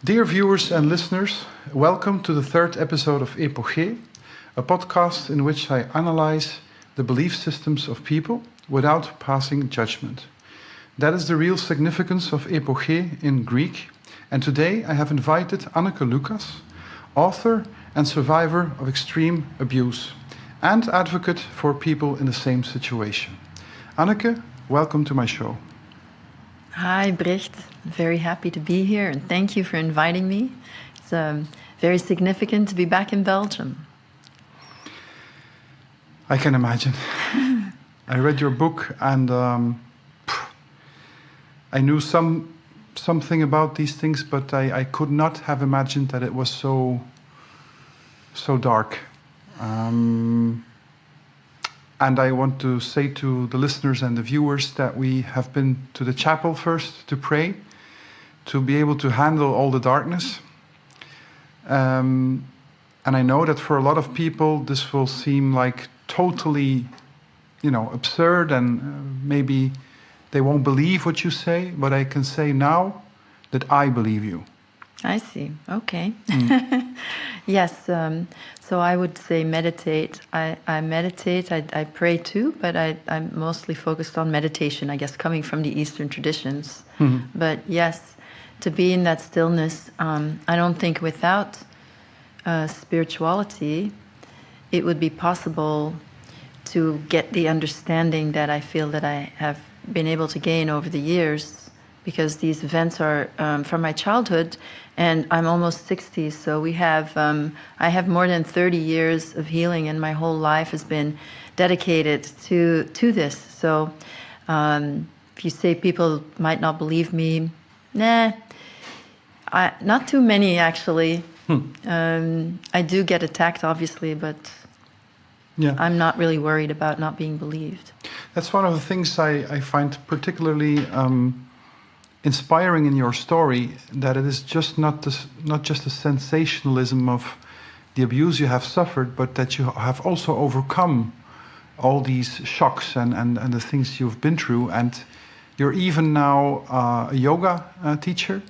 Dear viewers and listeners, welcome to the third episode of Epocee, a podcast in which I analyze the belief systems of people without passing judgment. That is the real significance of Epocee in Greek, and today I have invited Anneke Lucas, author and survivor of extreme abuse, and advocate for people in the same situation. Anneke, welcome to my show. Hi, Bricht. Very happy to be here, and thank you for inviting me. It's very significant to be back in Belgium. I can imagine. I read your book, and I knew something about these things, but I could not have imagined that it was so dark. And I want to say to the listeners and the viewers that we have been to the chapel first to pray, to be able to handle all the darkness. And I know that for a lot of people this will seem like totally, absurd, and maybe they won't believe what you say, but I can say now that I believe you. I see. Okay. Yes. So I would say meditate. I meditate. I pray too, but I'm mostly focused on meditation, I guess, coming from the Eastern traditions. Mm-hmm. But yes, to be in that stillness, I don't think without spirituality, it would be possible to get the understanding that I feel that I have been able to gain over the years, because these events are from my childhood, and I'm almost 60, so I have more than 30 years of healing, and my whole life has been dedicated to this. So if you say people might not believe me, not too many actually. I do get attacked, obviously, but yeah. I'm not really worried about not being believed. That's one of the things I find particularly inspiring in your story, that it is just not just the sensationalism of the abuse you have suffered, but that you have also overcome all these shocks and the things you've been through. And you're even now a yoga teacher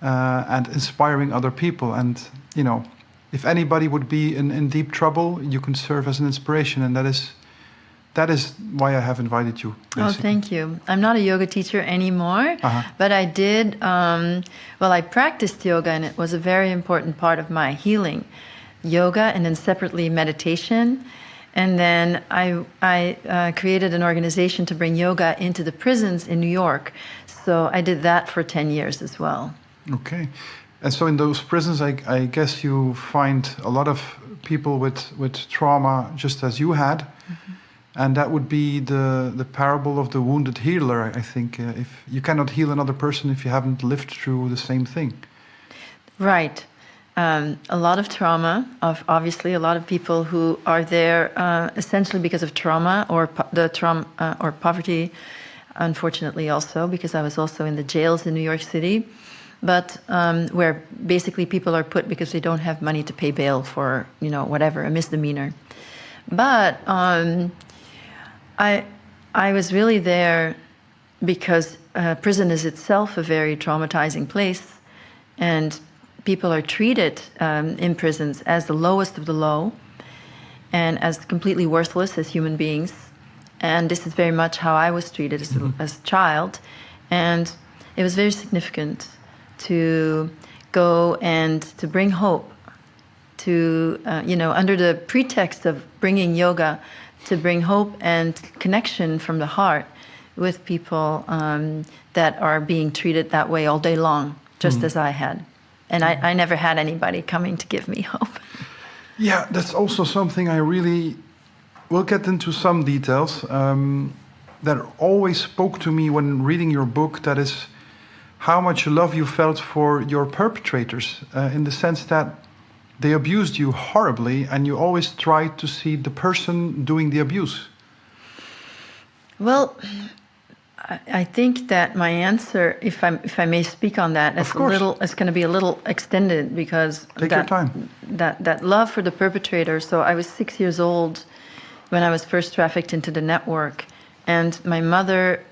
and inspiring other people. And, if anybody would be in deep trouble, you can serve as an inspiration. And that is why I have invited you, basically. Oh, thank you. I'm not a yoga teacher anymore, but I did, I practiced yoga, and it was a very important part of my healing. Yoga, and then separately meditation. And then I created an organization to bring yoga into the prisons in New York. So I did that for 10 years as well. Okay. And so in those prisons, I guess you find a lot of people with trauma, just as you had. Mm-hmm. And that would be the parable of the wounded healer, I think. If you cannot heal another person if you haven't lived through the same thing. Right. A lot of trauma, obviously a lot of people who are there essentially because of trauma or or poverty, unfortunately also, because I was also in the jails in New York City, but where basically people are put because they don't have money to pay bail for, whatever, a misdemeanor. But I was really there because prison is itself a very traumatizing place, and people are treated in prisons as the lowest of the low and as completely worthless as human beings. And this is very much how I was treated as a child. And it was very significant to go and to bring hope, to, under the pretext of bringing yoga, to bring hope and connection from the heart with people that are being treated that way all day long, just as I had. And I never had anybody coming to give me hope. Yeah, that's also something I really will get into some details that always spoke to me when reading your book. That is how much love you felt for your perpetrators, in the sense that they abused you horribly, and you always tried to see the person doing the abuse. Well, I think that my answer, if I may speak on that, it's going to be a little extended, because Take your time. That love for the perpetrator. So I was 6 years old when I was first trafficked into the network, and my mother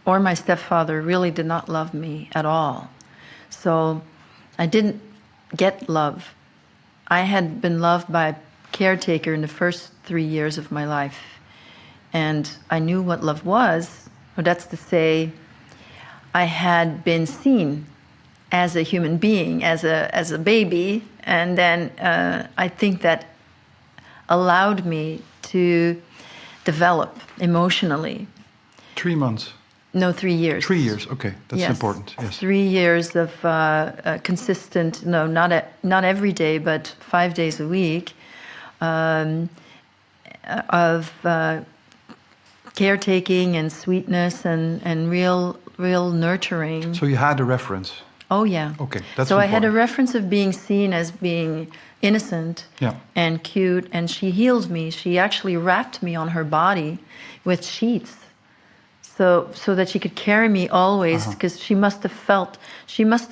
or my stepfather really did not love me at all. So I didn't get love. I had been loved by a caretaker in the first 3 years of my life. And I knew what love was. Or that's to say, I had been seen as a human being, as a baby. And then I think that allowed me to develop emotionally. 3 months? No, 3 years. 3 years, okay. That's yes. important. Yes. 3 years of consistent, no, not every day, but 5 days a week, of caretaking and sweetness and real nurturing. So you had a reference? Oh, yeah. Okay, that's so important. I had a reference of being seen as being innocent and cute, and she healed me. She actually wrapped me on her body with sheets so that she could carry me always, because she must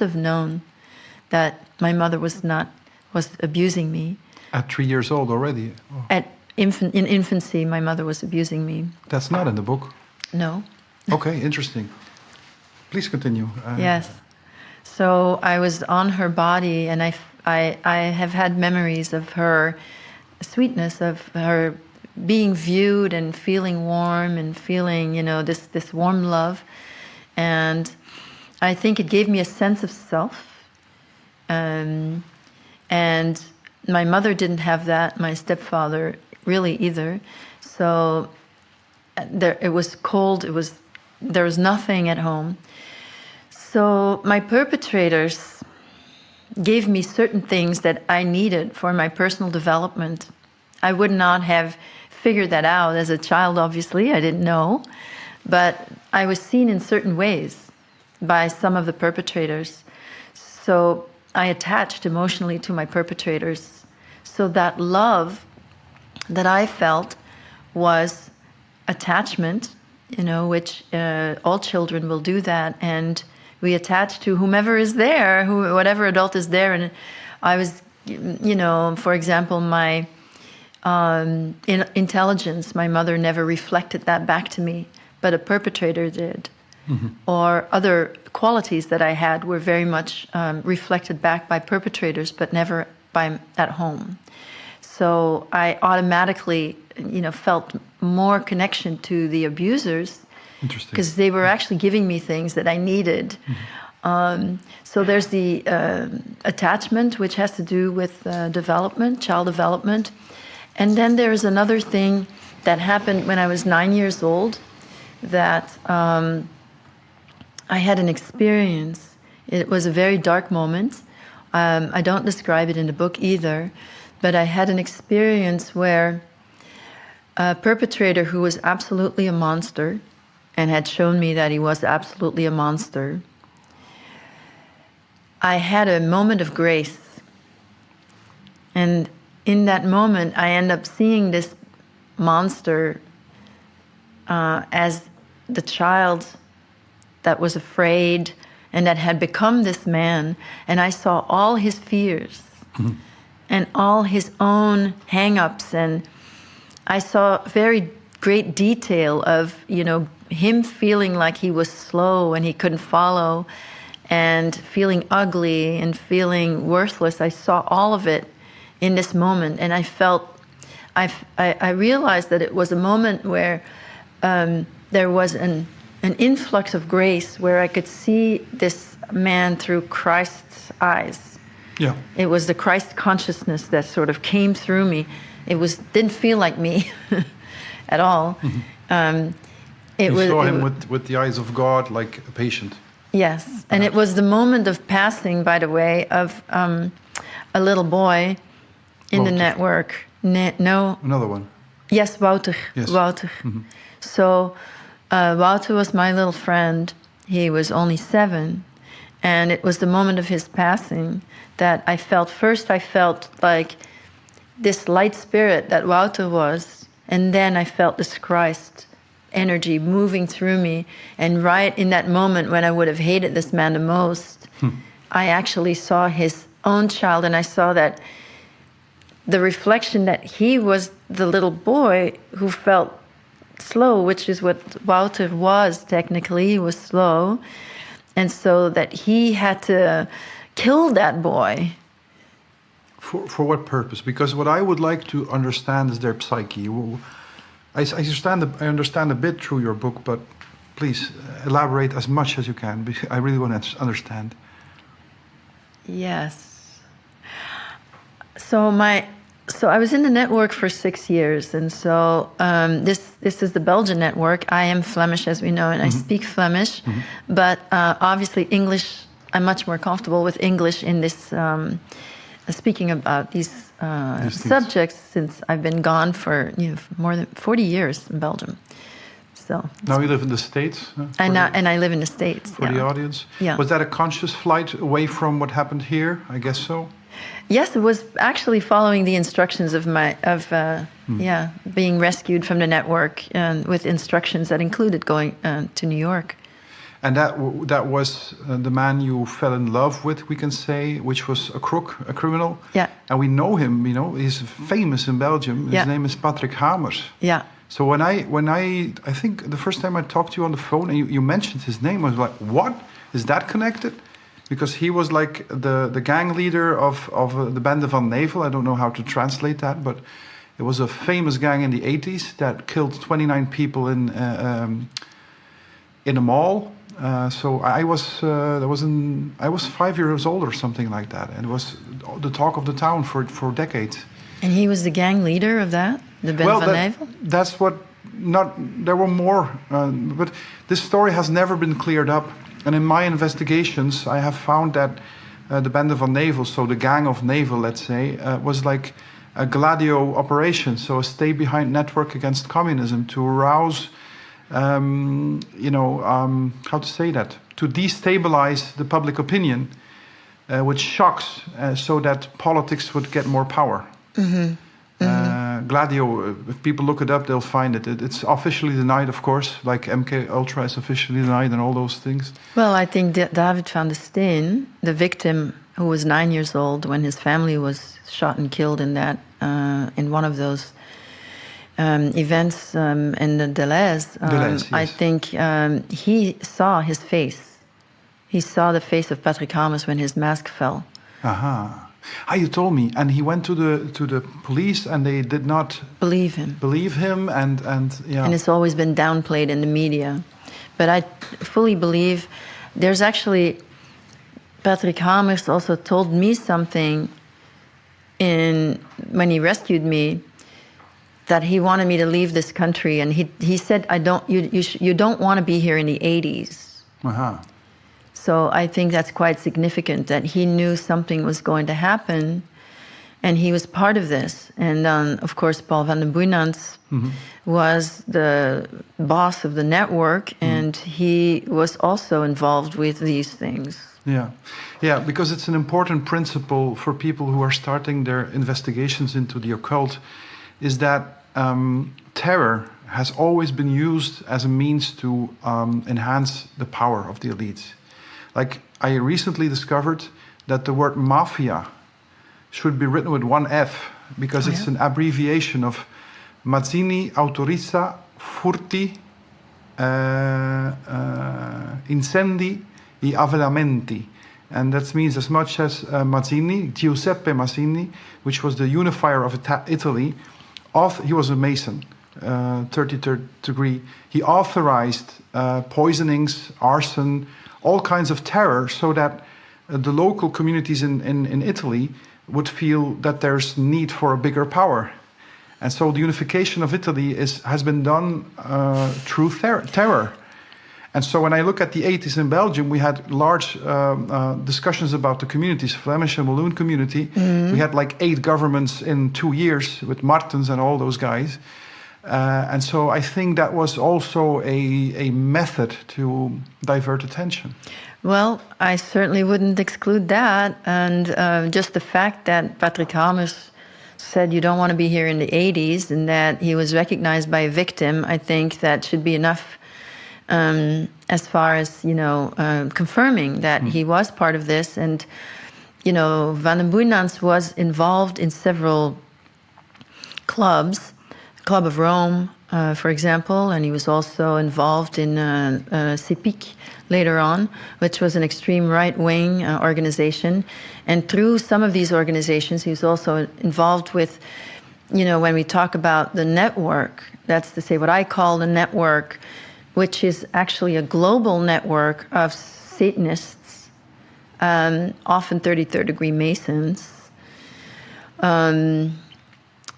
have known that my mother was abusing me. At 3 years old already? Oh. In infancy, my mother was abusing me. That's not in the book? No. Okay, interesting. Please continue. Yes. So I was on her body, and I have had memories of her sweetness, of her being viewed and feeling warm and feeling, this warm love. And I think it gave me a sense of self. And my mother didn't have that, my stepfather really either. So it was cold, there was nothing at home. So my perpetrators gave me certain things that I needed for my personal development. I would not have figured that out as a child, obviously, I didn't know. But I was seen in certain ways by some of the perpetrators. So I attached emotionally to my perpetrators. So that love that I felt was attachment, which all children will do that. And we attach to whomever is there, whatever adult is there. And I was, for example, my intelligence, my mother never reflected that back to me, but a perpetrator did. Mm-hmm. Or other qualities that I had were very much reflected back by perpetrators, but never at home. So I automatically, felt more connection to the abusers. Interesting. Because they were actually giving me things that I needed. Mm-hmm. So there's the attachment, which has to do with development, child development. And then there's another thing that happened when I was 9 years old, that I had an experience. It was a very dark moment. I don't describe it in the book either, but I had an experience where a perpetrator who was absolutely a monster and had shown me that he was absolutely a monster, I had a moment of grace. And in that moment, I end up seeing this monster as the child that was afraid and that had become this man. And I saw all his fears and all his own hang-ups. And I saw very great detail of, him feeling like he was slow and he couldn't follow, and feeling ugly and feeling worthless. I saw all of it in this moment, and I realized that it was a moment where there was an influx of grace, where I could see this man through Christ's eyes. Yeah. It was the Christ consciousness that sort of came through me. It didn't feel like me at all. Mm-hmm. You saw him with the eyes of God, like a patient. Yes, and it was the moment of passing, by the way, of a little boy in the network. No. Another one. Yes, Wouter. Yes. Wouter. Mm-hmm. So Wouter was my little friend. He was only 7. And it was the moment of his passing that I felt like this light spirit that Wouter was. And then I felt this Christ energy moving through me. And right in that moment when I would have hated this man the most, I actually saw his own child, and I saw that the reflection that he was the little boy who felt slow, which is what Wouter was technically. He was slow. And so that he had to killed that boy. For what purpose? Because what I would like to understand is their psyche. I understand a bit through your book, but please elaborate as much as you can, because I really want to understand. Yes. So I was in the network for 6 years, and so this is the Belgian network. I am Flemish, as we know, and I speak Flemish, but obviously English. I'm much more comfortable with English in this speaking about these subjects, since I've been gone for more than 40 years in Belgium. So now you live in the States. And I live in the States. For the audience, yeah. Was that a conscious flight away from what happened here? I guess so. Yes, it was actually following the instructions of being rescued from the network, with instructions that included going to New York. And that was the man you fell in love with, we can say, which was a crook, a criminal. Yeah. And we know him. He's famous in Belgium. His name is Patrick Hamers. Yeah. So when I think the first time I talked to you on the phone and you mentioned his name, I was like, what? Is that connected? Because he was like the gang leader of the Bende van Nevel. I don't know how to translate that, but it was a famous gang in the 80s that killed 29 people in a mall. So I was 5 years old or something like that, and it was the talk of the town for decades. And he was the gang leader of that, the Bende van Nevel? That's what. There were more, but this story has never been cleared up. And in my investigations, I have found that the Bende van Nevel, so the gang of Nevel, let's say, was like a Gladio operation, so a stay-behind network against communism to arouse, how to say that? To destabilize the public opinion with shocks, so that politics would get more power. Mm-hmm. Gladio, if people look it up, they'll find it. It's officially denied, of course, like MK Ultra is officially denied and all those things. Well, I think David van der Steen, the victim who was 9 years old when his family was shot and killed in in one of those events in the Deleuze, yes. I think he saw his face. He saw the face of Patrick Hamers when his mask fell. Aha. You told me, and he went to the police, and they did not believe him, and yeah. And it's always been downplayed in the media, but I fully believe there's actually Patrick Hamers also told me something when he rescued me, that he wanted me to leave this country, and he said you don't want to be here in the 80s. Uh-huh. So I think that's quite significant, that he knew something was going to happen, and he was part of this. And of course, Paul van den Boeynants was the boss of the network, and he was also involved with these things. Yeah, because it's an important principle for people who are starting their investigations into the occult, is that terror has always been used as a means to enhance the power of the elites. Like, I recently discovered that the word mafia should be written with one F, because it's an abbreviation of Mazzini Autorizza Furti Incendi e Avvelamenti. And that means as much as Mazzini, Giuseppe Mazzini, which was the unifier of Italy, he was a Mason, 33rd degree. He authorized poisonings, arson, all kinds of terror, so that the local communities in Italy would feel that there's need for a bigger power. And so the unification of Italy has been done through terror. And so when I look at the 80s in Belgium, we had large discussions about the communities, Flemish and Walloon community. Mm-hmm. We had like 8 governments in 2 years with Martens and all those guys. And so I think that was also a method to divert attention. Well, I certainly wouldn't exclude that. And just the fact that Patrick Hamers said you don't want to be here in the 80s, and that he was recognized by a victim, I think that should be enough as far as, confirming that he was part of this. And, Van den Boeynants was involved in several clubs Club of Rome, for example, and he was also involved in CEPIC later on, which was an extreme right-wing organization. And through some of these organizations, he was also involved with, when we talk about the network, that's to say what I call the network, which is actually a global network of Satanists, often 33rd degree Masons,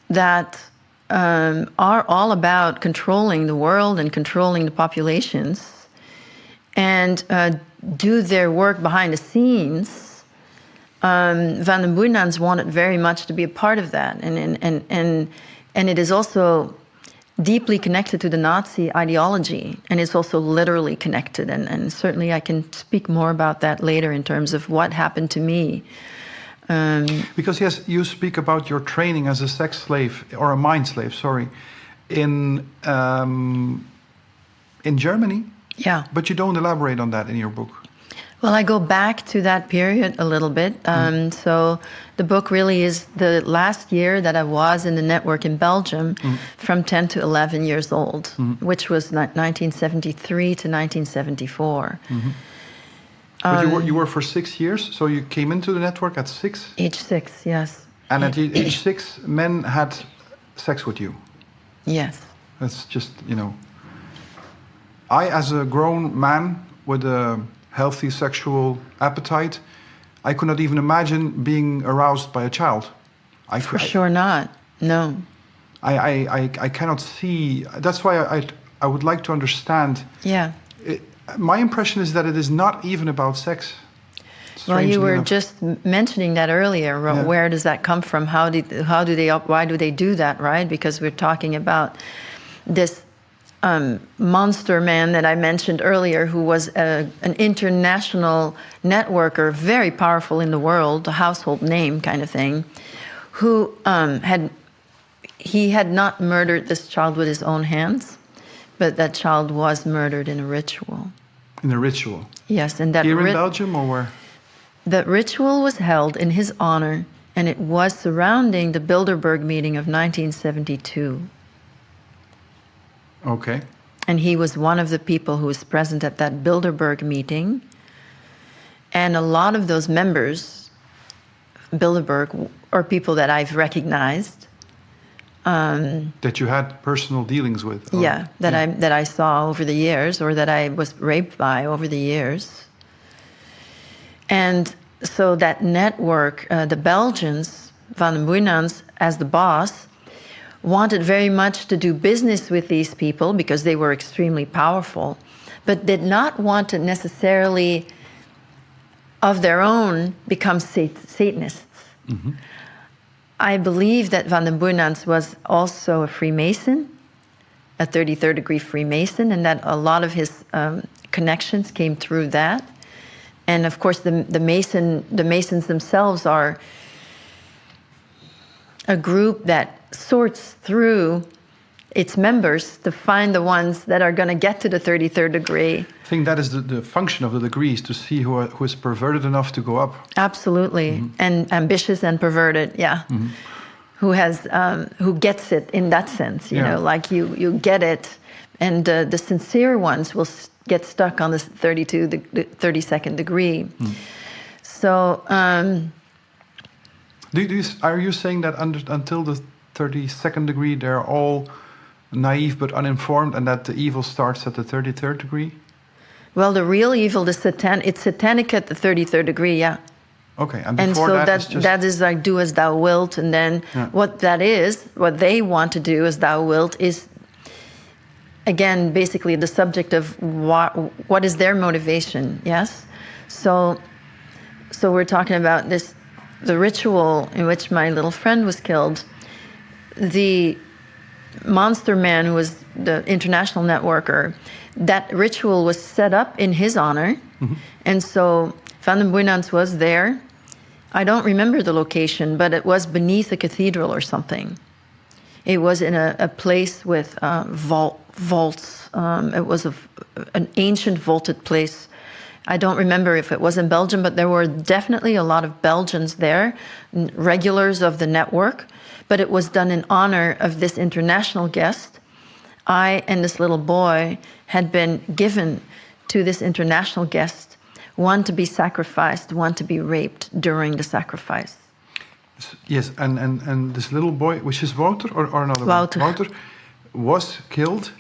that are all about controlling the world and controlling the populations, and do their work behind the scenes. Van den Boeynans wanted very much to be a part of that, and it is also deeply connected to the Nazi ideology, and it's also literally connected, and certainly I can speak more about that later in terms of what happened to me. Because yes, you speak about your training as a sex slave, or a mind slave, sorry, in Germany. Yeah. But you don't elaborate on that in your book. Well, I go back to that period a little bit. So the book really is the last year that I was in the network in Belgium, from 10 to 11 years old, which was 1973 to 1974. But you were for 6 years, so you came into the network at 6? Age 6, yes. And at age 6, men had sex with you? Yes. That's just, I, as a grown man with a healthy sexual appetite, I could not even imagine being aroused by a child. For sure not, no. I cannot see. That's why I would like to understand. Yeah. My impression is that it is not even about sex. Well, you were just mentioning that earlier. Yeah. Where does that come from? Why do they do that, right? Because we're talking about this monster man that I mentioned earlier, who was an international networker, very powerful in the world, a household name kind of thing, who had not murdered this child with his own hands, but that child was murdered in a ritual. In a ritual? Yes. And that here in Belgium, or where? That ritual was held in his honor, and it was surrounding the Bilderberg meeting of 1972. Okay. And he was one of the people who was present at that Bilderberg meeting. And a lot of those members, Bilderberg, are people that I've recognized. That you had personal dealings with? Or, yeah, that I saw over the years, or that I was raped by over the years. And so that network, the Belgians, Van den Boeynans as the boss, wanted very much to do business with these people because they were extremely powerful, but did not want to necessarily, of their own, become Satanists. Mm-hmm. I believe that Van den Boeynans was also a Freemason, a 33rd degree Freemason, and that a lot of his connections came through that. And of course, the Masons themselves are a group that sorts through its members to find the ones that are going to get to the 33rd degree. I think that is the function of the degrees, to see who is perverted enough to go up. Absolutely. Mm-hmm. And ambitious and perverted, yeah. Mm-hmm. Who gets it in that sense, you know, like you get it, and the sincere ones will get stuck on the 32nd degree. Mm. So are you saying that until the 32nd degree they're all naive but uninformed, and that the evil starts at the 33rd degree? Well, the real evil, it's satanic at the 33rd degree, yeah. Okay, and so that is like do as thou wilt, and then what they want to do as thou wilt is, again, basically the subject of what is their motivation, yes? So we're talking about the ritual in which my little friend was killed. The monster man, who was the international networker, that ritual was set up in his honor. Mm-hmm. And so Van den Boeynans was there. I don't remember the location, but it was beneath a cathedral or something. It was in a place with vaults. It was an ancient vaulted place. I don't remember if it was in Belgium, but there were definitely a lot of Belgians there, regulars of the network. But it was done in honor of this international guest. I and this little boy had been given to this international guest, one to be sacrificed, one to be raped during the sacrifice. Yes, and this little boy, which is Wouter or another Wouter. one? Wouter was killed.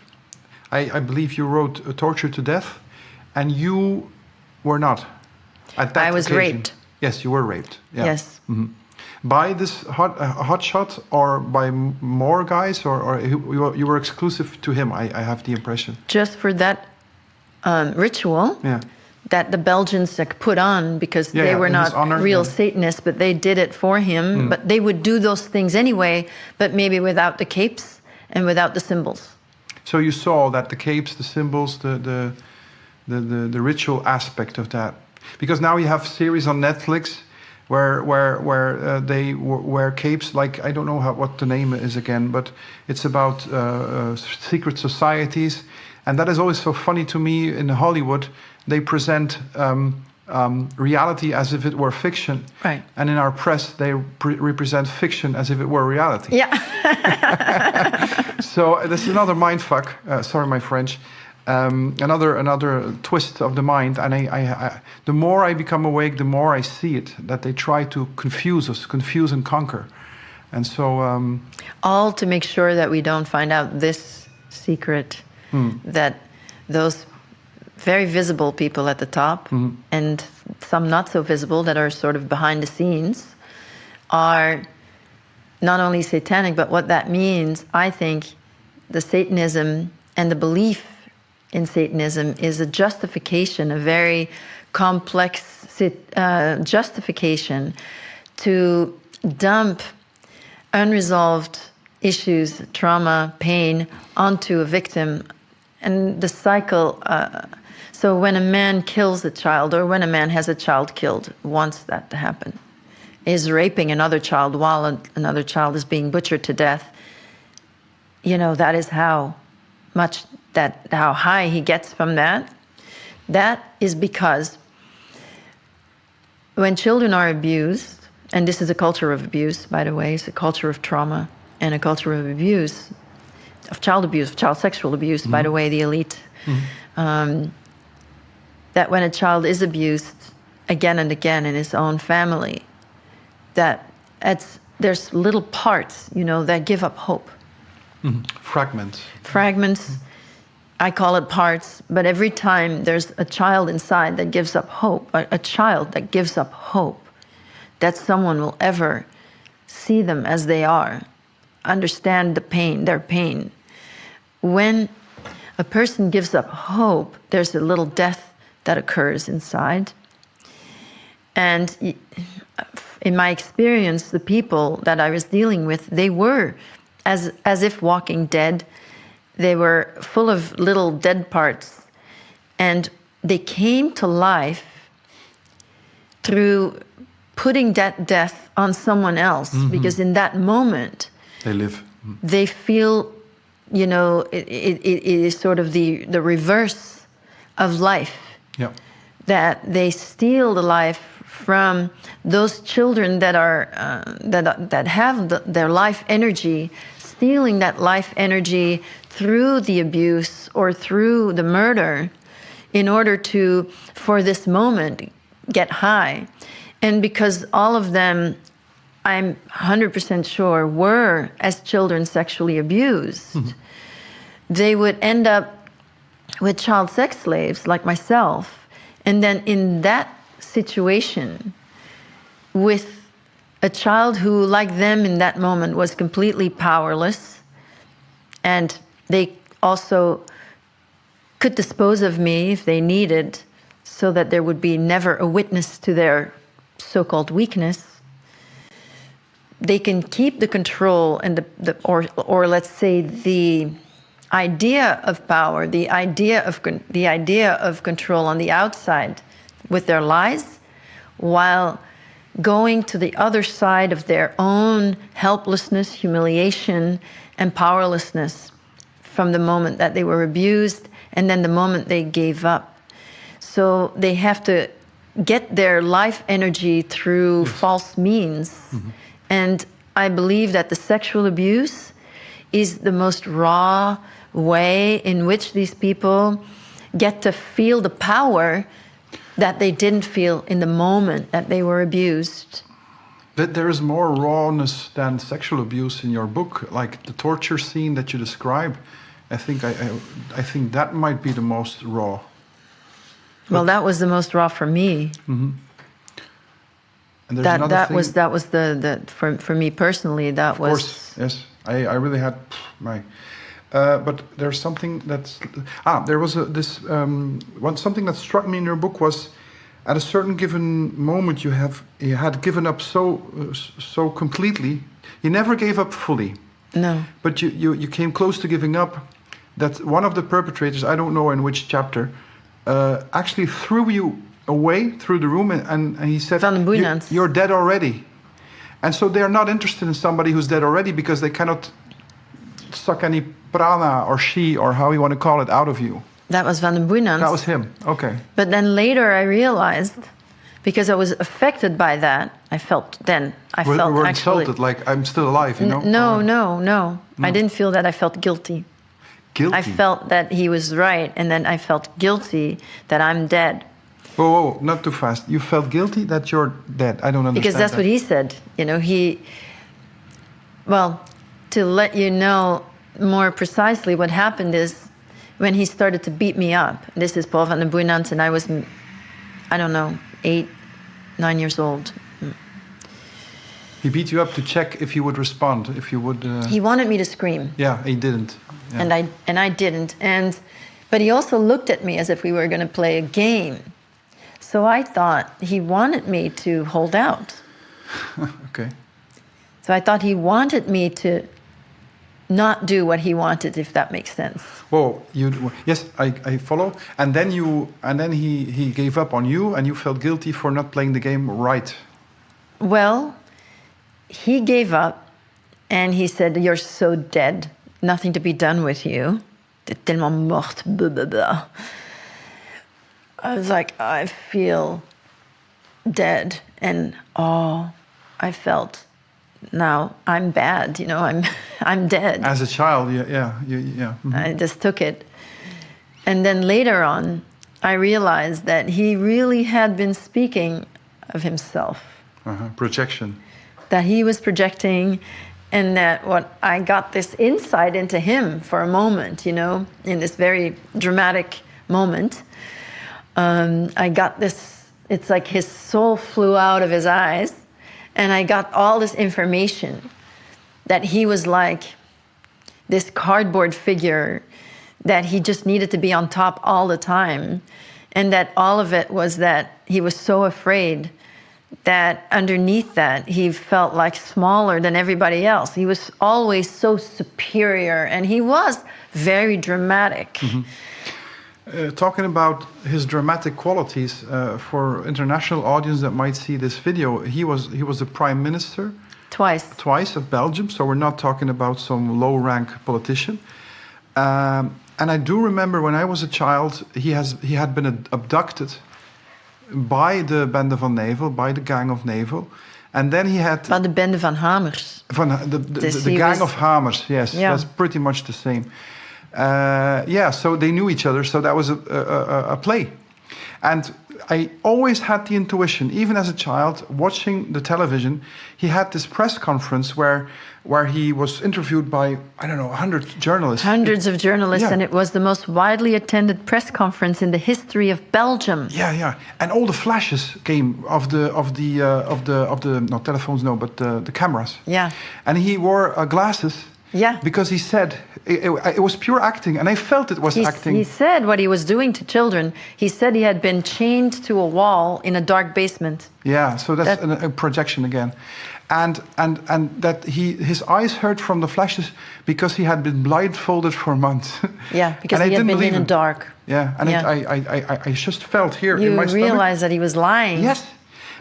I believe you wrote torture to death, and you were not. At that I was occasion. raped. Yes, you were raped. Yeah. Yes. Mm-hmm. By this hot shot, or by more guys, or you were exclusive to him, I have the impression. Just for that ritual. Yeah. That the Belgians put on, because they were not real Satanists, but they did it for him. But they would do those things anyway, but maybe without the capes and without the symbols. So you saw that the capes, the symbols, the ritual aspect of that, because now you have series on Netflix where they wear capes, like, I don't know what the name is again, but it's about secret societies, and that is always so funny to me. In Hollywood, they present reality as if it were fiction, right? And in our press, they represent fiction as if it were reality. Yeah. So this is another mindfuck. Sorry, my French. Another twist of the mind, and the more I become awake, the more I see it, that they try to confuse us, confuse and conquer, and so all to make sure that we don't find out this secret, that those very visible people at the top, and some not so visible that are sort of behind the scenes, are not only satanic, but what that means, I think, the Satanism and the belief in Satanism is a justification, a very complex justification to dump unresolved issues, trauma, pain onto a victim. And the cycle, so when a man kills a child, or when a man has a child killed, wants that to happen, is raping another child while another child is being butchered to death, that is how high he gets from that. That is because when children are abused, and this is a culture of abuse, by the way, it's a culture of trauma and a culture of abuse, of child sexual abuse, by the way, the elite, that when a child is abused again and again in his own family, that there's little parts, that give up hope. Fragments. I call it parts, but every time there's a child inside that gives up hope, a child that gives up hope that someone will ever see them as they are, understand their pain. When a person gives up hope, there's a little death that occurs inside. And in my experience, the people that I was dealing with, they were as if walking dead. They were full of little dead parts, and they came to life through putting that death on someone else, because in that moment they feel, it is sort of the reverse of life. Yeah. That they steal the life from those children that are that have their life energy, stealing that life energy through the abuse or through the murder, in order to, for this moment, get high. And because all of them, I'm 100% sure, were as children sexually abused, they would end up with child sex slaves like myself. And then in that situation, with a child who, like them in that moment, was completely powerless, and they also could dispose of me if they needed, so that there would be never a witness to their so-called weakness. They can keep the control and or let's say the idea of power, the idea of control on the outside with their lies, while going to the other side of their own helplessness, humiliation, and powerlessness from the moment that they were abused and then the moment they gave up. So they have to get their life energy through false means. And I believe that the sexual abuse is the most raw way in which these people get to feel the power that they didn't feel in the moment that they were abused. But there is more rawness than sexual abuse in your book, like the torture scene that you describe. I think that might be the most raw. Well, that was the most raw for me. And there's That was the for me personally. That was. Of course, yes. I really had my. But there's something that's there was something that struck me in your book was, at a certain given moment you had given up so completely. You never gave up fully. No. But you came close to giving up. That one of the perpetrators, I don't know in which chapter, actually threw you away through the room and he said, you're dead already. And so they're not interested in somebody who's dead already because they cannot suck any prana or chi or how you want to call it out of you. That was Van den Boeynants. That was him, okay. But then later I realized, because I was affected by that, I felt actually insulted, like I'm still alive, you know? No. I didn't feel that. I felt guilty. Guilty? I felt that he was right, and then I felt guilty that I'm dead. Whoa, not too fast. You felt guilty that you're dead. I don't understand. Because that's what he said. You know, to let you know more precisely what happened is when he started to beat me up. This is Paul van den Boeynants, and I was, I don't know, 8, 9 years old. He beat you up to check if you would respond, if you would... He wanted me to scream. Yeah, he didn't. Yeah. And I didn't. But he also looked at me as if we were going to play a game. So I thought he wanted me to hold out. Okay. So I thought he wanted me to not do what he wanted, if that makes sense. Well, yes, I follow. And then he gave up on you, and you felt guilty for not playing the game right. Well, he gave up, and he said, "You're so dead. Nothing to be done with you. T'es tellement morte." Blah, blah, blah. I was like, I feel dead, and I felt, now I'm bad. You know, I'm dead. As a child, yeah. Mm-hmm. I just took it, and then later on, I realized that he really had been speaking of himself. Projection. That he was projecting, and that I got this insight into him for a moment, you know, in this very dramatic moment. I got this, it's like his soul flew out of his eyes, and I got all this information that he was like this cardboard figure, that he just needed to be on top all the time, and that all of it was that he was so afraid that underneath that he felt like smaller than everybody else. He was always so superior, and he was very dramatic. Mm-hmm. Talking about his dramatic qualities, for international audience that might see this video, he was the prime minister twice of Belgium. So we're not talking about some low-rank politician. And I do remember when I was a child, he had been abducted by the Bende van Nevel, by the gang of Nevel. And then he had... By the Bende van Hamers. The gang of Hamers, yes. Yeah. That's pretty much the same. So they knew each other, so that was a play. And I always had the intuition, even as a child, watching the television, he had this press conference where he was interviewed by, 100 journalists. Hundreds of journalists, yeah. And it was the most widely attended press conference in the history of Belgium. Yeah. And all the flashes came of the not telephones, no, but the cameras. Yeah. And he wore glasses. Yeah. Because he said it was pure acting, and I felt it was acting. He said what he was doing to children. He said he had been chained to a wall in a dark basement. Yeah, so that's a projection again. And that his eyes hurt from the flashes because he had been blindfolded for months. Yeah, because he had been in the dark. Yeah, and yeah. I just felt here in my stomach. You realized that he was lying. Yes,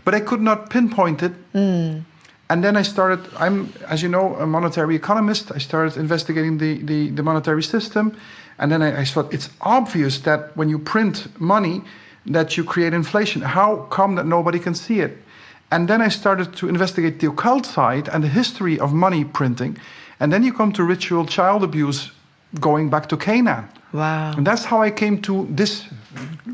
but I could not pinpoint it. Mm. And then I'm, as you know, a monetary economist. I started investigating the monetary system. And then I thought, it's obvious that when you print money, that you create inflation? How come that nobody can see it? And then I started to investigate the occult side and the history of money printing. And then you come to ritual child abuse going back to Canaan. Wow. And that's how I came to this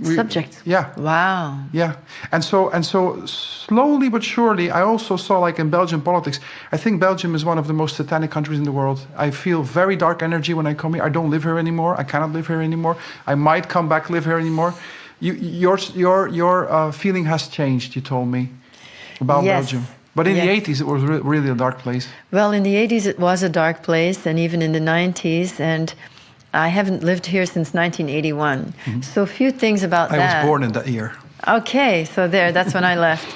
subject. Yeah. Wow. Yeah. And so slowly but surely, I also saw, like in Belgian politics, I think Belgium is one of the most satanic countries in the world. I feel very dark energy when I come here. I don't live here anymore. I cannot live here anymore. I might come back, live here anymore. Your feeling has changed, you told me, about Belgium. But in the 80s, it was really a dark place. Well, in the 80s, it was a dark place, and even in the 90s. And I haven't lived here since 1981. Mm-hmm. So a few things about that. I was born in that year. Okay, so that's when I left.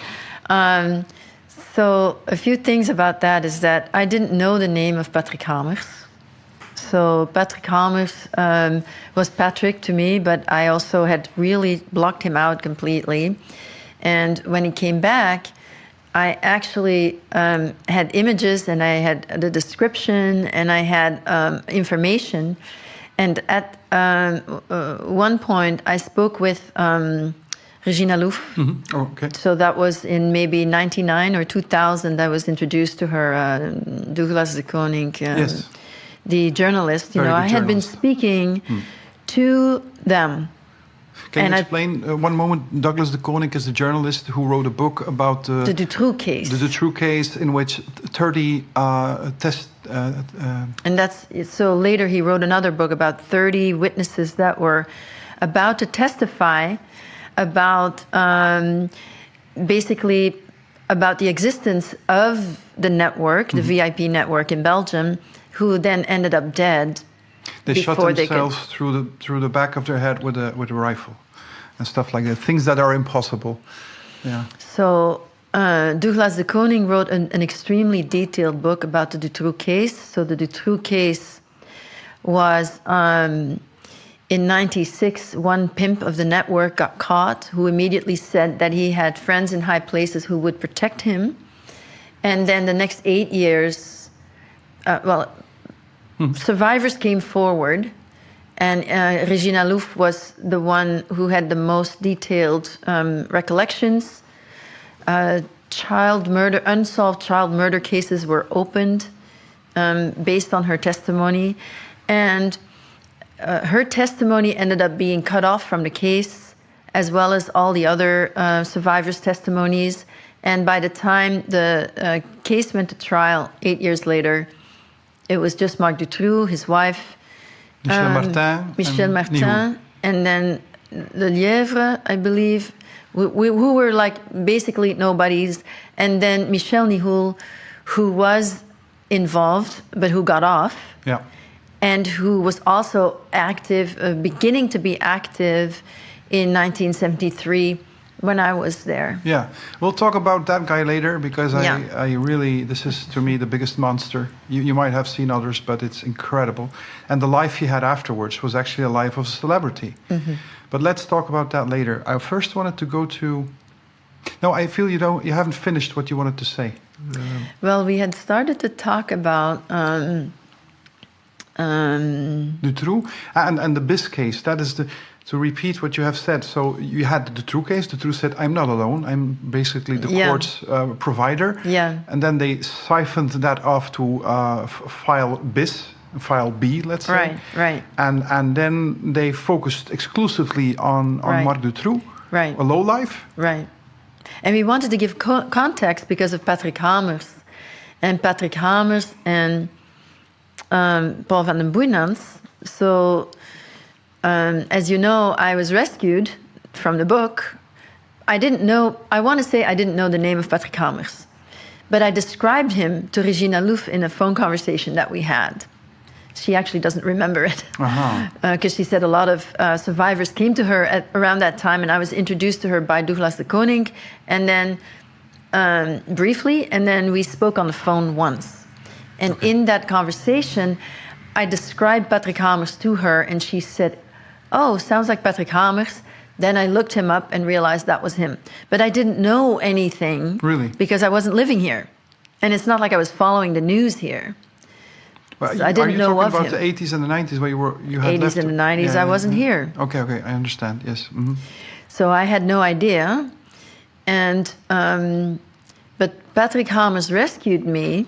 So a few things about that is that I didn't know the name of Patrick Hamers. So Patrick Hamers was Patrick to me, but I also had really blocked him out completely. And when he came back, I actually had images, and I had the description, and I had information. And at one point, I spoke with Regina Louf. Mm-hmm. Oh, okay. So that was in maybe 99 or 2000. I was introduced to her, Douglas de Koning, the journalist. You know, I had been speaking to them. Can you explain one moment? Douglas de Koning is the journalist who wrote a book about the Dutroux case. The Dutroux case, in which 30 tests. And that's so. Later, he wrote another book about 30 witnesses that were about to testify about basically about the existence of the network, the VIP network in Belgium, who then ended up dead. They shot themselves through the back of their head with a rifle and stuff like that. Things that are impossible. Yeah. So Douglas de Koning wrote an extremely detailed book about the Dutroux case. So the Dutroux case was in '96. One pimp of the network got caught, who immediately said that he had friends in high places who would protect him. And then the next 8 years, survivors came forward, and Regina Louf was the one who had the most detailed recollections. Unsolved child murder cases were opened based on her testimony, and her testimony ended up being cut off from the case, as well as all the other survivors' testimonies. And by the time the case went to trial 8 years later, it was just Marc Dutroux, his wife, Michel Martin, and then Le Lièvre, I believe, who were like basically nobodies, and then Michel Nihoul, who was involved but who got off, and who was also active, beginning to be active in 1973. When I was there. Yeah, we'll talk about that guy later, because I really, this is to me the biggest monster. You might have seen others, but it's incredible. And the life he had afterwards was actually a life of a celebrity. Mm-hmm. But let's talk about that later. I first wanted to go to... No, I feel you haven't finished what you wanted to say. Well, we had started to talk about... Dutroux and the BIS case. That is to repeat what you have said. So you had the Dutroux case. Dutroux said, I'm not alone. I'm basically the court's provider. Yeah. And then they siphoned that off to file BIS, file B, let's say. Right. And then they focused exclusively on Marc Dutroux, a lowlife. Right. And we wanted to give context because of Patrick Hamers. And Patrick Hamers and Paul van den Boeinans. So... as you know, I was rescued from the book. I want to say I didn't know the name of Patrick Hamers, but I described him to Regina Louf in a phone conversation that we had. She actually doesn't remember it, because she said a lot of survivors came to her around that time, and I was introduced to her by Douglas de Koning, and then briefly, and then we spoke on the phone once. And in that conversation, I described Patrick Hamers to her, and she said, oh, sounds like Patrick Hamers. Then I looked him up and realized that was him. But I didn't know anything. Really? Because I wasn't living here. And it's not like I was following the news here. Well, so I didn't know of him. Are you talking about the 80s and the 90s where you had 80s left? and the 90s, I wasn't here. Okay, I understand, yes. Mm-hmm. So I had no idea. And but Patrick Hamers rescued me,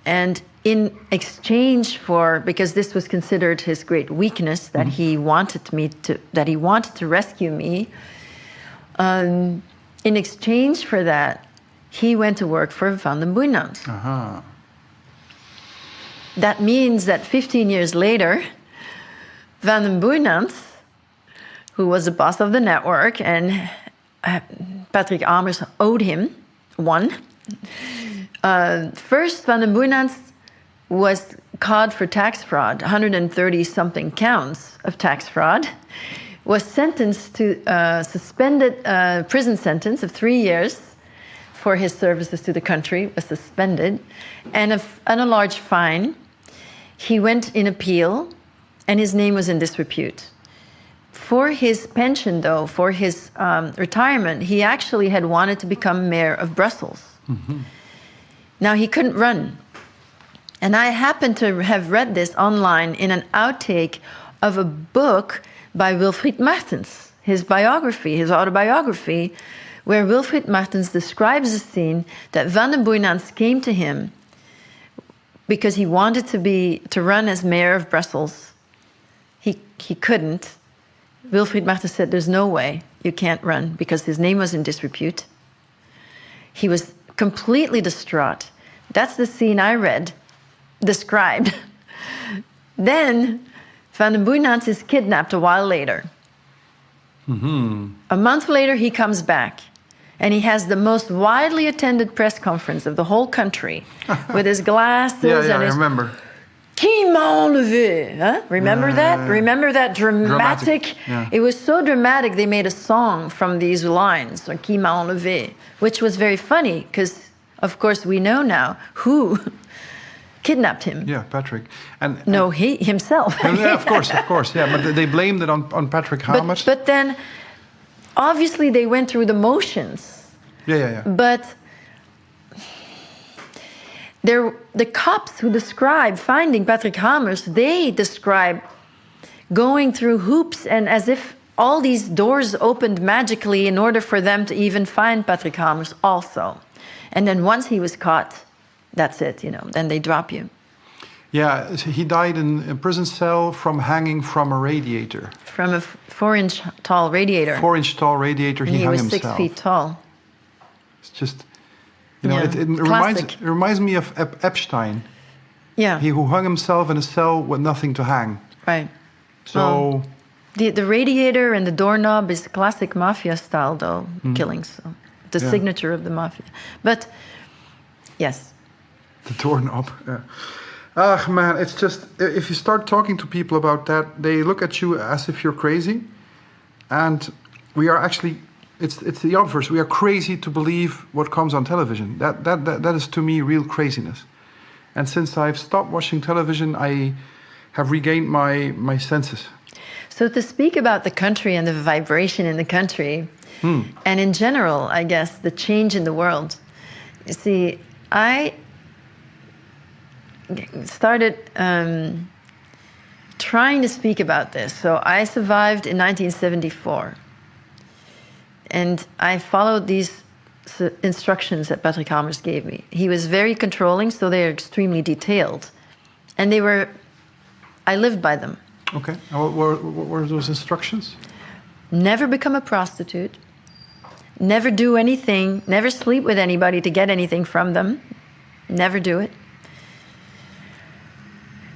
and in exchange for, because this was considered his great weakness, that he wanted to rescue me. In exchange for that, he went to work for Van den Boeynant. Uh-huh. That means that 15 years later, Van den Boeynant, who was the boss of the network, and Patrick Hamers owed him one. First, Van den Boeynant was caught for tax fraud, 130-something counts of tax fraud, was sentenced to a suspended prison sentence of 3 years for his services to the country, was suspended, and a large fine. He went in appeal, and his name was in disrepute. For his pension, though, for his retirement, he actually had wanted to become mayor of Brussels. Mm-hmm. Now, he couldn't run. And I happened to have read this online in an outtake of a book by Wilfried Martens, his biography, his autobiography, where Wilfried Martens describes the scene that Van den Boeynant came to him because he wanted to run as mayor of Brussels. He couldn't. Wilfried Martens said, "There's no way you can't run," because his name was in disrepute. He was completely distraught. That's the scene I read described. Then Van den Boeynant is kidnapped a while later. Mm-hmm. A month later, he comes back, and he has the most widely attended press conference of the whole country with his glasses and his... I remember. Qui m'a enlevé? Huh? Remember that? Yeah. Remember that dramatic? Yeah. It was so dramatic, they made a song from these lines, or Qui m'a enlevé, which was very funny, because, of course, we know now who kidnapped him. Yeah, Patrick. And no, he himself. Yeah, of course, yeah. But they blamed it on Patrick Hamers. But then, obviously, they went through the motions. Yeah. But the cops who describe finding Patrick Hamers, they describe going through hoops and as if all these doors opened magically in order for them to even find Patrick Hamers also. And then once he was caught, that's it, then they drop you. Yeah, he died in a prison cell from hanging from a radiator. From a 4-inch tall radiator. 4-inch tall radiator, he hung himself. He was 6 feet tall. It's just, it reminds me of Epstein. Yeah. He who hung himself in a cell with nothing to hang. Right. So... The radiator and the doorknob is classic mafia style, though, killings. So the signature of the mafia. But, yes. The doorknob, yeah. Ah, man, it's just, if you start talking to people about that, they look at you as if you're crazy. And we are actually, it's the obverse. We are crazy to believe what comes on television. That is, to me, real craziness. And since I've stopped watching television, I have regained my senses. So to speak about the country and the vibration in the country, and in general, I guess, the change in the world. You see, I started trying to speak about this. So I survived in 1974. And I followed these instructions that Patrick Hamers gave me. He was very controlling, so they are extremely detailed. And I lived by them. Okay. What were those instructions? Never become a prostitute. Never do anything. Never sleep with anybody to get anything from them. Never do it.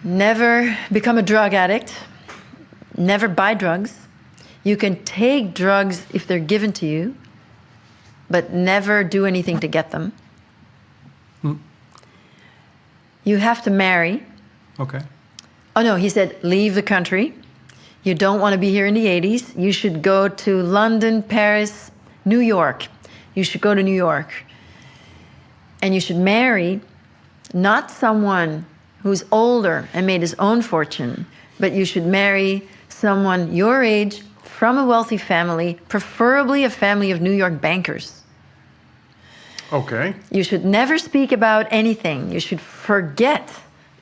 Never become a drug addict. Never buy drugs. You can take drugs if they're given to you, but never do anything to get them. You have to marry. Okay. Oh, no, he said, leave the country. You don't want to be here in the 80s. You should go to London, Paris, New York. You should go to New York. And you should marry not someone who's older and made his own fortune, but you should marry someone your age from a wealthy family, preferably a family of New York bankers. Okay. You should never speak about anything. You should forget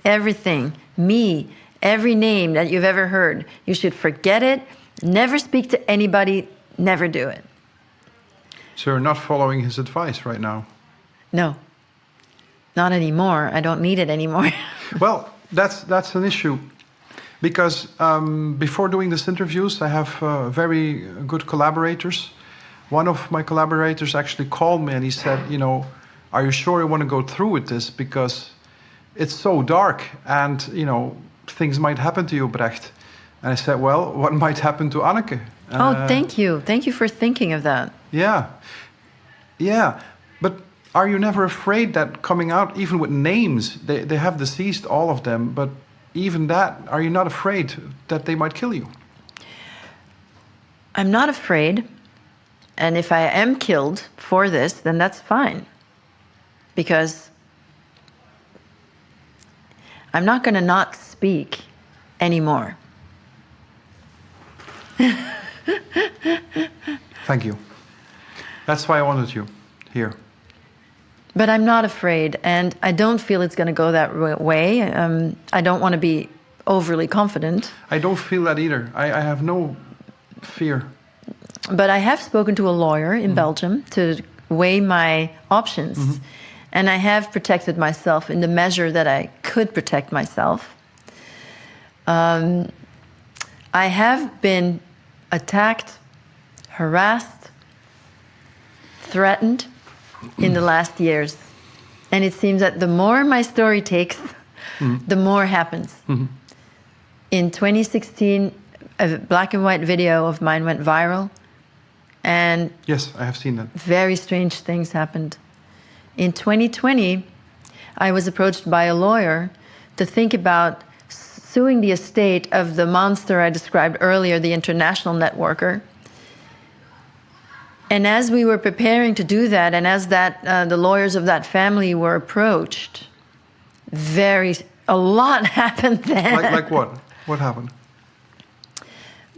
everything, me, every name that you've ever heard. You should forget it, never speak to anybody, Never do it. So you're not following his advice right now? No. Not anymore. I don't need it anymore. Well, that's an issue. Because before doing these interviews, I have very good collaborators. One of my collaborators actually called me and he said, you know, are you sure you want to go through with this? Because it's so dark and, you know, things might happen to you, Brecht. And I said, well, what might happen to Anneke? Oh, thank you. Thank you for thinking of that. Yeah. Yeah. But are you never afraid that coming out, even with names, they have deceased all of them, but even that, are you not afraid that they might kill you? I'm not afraid. And if I am killed for this, then that's fine. Because I'm not going to not speak anymore. Thank you. That's why I wanted you here. But I'm not afraid, and I don't feel it's going to go that way. I don't want to be overly confident. I don't feel that either. I have no fear. But I have spoken to a lawyer in Belgium to weigh my options. And I have protected myself in the measure that I could protect myself. I have been attacked, harassed, threatened in the last years. And it seems that the more my story takes, the more happens. In 2016, a black and white video of mine went viral. And yes, I have seen that. Very strange things happened. In 2020, I was approached by a lawyer to think about suing the estate of the monster I described earlier, the international networker. And as we were preparing to do that, and as the lawyers of that family were approached, a lot happened then. Like what? What happened?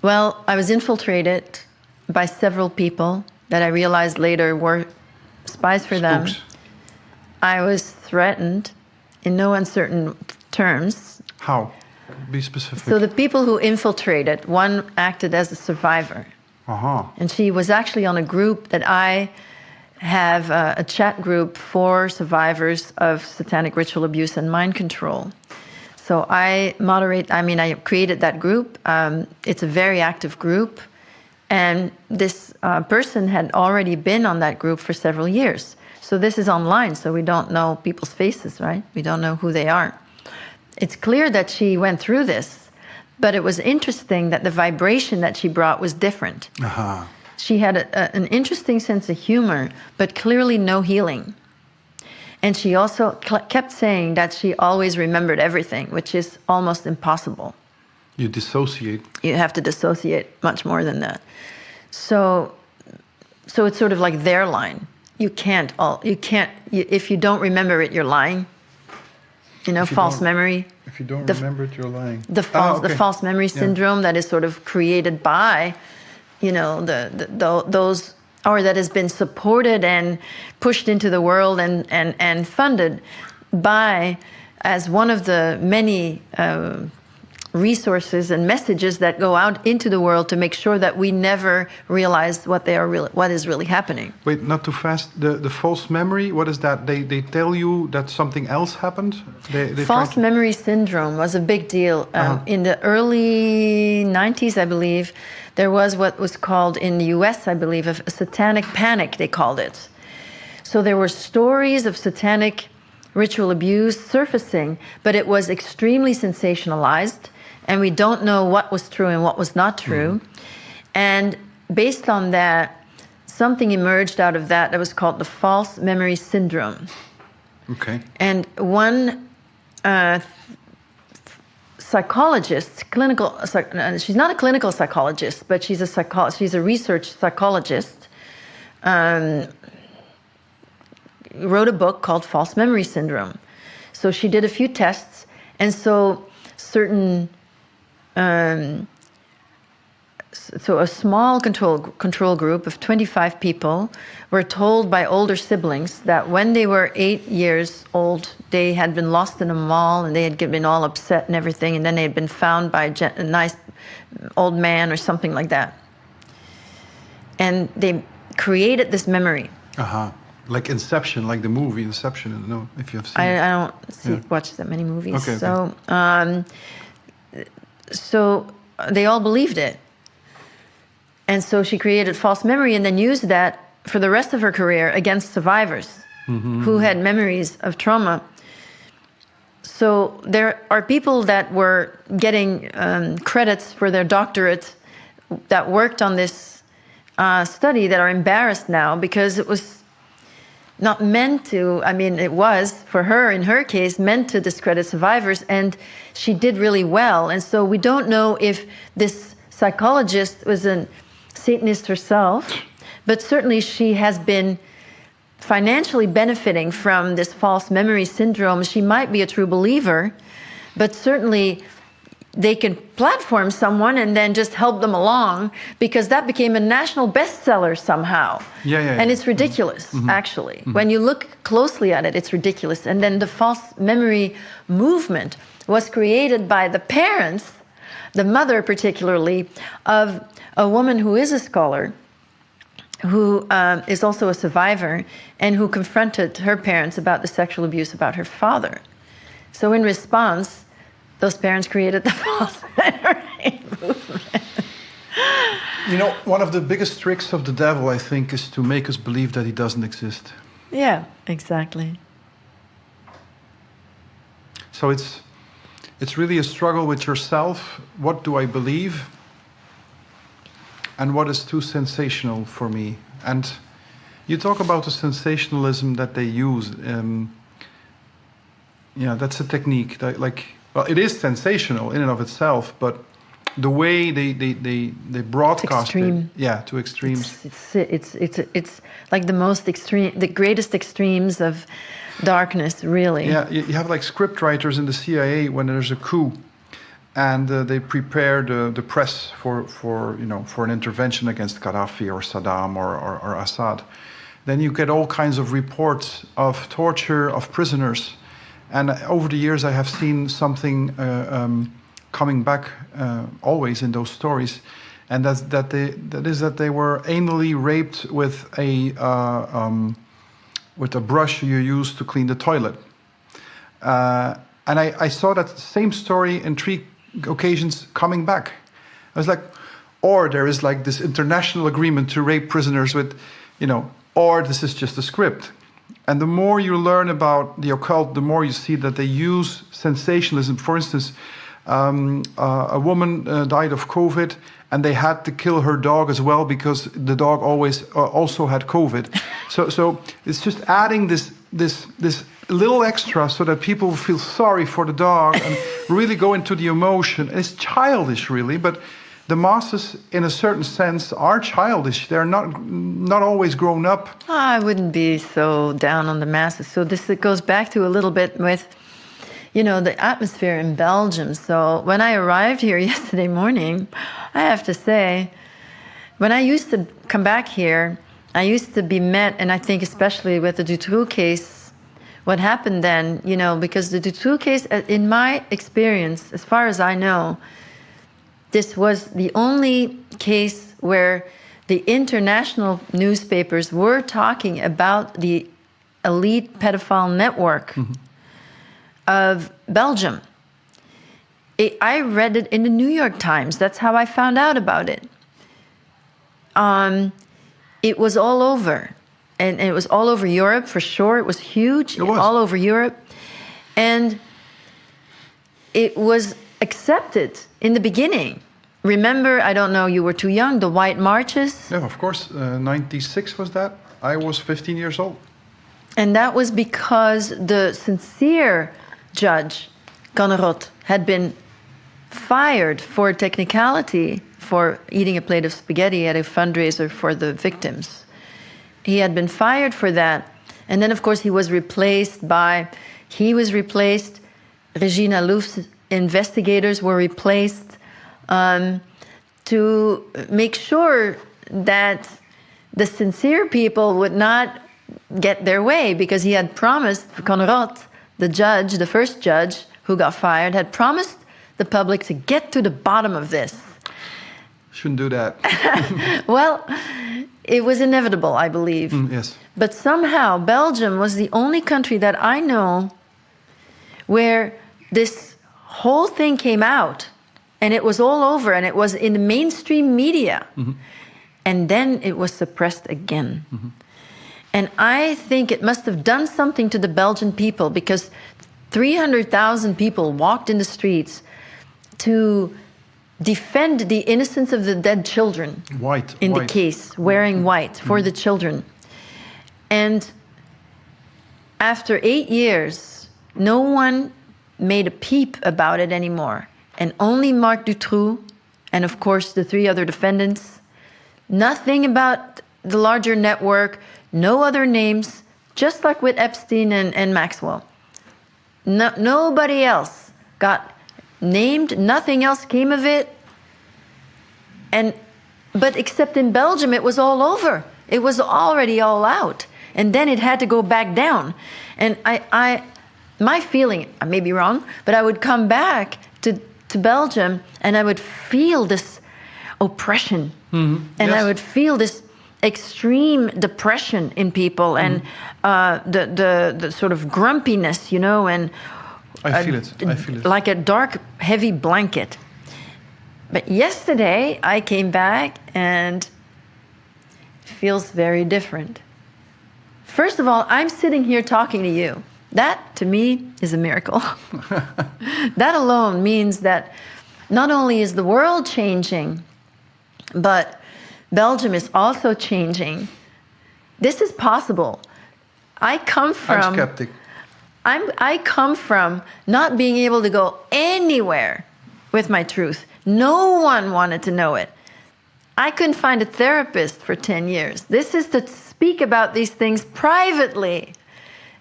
Well, I was infiltrated by several people that I realized later were spies for them. I was threatened in no uncertain terms. How? Be specific. So the people who infiltrated, one acted as a survivor. And she was actually on a group that I have, a chat group for survivors of satanic ritual abuse and mind control. So I created that group. It's a very active group. And this person had already been on that group for several years. So this is online, so we don't know people's faces, right? We don't know who they are. It's clear that she went through this, but it was interesting that the vibration that she brought was different. She had an interesting sense of humor, but clearly no healing. And she also kept saying that she always remembered everything, which is almost impossible. You dissociate. You have to dissociate much more than that. So it's sort of like their line. If you don't remember it, you're lying. You know, false memory. If you don't remember it, you're lying. The false memory syndrome that is sort of created by, you know, those, or that has been supported and pushed into the world and funded by, as one of the many resources and messages that go out into the world to make sure that we never realize what is really happening. Wait, not too fast. The false memory, what is that? They tell you that something else happened? False memory syndrome was a big deal. In the early 90s, I believe, there was what was called in the US, I believe, a satanic panic, they called it. So there were stories of satanic ritual abuse surfacing, but it was extremely sensationalized. And we don't know what was true and what was not true. And based on that, something emerged out of that was called the false memory syndrome. Okay. And one psychologist, she's not a clinical psychologist, but she's a research psychologist, wrote a book called False Memory Syndrome. So she did a few tests, and so certain so a small control group of 25 people were told by older siblings that when they were 8 years old, they had been lost in a mall and they had been all upset and everything, and then they had been found by a nice old man or something like that. and they created this memory. Uh-huh. Like Inception, like the movie Inception. I don't know if you have seen it. I don't watch that many movies. Okay. So they all believed it. And so she created false memory and then used that for the rest of her career against survivors who had memories of trauma. So there are people that were getting credits for their doctorate that worked on this study that are embarrassed now because it was not meant to, I mean, it was, for her, in her case, meant to discredit survivors, and she did really well. And so we don't know if this psychologist was a Satanist herself, but certainly she has been financially benefiting from this false memory syndrome. She might be a true believer, but certainly they can platform someone and then just help them along, because that became a national bestseller somehow. And it's ridiculous, actually. When you look closely at it, it's ridiculous. And then the false memory movement was created by the parents, the mother particularly, of a woman who is a scholar, who is also a survivor, and who confronted her parents about the sexual abuse about her father. So in response, those parents created the false memory movement. You know, one of the biggest tricks of the devil, I think, is to make us believe that he doesn't exist. Yeah, exactly. So it's really a struggle with yourself. What do I believe? And what is too sensational for me? And you talk about the sensationalism that they use. Yeah, that's a technique. Well, it is sensational in and of itself, but the way they broadcast it, to extremes. It's like the most extreme, the greatest extremes of darkness, really. Yeah, you have like script writers in the CIA when there's a coup, and they prepare the press for an intervention against Gaddafi or Saddam or Assad. Then you get all kinds of reports of torture of prisoners. And over the years, I have seen something coming back always in those stories, and that they were anally raped with a brush you use to clean the toilet. And I saw that same story in 3 occasions coming back. I was like, or there is like this international agreement to rape prisoners with, or this is just a script. And the more you learn about the occult, the more you see that they use sensationalism. For instance, a woman died of COVID, and they had to kill her dog as well because the dog also had COVID. So it's just adding this little extra so that people feel sorry for the dog and really go into the emotion. And it's childish, really, but the masses, in a certain sense, are childish. They're not always grown up. I wouldn't be so down on the masses. So it goes back to a little bit with, the atmosphere in Belgium. So when I arrived here yesterday morning, I have to say, when I used to come back here, I used to be met, and I think especially with the Dutroux case, what happened then, because the Dutroux case, in my experience, as far as I know, this was the only case where the international newspapers were talking about the elite pedophile network of Belgium. I read it in the New York Times. That's how I found out about it. It was all over. And it was all over Europe, for sure. It was huge. It was. All over Europe. And it was accepted in the beginning. Remember, I don't know, you were too young, the White Marches? Yeah, of course. 96 was that. I was 15 years old. And that was because the sincere judge, Connerot, had been fired for technicality for eating a plate of spaghetti at a fundraiser for the victims. He had been fired for that. And then, of course, he was replaced. Regina Louf's investigators were replaced to make sure that the sincere people would not get their way, because he had promised, Connerot, the first judge who got fired, had promised the public to get to the bottom of this. Shouldn't do that. Well, it was inevitable, I believe. Yes. But somehow Belgium was the only country that I know where this whole thing came out and it was all over and it was in the mainstream media. And then it was suppressed again. And I think it must have done something to the Belgian people, because 300,000 people walked in the streets to defend the innocence of the dead children. White. The case, wearing white for the children. And after 8 years, no one made a peep about it anymore. And only Marc Dutroux, and of course the 3 other defendants. Nothing about the larger network, no other names, just like with Epstein and Maxwell. Nobody else got named, nothing else came of it. But except in Belgium, it was all over. It was already all out. And then it had to go back down. And my feeling, I may be wrong, but I would come back to Belgium and I would feel this oppression. And yes. I would feel this extreme depression in people and the sort of grumpiness, you know, and I feel it. Like a dark, heavy blanket. But yesterday I came back and it feels very different. First of all, I'm sitting here talking to you. That, to me, is a miracle. That alone means that not only is the world changing, but Belgium is also changing. This is possible. I'm skeptic. I come from not being able to go anywhere with my truth. No one wanted to know it. I couldn't find a therapist for 10 years. This is to speak about these things privately.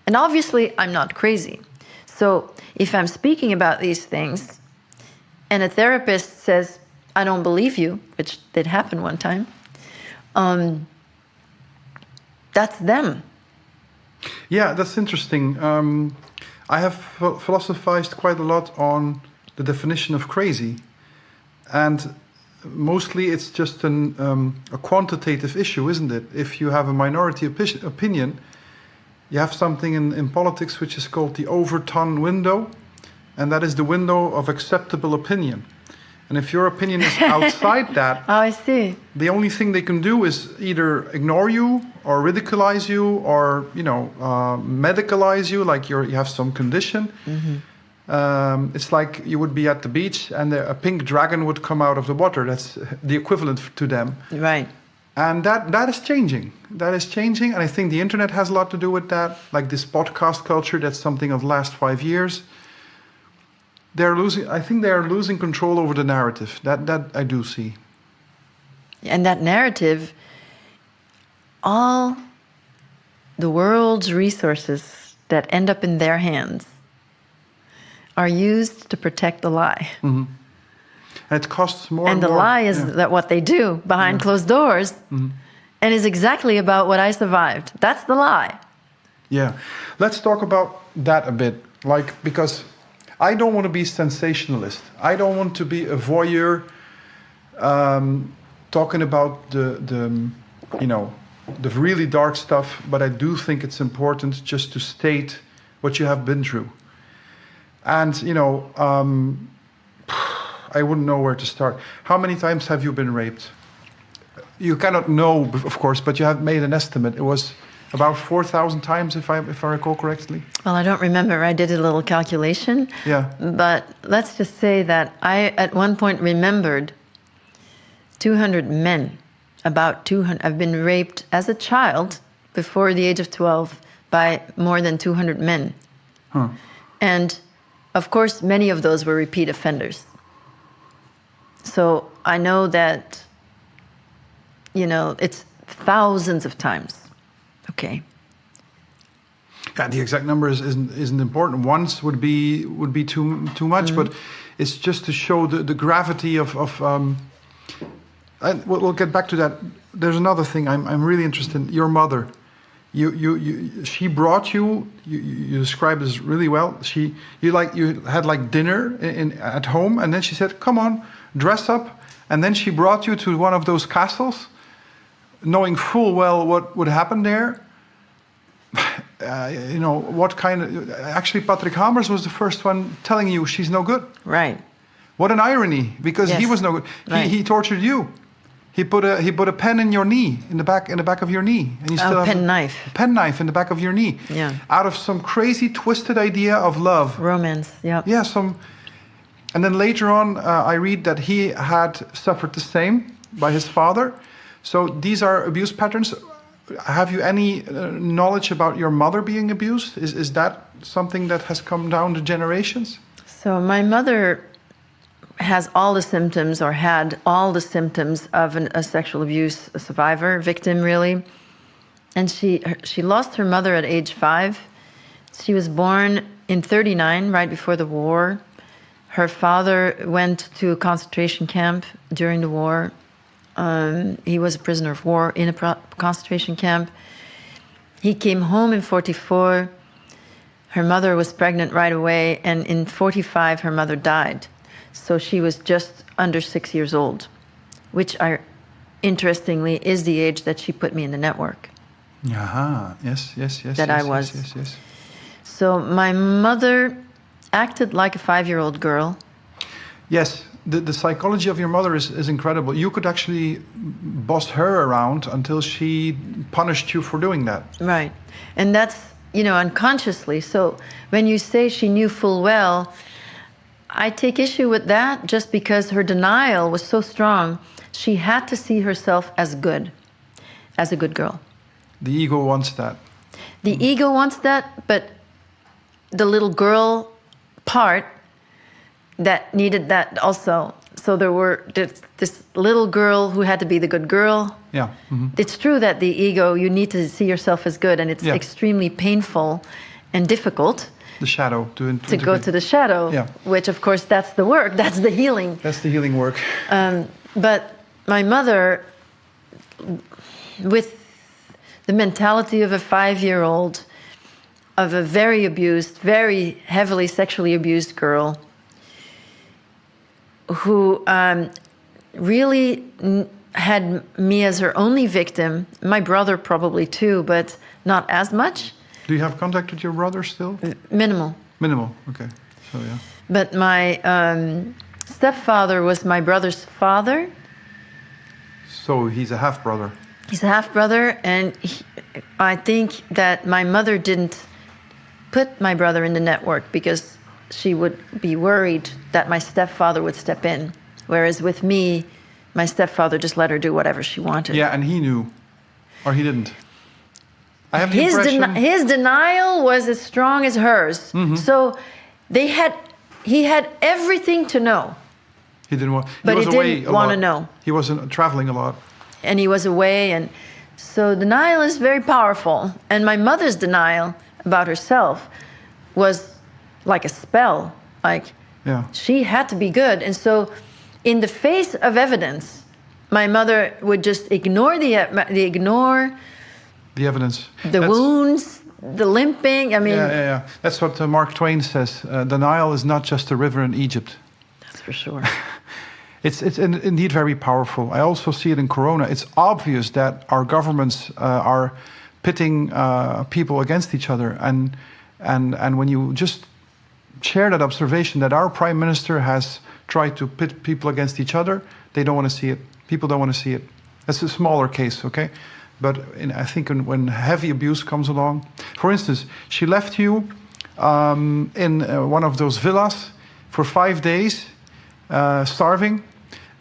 And obviously, I'm not crazy. So if I'm speaking about these things and a therapist says, I don't believe you, which did happen one time, that's them. Yeah, that's interesting. I have philosophized quite a lot on the definition of crazy. And mostly it's just a quantitative issue, isn't it? If you have a minority opinion, you have something in politics which is called the Overton window, and that is the window of acceptable opinion. And if your opinion is outside that, oh, I see. The only thing they can do is either ignore you or ridiculize you or, medicalize you, like you have some condition. It's like you would be at the beach and a pink dragon would come out of the water. That's the equivalent to them. Right. And that is changing. That is changing. And I think the internet has a lot to do with that. Like this podcast culture, that's something of the last 5 years. I think they're losing control over the narrative. That I do see. And that narrative, all the world's resources that end up in their hands are used to protect the lie. And it costs more and more. And the lie is that what they do behind closed doors and is exactly about what I survived. That's the lie. Yeah. Let's talk about that a bit. Because I don't want to be sensationalist. I don't want to be a voyeur talking about the really dark stuff, but I do think it's important just to state what you have been through. And, I wouldn't know where to start. How many times have you been raped? You cannot know, of course, but you have made an estimate. It was about 4,000 times, if I recall correctly. Well, I don't remember. I did a little calculation. Yeah. But let's just say that I, at one point, remembered 200 men. About 200. I've been raped as a child, before the age of 12, by more than 200 men. Huh. And, of course, many of those were repeat offenders. So I know that, it's thousands of times. Okay. Yeah, the exact number isn't important. Once would be too much, but it's just to show the gravity of. We'll get back to that. There's another thing I'm really interested in. Your mother. she brought you. You described this really well. You had like dinner at home, and then she said, "Come on, dress up." And then she brought you to one of those castles, knowing full well what would happen there. What kind of... Actually, Patrick Hamers was the first one telling you she's no good. Right. What an irony, because he was no good. Right. He tortured you. He put a pen in your knee, in the back of your knee, and you still have penknife. A penknife in the back of your knee. Yeah. Out of some crazy twisted idea of love. Romance. Yeah. Yeah. And then later on, I read that he had suffered the same by his father. So these are abuse patterns. Have you any knowledge about your mother being abused? Is that something that has come down the generations? So my mother has all the symptoms, or had all the symptoms of a sexual abuse survivor, victim really. And she lost her mother at age 5. She was born in 1939, right before the war. Her father went to a concentration camp during the war. He was a prisoner of war in a concentration camp. He came home in 1944. Her mother was pregnant right away, and in 1945 her mother died. So she was just under 6 years old, which interestingly is the age that she put me in the network. Aha, yes. That I was. Yes. So my mother acted like a 5-year-old girl. Yes, the psychology of your mother is incredible. You could actually boss her around until she punished you for doing that. Right. And that's, unconsciously. So when you say she knew full well, I take issue with that just because her denial was so strong. She had to see herself as good, as a good girl. The ego wants that. The ego wants that, but the little girl part that needed that also. So there were this little girl who had to be the good girl. Yeah. Mm-hmm. It's true that the ego, you need to see yourself as good, and it's extremely painful and difficult. The shadow. To go to the shadow, which of course that's the work, that's the healing. That's the healing work. But my mother, with the mentality of a 5-year-old, of a very abused, very heavily sexually abused girl, who really had me as her only victim, my brother probably too, but not as much. Do you have contact with your brother still? Minimal. Minimal, okay. So, yeah. But my stepfather was my brother's father. So he's a half-brother. He's a half-brother, and I think that my mother didn't put my brother in the network because she would be worried that my stepfather would step in. Whereas with me, my stepfather just let her do whatever she wanted. Yeah, and he knew. Or he didn't. I have the impression... His denial was as strong as hers. Mm-hmm. So he had everything to know. He didn't want... But he didn't want to know. He was traveling a lot. And he was away, and so denial is very powerful. And my mother's denial about herself was like a spell. Like, she had to be good. And so in the face of evidence, my mother would just ignore the evidence. The wounds, the limping. I mean... Yeah. That's what Mark Twain says. Denial is not just a river in Egypt. That's for sure. It's indeed very powerful. I also see it in Corona. It's obvious that our governments are pitting people against each other. And when you just share that observation that our Prime Minister has tried to pit people against each other, they don't want to see it. People don't want to see it. That's a smaller case, okay? But I think when heavy abuse comes along... For instance, she left you in one of those villas for 5 days, starving.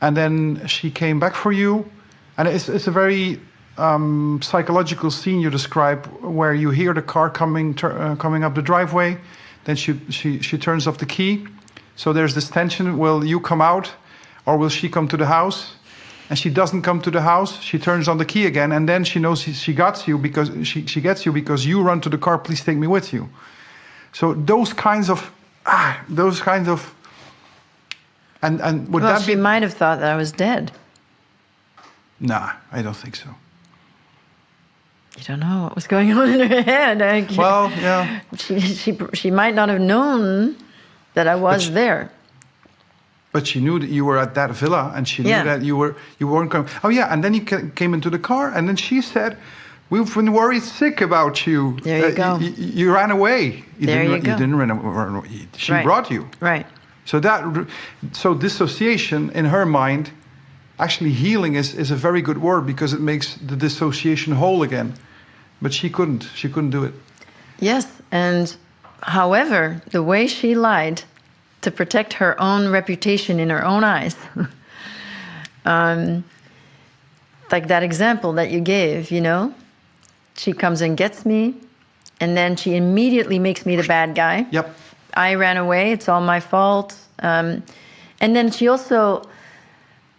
And then she came back for you. And it's a very psychological scene you describe, where you hear the car coming up the driveway. Then she turns off the key. So there's this tension. Will you come out, or will she come to the house? And she doesn't come to the house. She turns on the key again, and then she knows she gets you because she gets you because you run to the car. Please take me with you. So those kinds of. And would that be... she might have thought that I was dead. Nah, I don't think so. You don't know what was going on in her head. Well, yeah. She might not have known that I was there. But she knew that you were at that villa, and she knew that you weren't coming. Oh yeah, and then you came into the car, and then she said, "We've been worried sick about you." There you go. You ran away. You didn't run away. She brought you. Right. So dissociation in her mind, actually healing is a very good word because it makes the dissociation whole again. But she couldn't. She couldn't do it. Yes, and however, the way she lied to protect her own reputation in her own eyes, like that example that you gave, she comes and gets me, and then she immediately makes me the bad guy. Yep. I ran away, it's all my fault. And then she also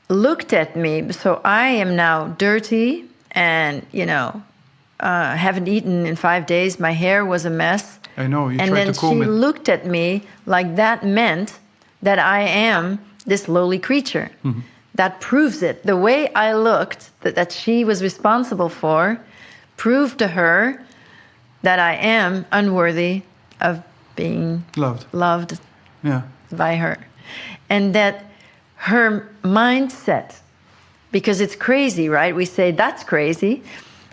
looked at me, so I am now dirty and, haven't eaten in 5 days. My hair was a mess. I know, you and tried then to comb she it. looked at me like that meant that I am this lowly creature. Mm-hmm. That proves it. The way I looked, that she was responsible for, proved to her that I am unworthy of being loved by her. And that her mindset, because it's crazy, right? We say that's crazy.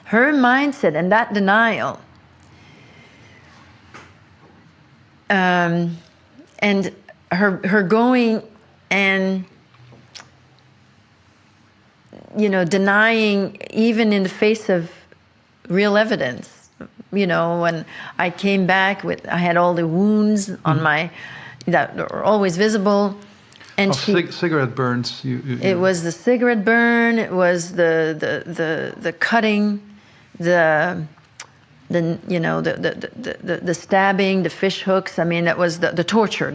Her mindset and that denial, and her going and denying even in the face of real evidence. When I came back I had all the wounds on my that were always visible, and cigarette burns. It was the cigarette burn. It was the cutting, the stabbing, the fish hooks. I mean, that was the torture.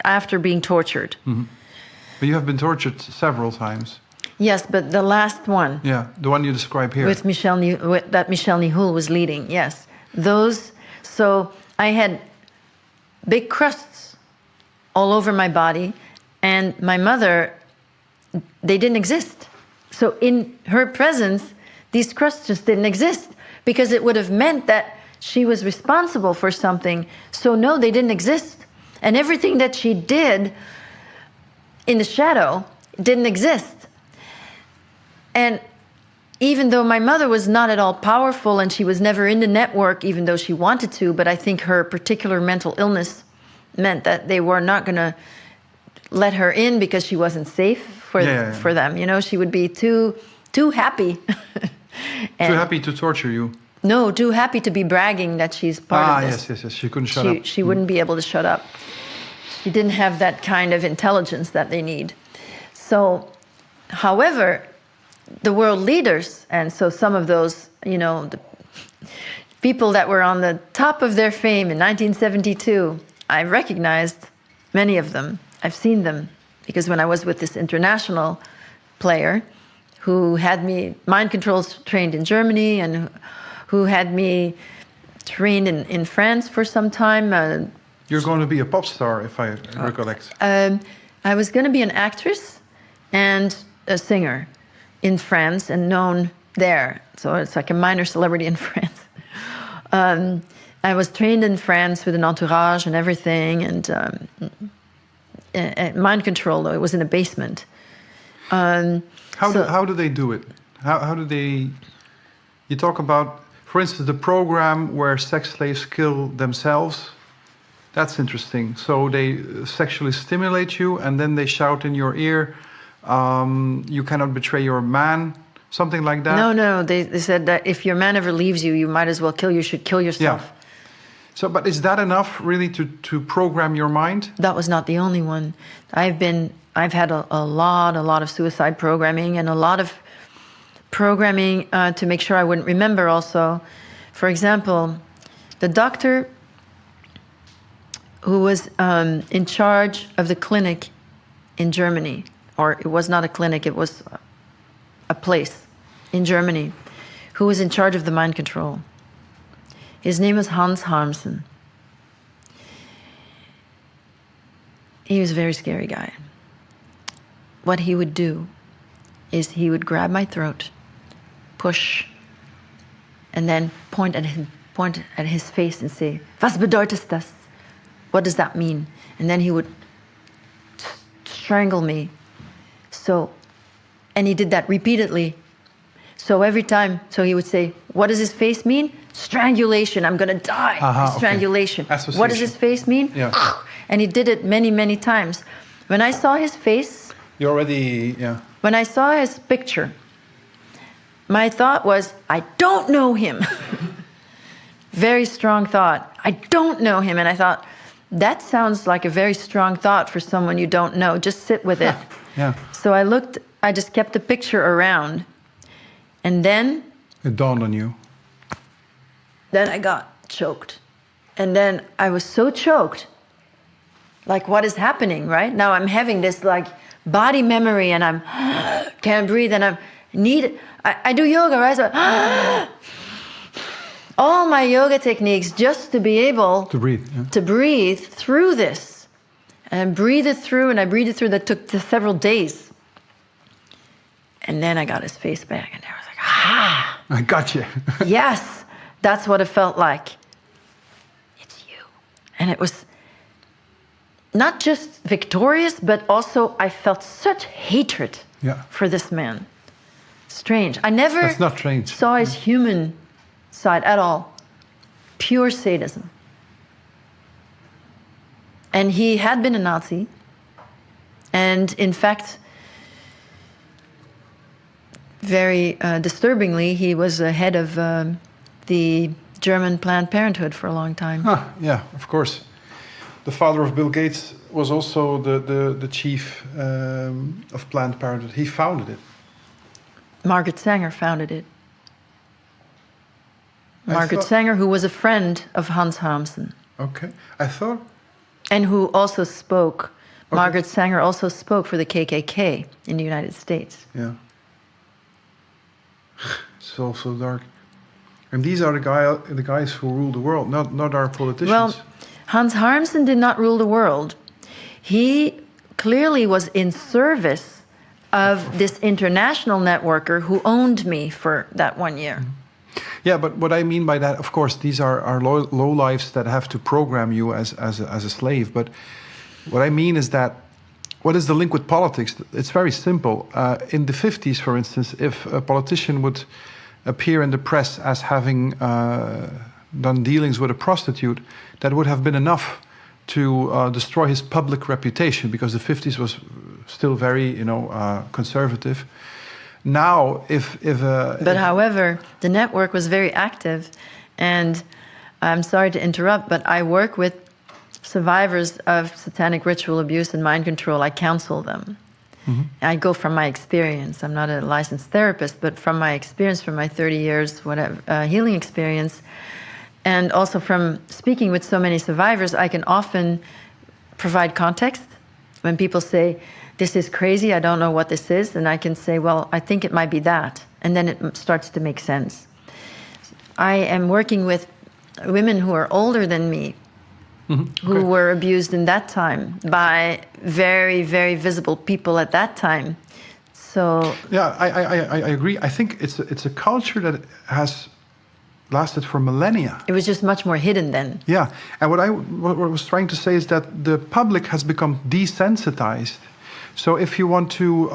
After being tortured. Mm-hmm. But you have been tortured several times. Yes, but the last one. Yeah, the one you describe here. With Michel Nihoul was leading. Yes, those. So I had big crusts all over my body, and my mother, they didn't exist. So in her presence, these crusts just didn't exist because it would have meant that she was responsible for something. So no, they didn't exist, and everything that she did in the shadow didn't exist. And even though my mother was not at all powerful and she was never in the network, even though she wanted to, but I think her particular mental illness meant that they were not going to let her in because she wasn't safe for them. She would be too happy. Too happy to torture you. No, too happy to be bragging that she's part of this. Yes. She couldn't shut up. She wouldn't be able to shut up. She didn't have that kind of intelligence that they need. So, however, the world leaders, and so some of those, the people that were on the top of their fame in 1972, I recognized many of them. I've seen them because when I was with this international player who had me mind controls trained in Germany and who had me trained in France for some time. You're going to be a pop star, if I recollect. I was going to be an actress and a singer in France and known there. So it's like a minor celebrity in France. I was trained in France with an entourage and everything, and mind control, though. It was in a basement. How do they do it? How do they... You talk about, for instance, the program where sex slaves kill themselves. That's interesting. So they sexually stimulate you, and then they shout in your ear, you cannot betray your man, something like that? No. They said that if your man ever leaves you, you might as well you should kill yourself. Yeah. So, but is that enough, really, to program your mind? That was not the only one. I've had a lot of suicide programming and a lot of programming to make sure I wouldn't remember also. For example, the doctor who was in charge of the clinic in Germany, or it was not a clinic, it was a place in Germany, who was in charge of the mind control. His name was Hans Harmsen. He was a very scary guy. What he would do is he would grab my throat, push, and then point at his face and say, "Was bedeutet das?" What does that mean? And then he would strangle me. And he did that repeatedly. So every time, he would say, "What does his face mean?" "Strangulation. I'm gonna die." Strangulation. Okay. What does his face mean? Yeah. And he did it many, many times. When I saw his face, You already, yeah. when I saw his picture, my thought was, I don't know him. Very strong thought. I don't know him. And I thought, that sounds like a very strong thought for someone you don't know. Just sit with it. Yeah. So I just kept the picture around. And then It dawned on you. I got choked. And then I was so choked. Like, what is happening, right? Now I'm having this like body memory and I'm can't breathe and I do yoga, right? So, all my yoga techniques just to be able To breathe. Yeah. to breathe through this. And breathe it through, and I breathed it through. That took several days. And then I got his face back, and I was like, I got you. yes, that's what it felt like. It's you. And it was not just victorious, but also I felt such hatred for this man. Strange. I never That's not strange. saw his human side at all. Pure sadism. And he had been a Nazi. And in fact, very disturbingly, he was the head of the German Planned Parenthood for a long time. Yeah, of course. The father of Bill Gates was also the chief of Planned Parenthood. He founded it. Margaret Sanger founded it. Margaret Sanger, who was a friend of Hans Hamsen. Okay. I thought... And who also spoke. Okay. Margaret Sanger also spoke for the KKK in the United States. Yeah. It's all so dark. And these are the guys who rule the world, not our politicians. Well, Hans Hamsen did not rule the world. He clearly was in service of this international networker who owned me for that 1 year. Yeah, but what I mean by that, of course, these are low lives that have to program you as a slave. But what I mean is that, what is the link with politics? It's very simple. In the 50s, for instance, if a politician would appear in the press as having done dealings with a prostitute, that would have been enough to destroy his public reputation, because the 50s was still very, conservative. Now, however, the network was very active, and I'm sorry to interrupt, but I work with survivors of satanic ritual abuse and mind control. I counsel them. Mm-hmm. I go from my experience. I'm not a licensed therapist, but from my experience, from my 30 years healing experience, and also from speaking with so many survivors, I can often provide context. When people say, "This is crazy, I don't know what this is," and I can say, "Well, I think it might be that." And then it starts to make sense. I am working with women who are older than me, who were abused in that time by very, very visible people at that time. So yeah, I agree. I think it's a culture that has lasted for millennia. It was just much more hidden then. Yeah, and what I was trying to say is that the public has become desensitized. So if you want to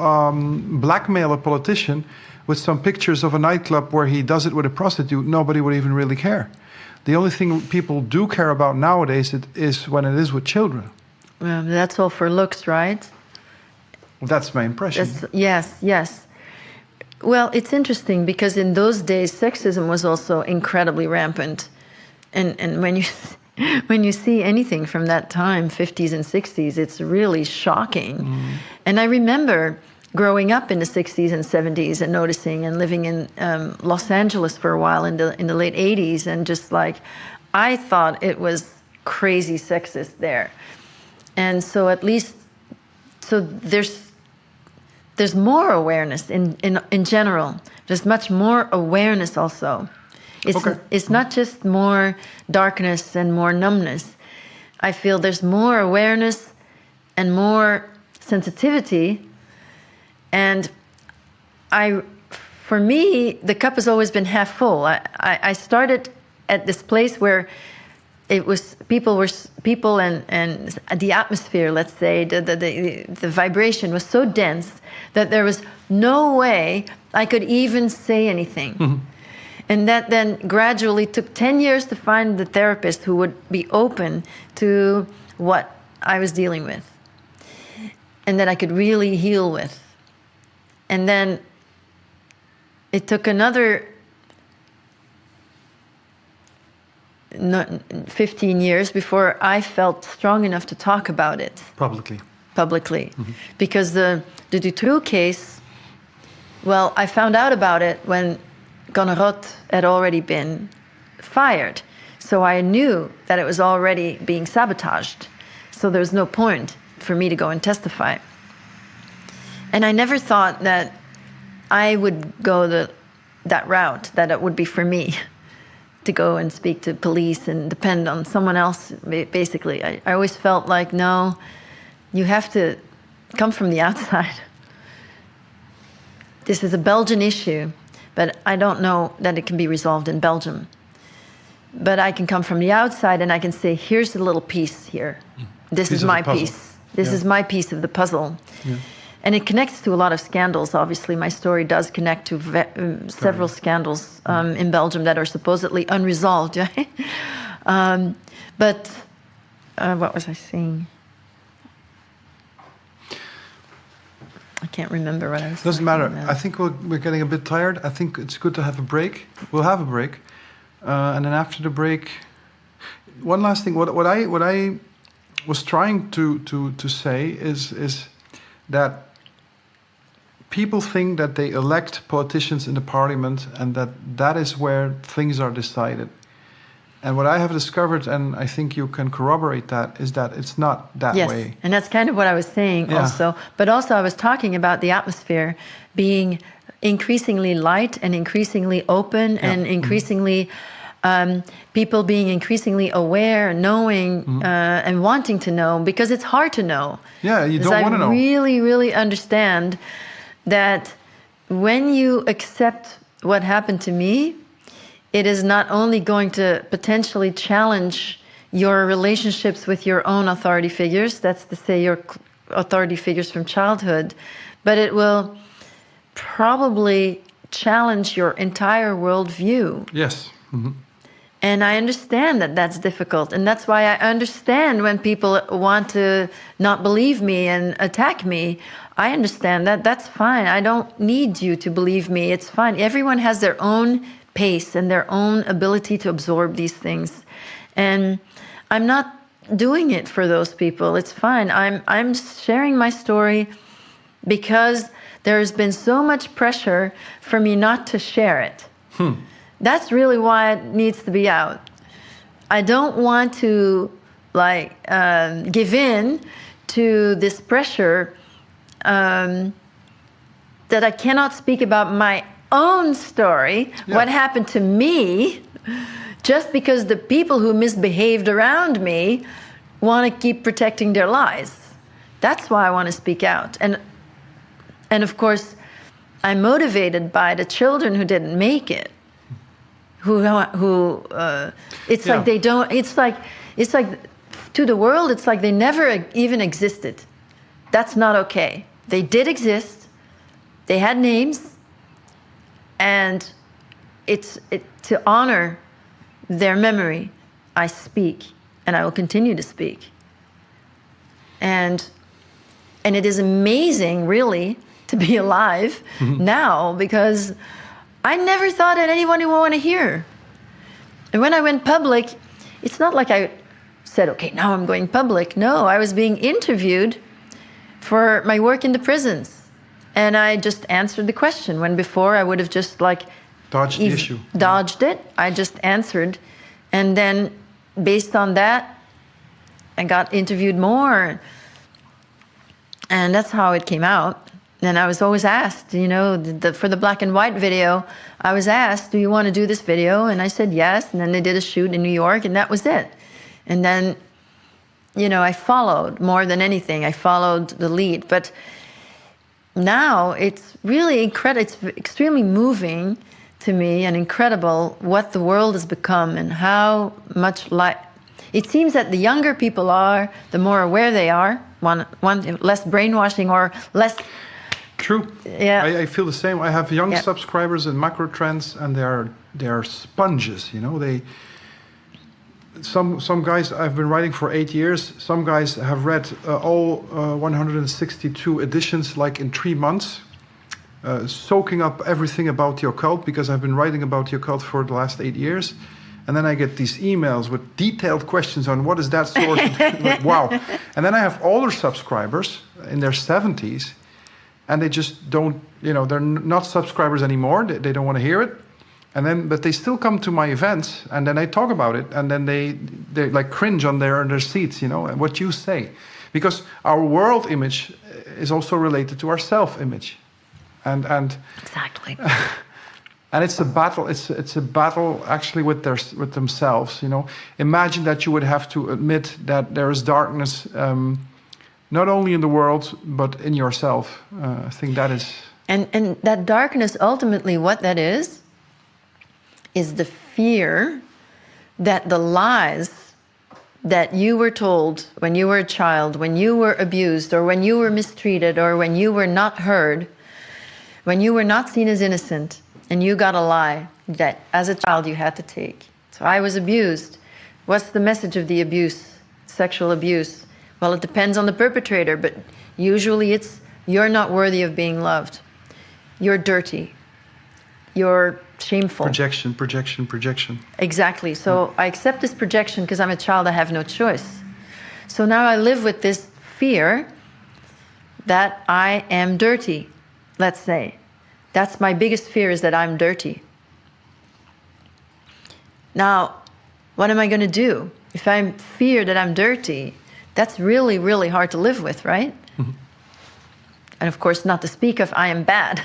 blackmail a politician with some pictures of a nightclub where he does it with a prostitute, nobody would even really care. The only thing people do care about nowadays is when it is with children. That's all for looks, right? Well, that's my impression. Yes. Well, it's interesting because in those days, sexism was also incredibly rampant. And when you see anything from that time, 50s and 60s, it's really shocking. And I remember growing up in the 60s and 70s and noticing and living in Los Angeles for a while in the late 80s, and just like, I thought it was crazy sexist there. And so at least, there's more awareness in general. There's much more awareness also. It's not just more darkness and more numbness. I feel there's more awareness and more sensitivity. And for me, the cup has always been half full. I started at this place where it was people and the atmosphere, let's say, the vibration was so dense that there was no way I could even say anything. Mm-hmm. And that then gradually took 10 years to find the therapist who would be open to what I was dealing with and that I could really heal with. And then it took another 15 years before I felt strong enough to talk about it. Publicly. Mm-hmm. Because the Dutroux case, well, I found out about it when Gonerot had already been fired. So I knew that it was already being sabotaged. So there was no point for me to go and testify. And I never thought that I would go that route, that it would be for me to go and speak to police and depend on someone else, basically. I always felt like, no, you have to come from the outside. This is a Belgian issue, but I don't know that it can be resolved in Belgium. But I can come from the outside and I can say, here's a little piece here. This is my piece. This is my piece of the puzzle. Yeah. And it connects to a lot of scandals. Obviously, my story does connect to several scandals in Belgium that are supposedly unresolved. But what was I saying? I can't remember what I was saying. Doesn't matter. About. I think we're getting a bit tired. I think it's good to have a break. We'll have a break. And then after the break, one last thing. What I was trying to say is that people think that they elect politicians in the parliament and that is where things are decided. And what I have discovered, and I think you can corroborate that, is that it's not that way. Yes, and that's kind of what I was saying also. But also I was talking about the atmosphere being increasingly light and increasingly open and increasingly people being increasingly aware, knowing and wanting to know, because it's hard to know. Yeah, you don't want to know. I really, really understand that when you accept what happened to me, it is not only going to potentially challenge your relationships with your own authority figures, that's to say your authority figures from childhood, but it will probably challenge your entire worldview. Yes. Mm-hmm. And I understand that that's difficult. And that's why I understand when people want to not believe me and attack me. I understand that. That's fine. I don't need you to believe me. It's fine. Everyone has their own pace and their own ability to absorb these things. And I'm not doing it for those people. It's fine. I'm sharing my story because there's been so much pressure for me not to share it. That's really why it needs to be out. I don't want to give in to this pressure that I cannot speak about my own story, what happened to me, just because the people who misbehaved around me want to keep protecting their lies. That's why I want to speak out. And of course, I'm motivated by the children who didn't make it. It's like they don't. It's like to the world. It's like they never even existed. That's not okay. They did exist. They had names, and it's to honor their memory. I speak, and I will continue to speak. And it is amazing, really, to be alive now, because I never thought that anyone would want to hear. And when I went public, it's not like I said, okay, now I'm going public. No, I was being interviewed for my work in the prisons. And I just answered the question, when before I would have just dodged the issue. Dodged it. I just answered. And then based on that, I got interviewed more. And that's how it came out. And I was always asked, for the black and white video, I was asked, do you want to do this video? And I said yes. And then they did a shoot in New York, and that was it. And then, I followed more than anything. I followed the lead. But now it's really incredible. It's extremely moving to me and incredible what the world has become and how much it seems that the younger people are, the more aware they are. One less brainwashing or less. True. Yeah. I feel the same. I have young Yeah. subscribers in Macro Trends, and they are sponges. You know, some guys I've been writing for 8 years. Some guys have read all 162 editions like in 3 months, soaking up everything about the occult because I've been writing about the occult for the last 8 years. And then I get these emails with detailed questions on what is that source. Like, wow. And then I have older subscribers in their 70s, and they just don't, they're not subscribers anymore. They don't want to hear it. But they still come to my events, and then I talk about it, and then they like cringe on their seats, what you say. Because our world image is also related to our self-image. And exactly. And it's a battle. It's a battle actually with themselves. Imagine that you would have to admit that there is darkness, not only in the world but in yourself. I think that is. And that darkness, ultimately, what that is the fear that the lies that you were told when you were a child, when you were abused, or when you were mistreated, or when you were not heard, when you were not seen as innocent. And you got a lie that as a child you had to take. So I was abused. What's the message of the abuse, sexual abuse? Well, it depends on the perpetrator, but usually it's you're not worthy of being loved. You're dirty. You're shameful. Projection. Exactly. So I accept this projection because I'm a child, I have no choice. So now I live with this fear that I am dirty, let's say. That's my biggest fear, is that I'm dirty. Now, what am I going to do? If I fear that I'm dirty, that's really, really hard to live with, right? Mm-hmm. And of course, not to speak of I am bad.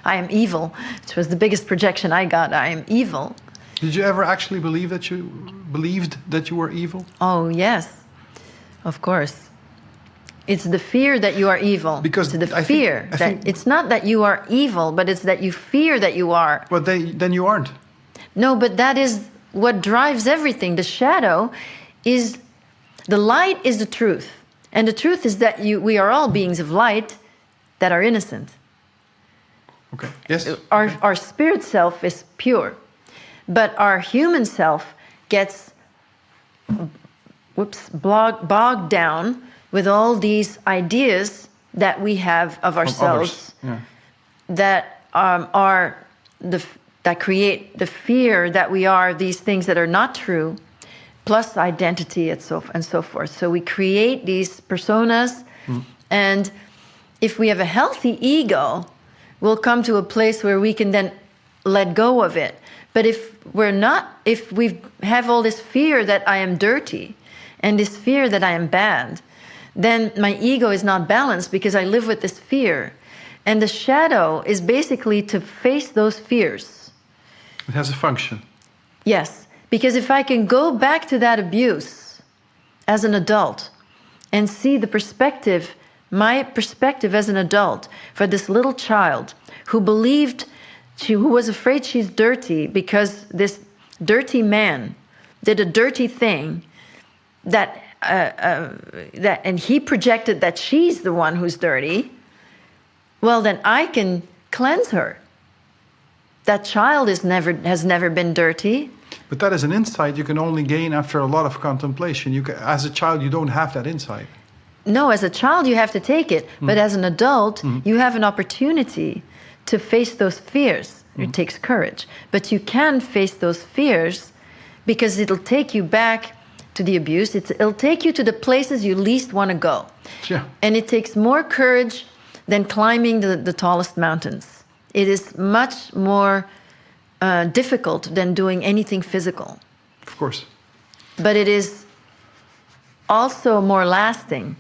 I am evil, which was the biggest projection I got. I am evil. Did you ever actually believe that you believed that you were evil? Oh, yes. Of course. It's the fear that you are evil. Because it's the fear that it's not that you are evil, but it's that you fear that you are. But then you aren't. No, but that is what drives everything. The shadow is the light is the truth. And the truth is that we are all beings of light that are innocent. Okay. Yes. Our spirit self is pure. But our human self gets bogged down with all these ideas that we have of ourselves, that that create the fear that we are these things that are not true, plus identity and so forth. So we create these personas, and if we have a healthy ego, we'll come to a place where we can then let go of it. But if we have all this fear that I am dirty, and this fear that I am bad, then my ego is not balanced because I live with this fear. And the shadow is basically to face those fears. It has a function. Yes, because if I can go back to that abuse as an adult and see the perspective, my perspective as an adult for this little child who who was afraid she's dirty because this dirty man did a dirty thing and he projected that she's the one who's dirty, well, then I can cleanse her. That child has never been dirty. But that is an insight you can only gain after a lot of contemplation. As a child, you don't have that insight. No, as a child, you have to take it. But as an adult, you have an opportunity to face those fears. It takes courage. But you can face those fears because it'll take you back to the abuse. It'll take you to the places you least want to go. Yeah. And it takes more courage than climbing the tallest mountains. It is much more difficult than doing anything physical. Of course. But it is also more lasting.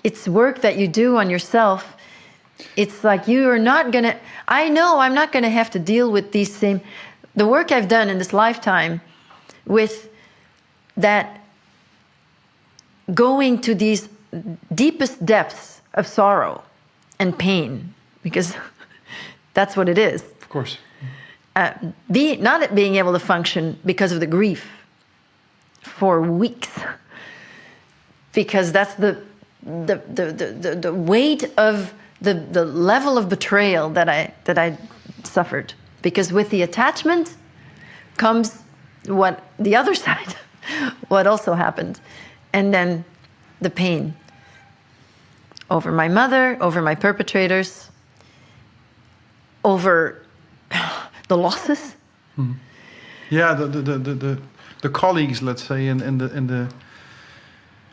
It's work that you do on yourself. It's like you are not going to... I know I'm not going to have to deal with these same... The work I've done in this lifetime with that going to these deepest depths of sorrow and pain, because that's what it is. Of course. Not being able to function because of the grief for weeks, because that's the weight of the level of betrayal that I suffered. Because with the attachment comes what the other side, what also happened, and then the pain over my mother, over my perpetrators, over the losses. Mm-hmm. Yeah, the colleagues, let's say, in the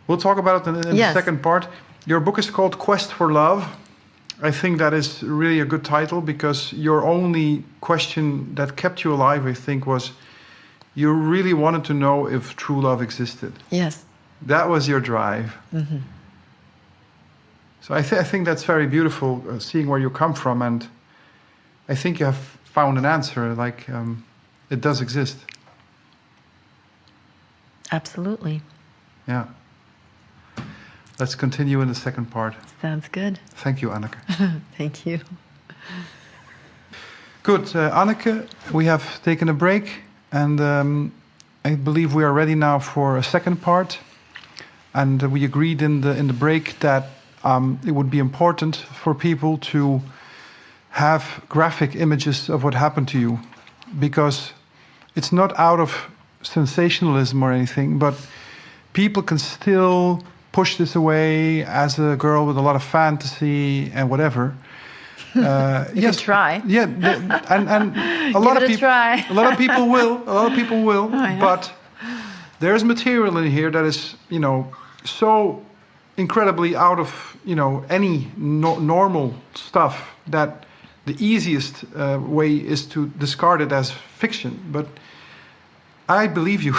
we'll talk about it in Yes. the second part. Your book is called Quest for Love. I think that is really a good title, because your only question that kept you alive, I think, was you really wanted to know if true love existed. Yes. That was your drive. Mm-hmm. So I think that's very beautiful, seeing where you come from, and I think you have found an answer. Like, it does exist. Absolutely. Yeah. Let's continue in the second part. Sounds good. Thank you, Anneke. Thank you. Good, Anneke, we have taken a break, and I believe we are ready now for a second part. And we agreed in the break that it would be important for people to have graphic images of what happened to you, because it's not out of sensationalism or anything, but people can still push this away as a girl with a lot of fantasy and whatever. You can try. Yeah, and a lot of people, try. a lot of people will, Oh, yeah. but there's material in here that is, so incredibly out of, any normal stuff, that the easiest way is to discard it as fiction. But I believe you,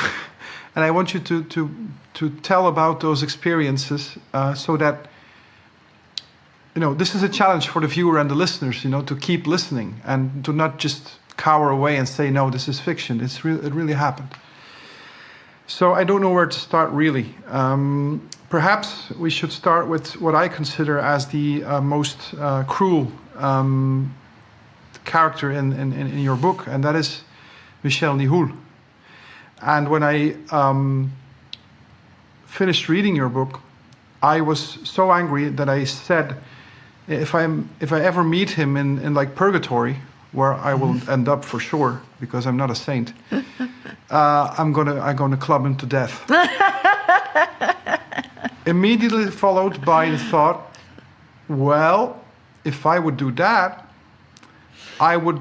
and I want you to tell about those experiences, so that, this is a challenge for the viewer and the listeners, to keep listening and to not just cower away and say, no, this is fiction. It really happened. So I don't know where to start, really. Perhaps we should start with what I consider as the most cruel character in your book, and that is Michel Nihoul. And when I finished reading your book, I was so angry that I said, if I ever meet him in like purgatory, where I will end up for sure, because I'm not a saint, I'm gonna club him to death. Immediately followed by the thought, well, if I would do that, I would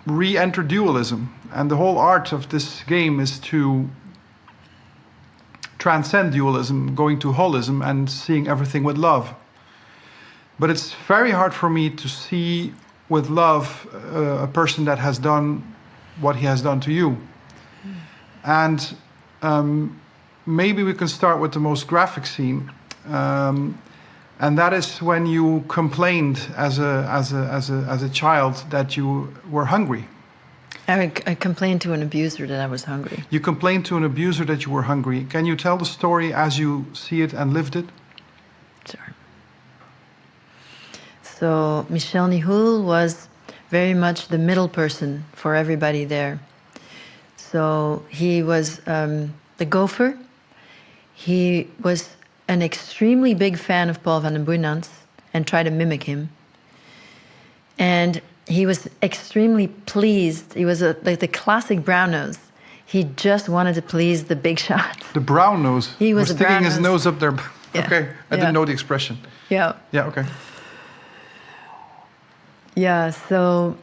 re-enter dualism. And the whole art of this game is to transcend dualism, going to holism and seeing everything with love. But it's very hard for me to see with love a person that has done what he has done to you. And maybe we can start with the most graphic scene, and that is when you complained as a child that you were hungry. I complained to an abuser that I was hungry. You complained to an abuser that you were hungry. Can you tell the story as you see it and lived it? Sure. So Michel Nihoul was very much the middle person for everybody there. So he was the gopher. He was an extremely big fan of Paul van den Boeynants and tried to mimic him. And he was extremely pleased. He was like the classic brown nose. He just wanted to please the big shots. The brown nose. He was a sticking brown his nose up there. Yeah. Okay, I didn't know the expression. Yeah. Yeah. Okay. Yeah. So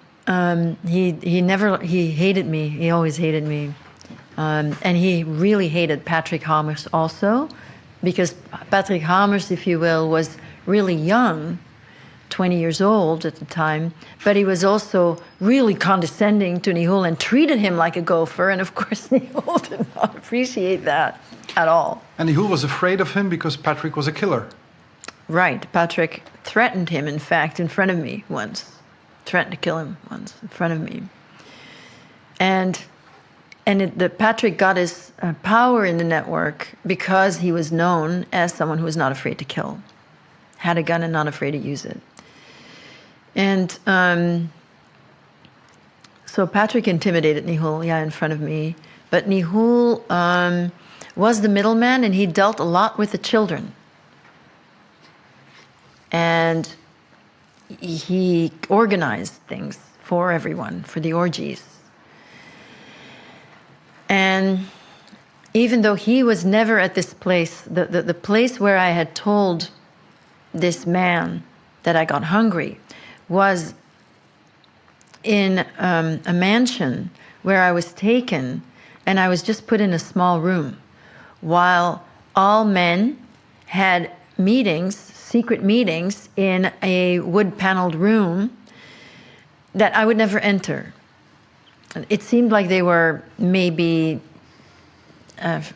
he hated me. He always hated me, and he really hated Patrick Hamers also, because Patrick Hamers, if you will, was really young. 20 years old at the time, but he was also really condescending to Nihoul and treated him like a gopher, and of course Nihoul did not appreciate that at all. And Nihoul was afraid of him because Patrick was a killer. Right, Patrick threatened him, in fact, in front of me once. Threatened to kill him once in front of me. And Patrick got his power in the network because he was known as someone who was not afraid to kill. had a gun and not afraid to use it. And so Patrick intimidated Nihul, in front of me. But Nihul was the middleman, and he dealt a lot with the children. And he organized things for everyone, for the orgies. And even though he was never at this place, the place where I had told this man that I got hungry was in a mansion where I was taken, and I was just put in a small room while all men had meetings, secret meetings, in a wood-paneled room that I would never enter. It seemed like they were maybe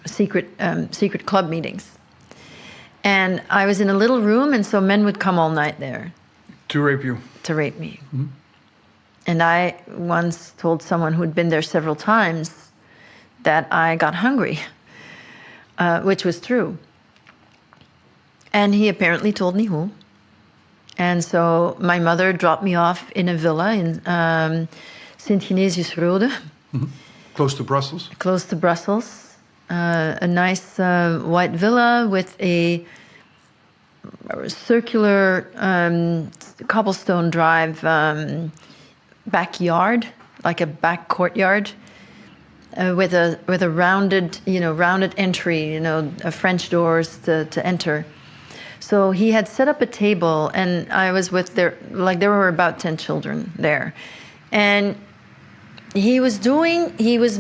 secret club meetings. And I was in a little room, and so men would come all night there. To rape you. To rape me. Mm-hmm. And I once told someone who'd been there several times that I got hungry, which was true. And he apparently told Nihul. And so my mother dropped me off in a villa in Sint-Genesius-Rode. Mm-hmm. Close to Brussels? Close to Brussels. A nice white villa with a circular cobblestone drive backyard, like a back courtyard, with a rounded entry, French doors to enter. So he had set up a table, and I was there were about 10 children there. And he was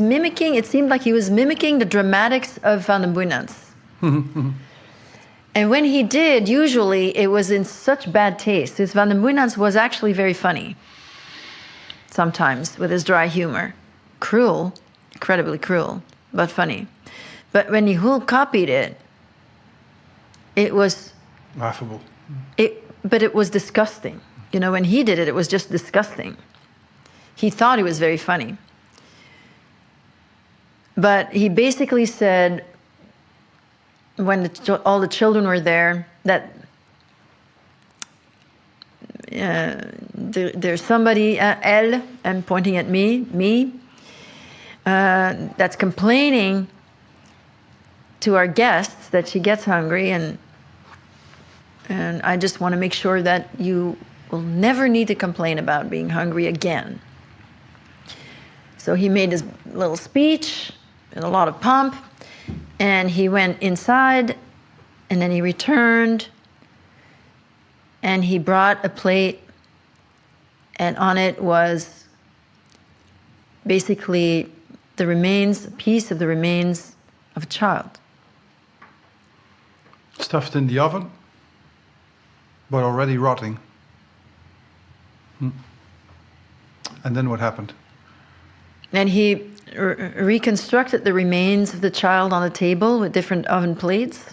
mimicking, it seemed like he was mimicking the dramatics of Van den Boeynants. And when he did, usually it was in such bad taste. This Van den Boeynants was actually very funny, sometimes, with his dry humor. Cruel, incredibly cruel, but funny. But when Nihul copied it, it was... laughable. But it was disgusting. When he did it, it was just disgusting. He thought it was very funny. But he basically said, when all the children were there, that there's somebody, Elle, I'm pointing at me, that's complaining to our guests that she gets hungry, and I just want to make sure that you will never need to complain about being hungry again. So he made his little speech and a lot of pomp, and he went inside, and then he returned, and he brought a plate, and on it was basically a piece of the remains of a child. Stuffed in the oven, but already rotting. And then what happened? And he reconstructed the remains of the child on the table with different oven plates.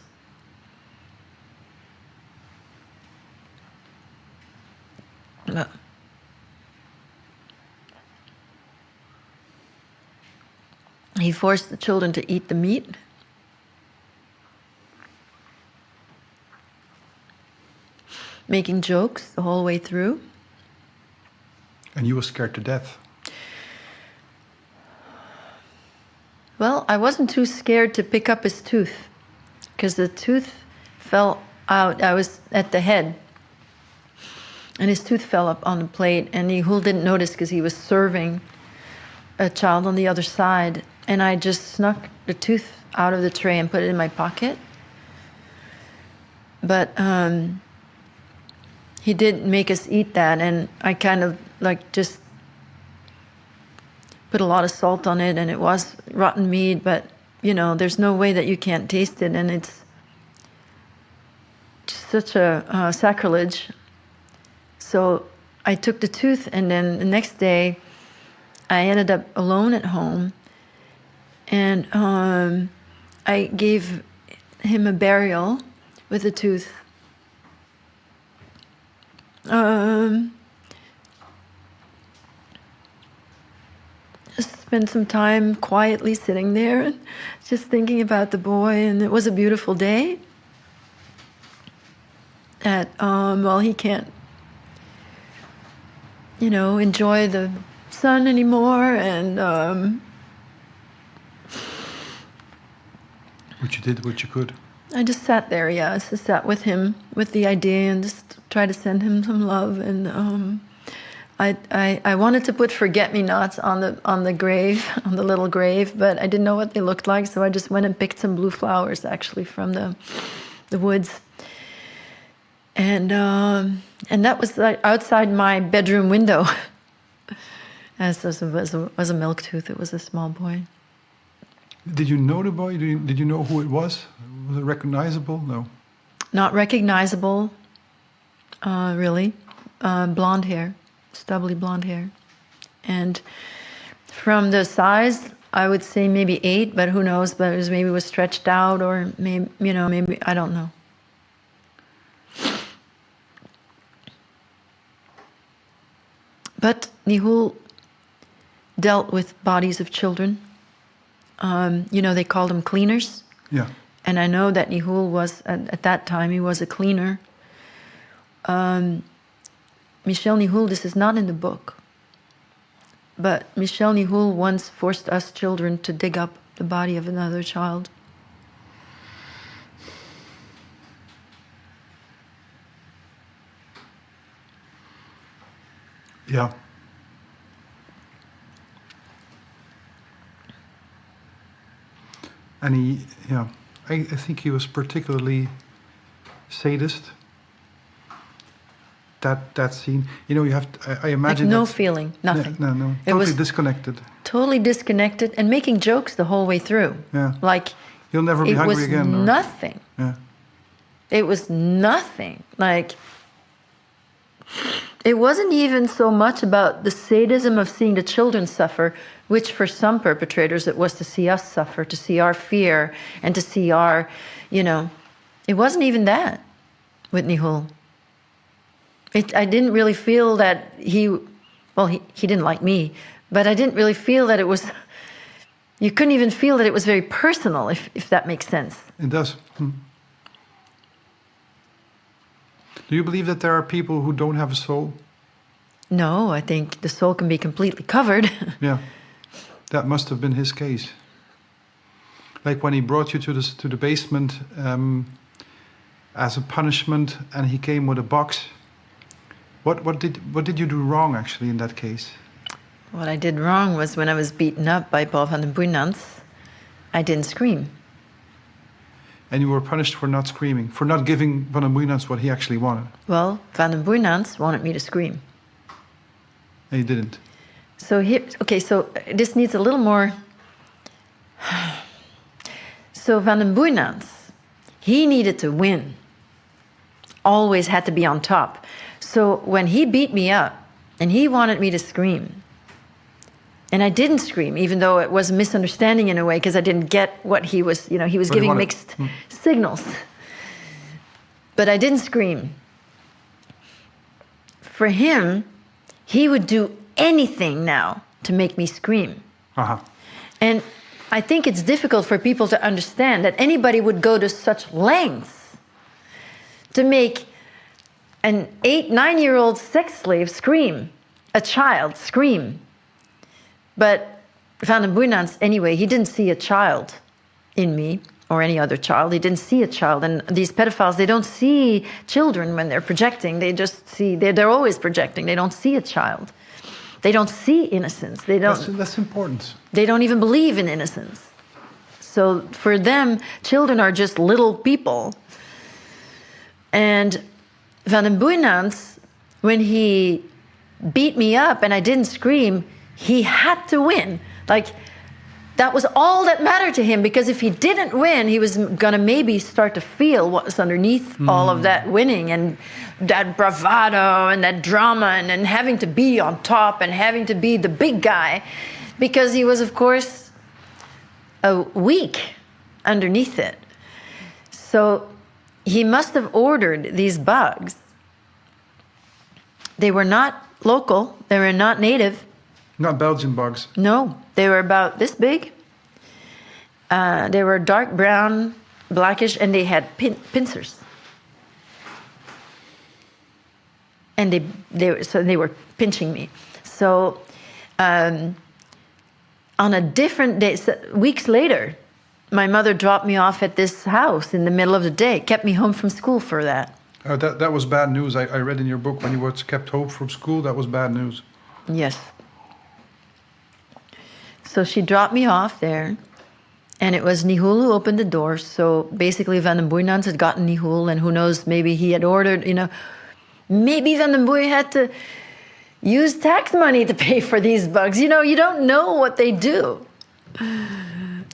He forced the children to eat the meat. Making jokes the whole way through. And you were scared to death. Well, I wasn't too scared to pick up his tooth, because the tooth fell out. I was at the head, and his tooth fell up on the plate, and Nihul didn't notice because he was serving a child on the other side, and I just snuck the tooth out of the tray and put it in my pocket. But he did make us eat that, and I kind of just put a lot of salt on it, and it was rotten meat, but there's no way that you can't taste it, and it's just such a sacrilege. So I took the tooth, and then the next day I ended up alone at home, and I gave him a burial with a tooth. Just spent some time quietly sitting there and just thinking about the boy, and it was a beautiful day. that, well, he can't, enjoy the sun anymore, and But you did what you could. I just sat there, I just sat with him, with the idea, and just tried to send him some love. And I wanted to put forget-me-nots on the grave, on the little grave, but I didn't know what they looked like, so I just went and picked some blue flowers, actually, from the woods. And that was like outside my bedroom window. As was a milk tooth. It was a small boy. Did you know the boy? Did you know who it was? Was it recognizable? No. Not recognizable, really. Blonde hair, stubbly blonde hair. And from the size, I would say maybe 8, but who knows? But maybe it was stretched out, or maybe I don't know. But Nihul dealt with bodies of children. They called them cleaners. Yeah. And I know that Nihul was, at that time, he was a cleaner. Michel Nihul, this is not in the book, but Michel Nihul once forced us children to dig up the body of another child. Yeah. And I think he was particularly sadist. That scene, you have to, I imagine like no feeling, nothing. No. Totally disconnected. Totally disconnected, and making jokes the whole way through. Yeah. Like he'll never be hungry again. It was nothing. Yeah. It was nothing. Like it wasn't even so much about the sadism of seeing the children suffer, which for some perpetrators it was to see us suffer, to see our fear, and to see our, it wasn't even that with Nihul. I didn't really feel that he didn't like me, but I didn't really feel that it was, you couldn't even feel that it was very personal, if that makes sense. It does. Do you believe that there are people who don't have a soul? No, I think the soul can be completely covered. Yeah, that must have been his case. Like when he brought you to the basement as a punishment, and he came with a box. What did you do wrong actually in that case? What I did wrong was when I was beaten up by Paul van den Boeinans, I didn't scream. And you were punished for not screaming, for not giving Van den Boeinans what he actually wanted. Well, Van den Boeinans wanted me to scream. And he didn't. So so this needs a little more. So Van den Boeinans, he needed to win. Always had to be on top. So when he beat me up and he wanted me to scream, and I didn't scream, even though it was a misunderstanding in a way, because I didn't get what he was, he was giving mixed signals. But I didn't scream. For him, he would do anything now to make me scream. Uh-huh. And I think it's difficult for people to understand that anybody would go to such lengths to make an 8-9-year-old sex slave scream, a child scream. But Van den Boeinans, anyway, he didn't see a child in me or any other child. He didn't see a child. And these pedophiles, they don't see children when they're projecting. They just see, they're always projecting. They don't see a child. They don't see innocence. They don't. That's important. They don't even believe in innocence. So for them, children are just little people. And Van den Boeinans, when he beat me up and I didn't scream, he had to win. Like, that was all that mattered to him, because if he didn't win, he was going to maybe start to feel what was underneath all of that winning and that bravado and that drama and having to be on top and having to be the big guy, because he was, of course, weak underneath it. So he must have ordered these bugs. They were not local. They were not native. Not Belgian bugs. No, they were about this big. They were dark brown, blackish, and they had pincers. and they were pinching me. So on a different day, weeks later, my mother dropped me off at this house in the middle of the day, kept me home from school for that. That was bad news. I read in your book when you were kept home from school, that was bad news. Yes. So she dropped me off there, and it was Nihul who opened the door. So basically Van den Boeynans had gotten Nihul, and who knows, maybe he had ordered, maybe Van den Boeyn had to use tax money to pay for these bugs. You don't know what they do.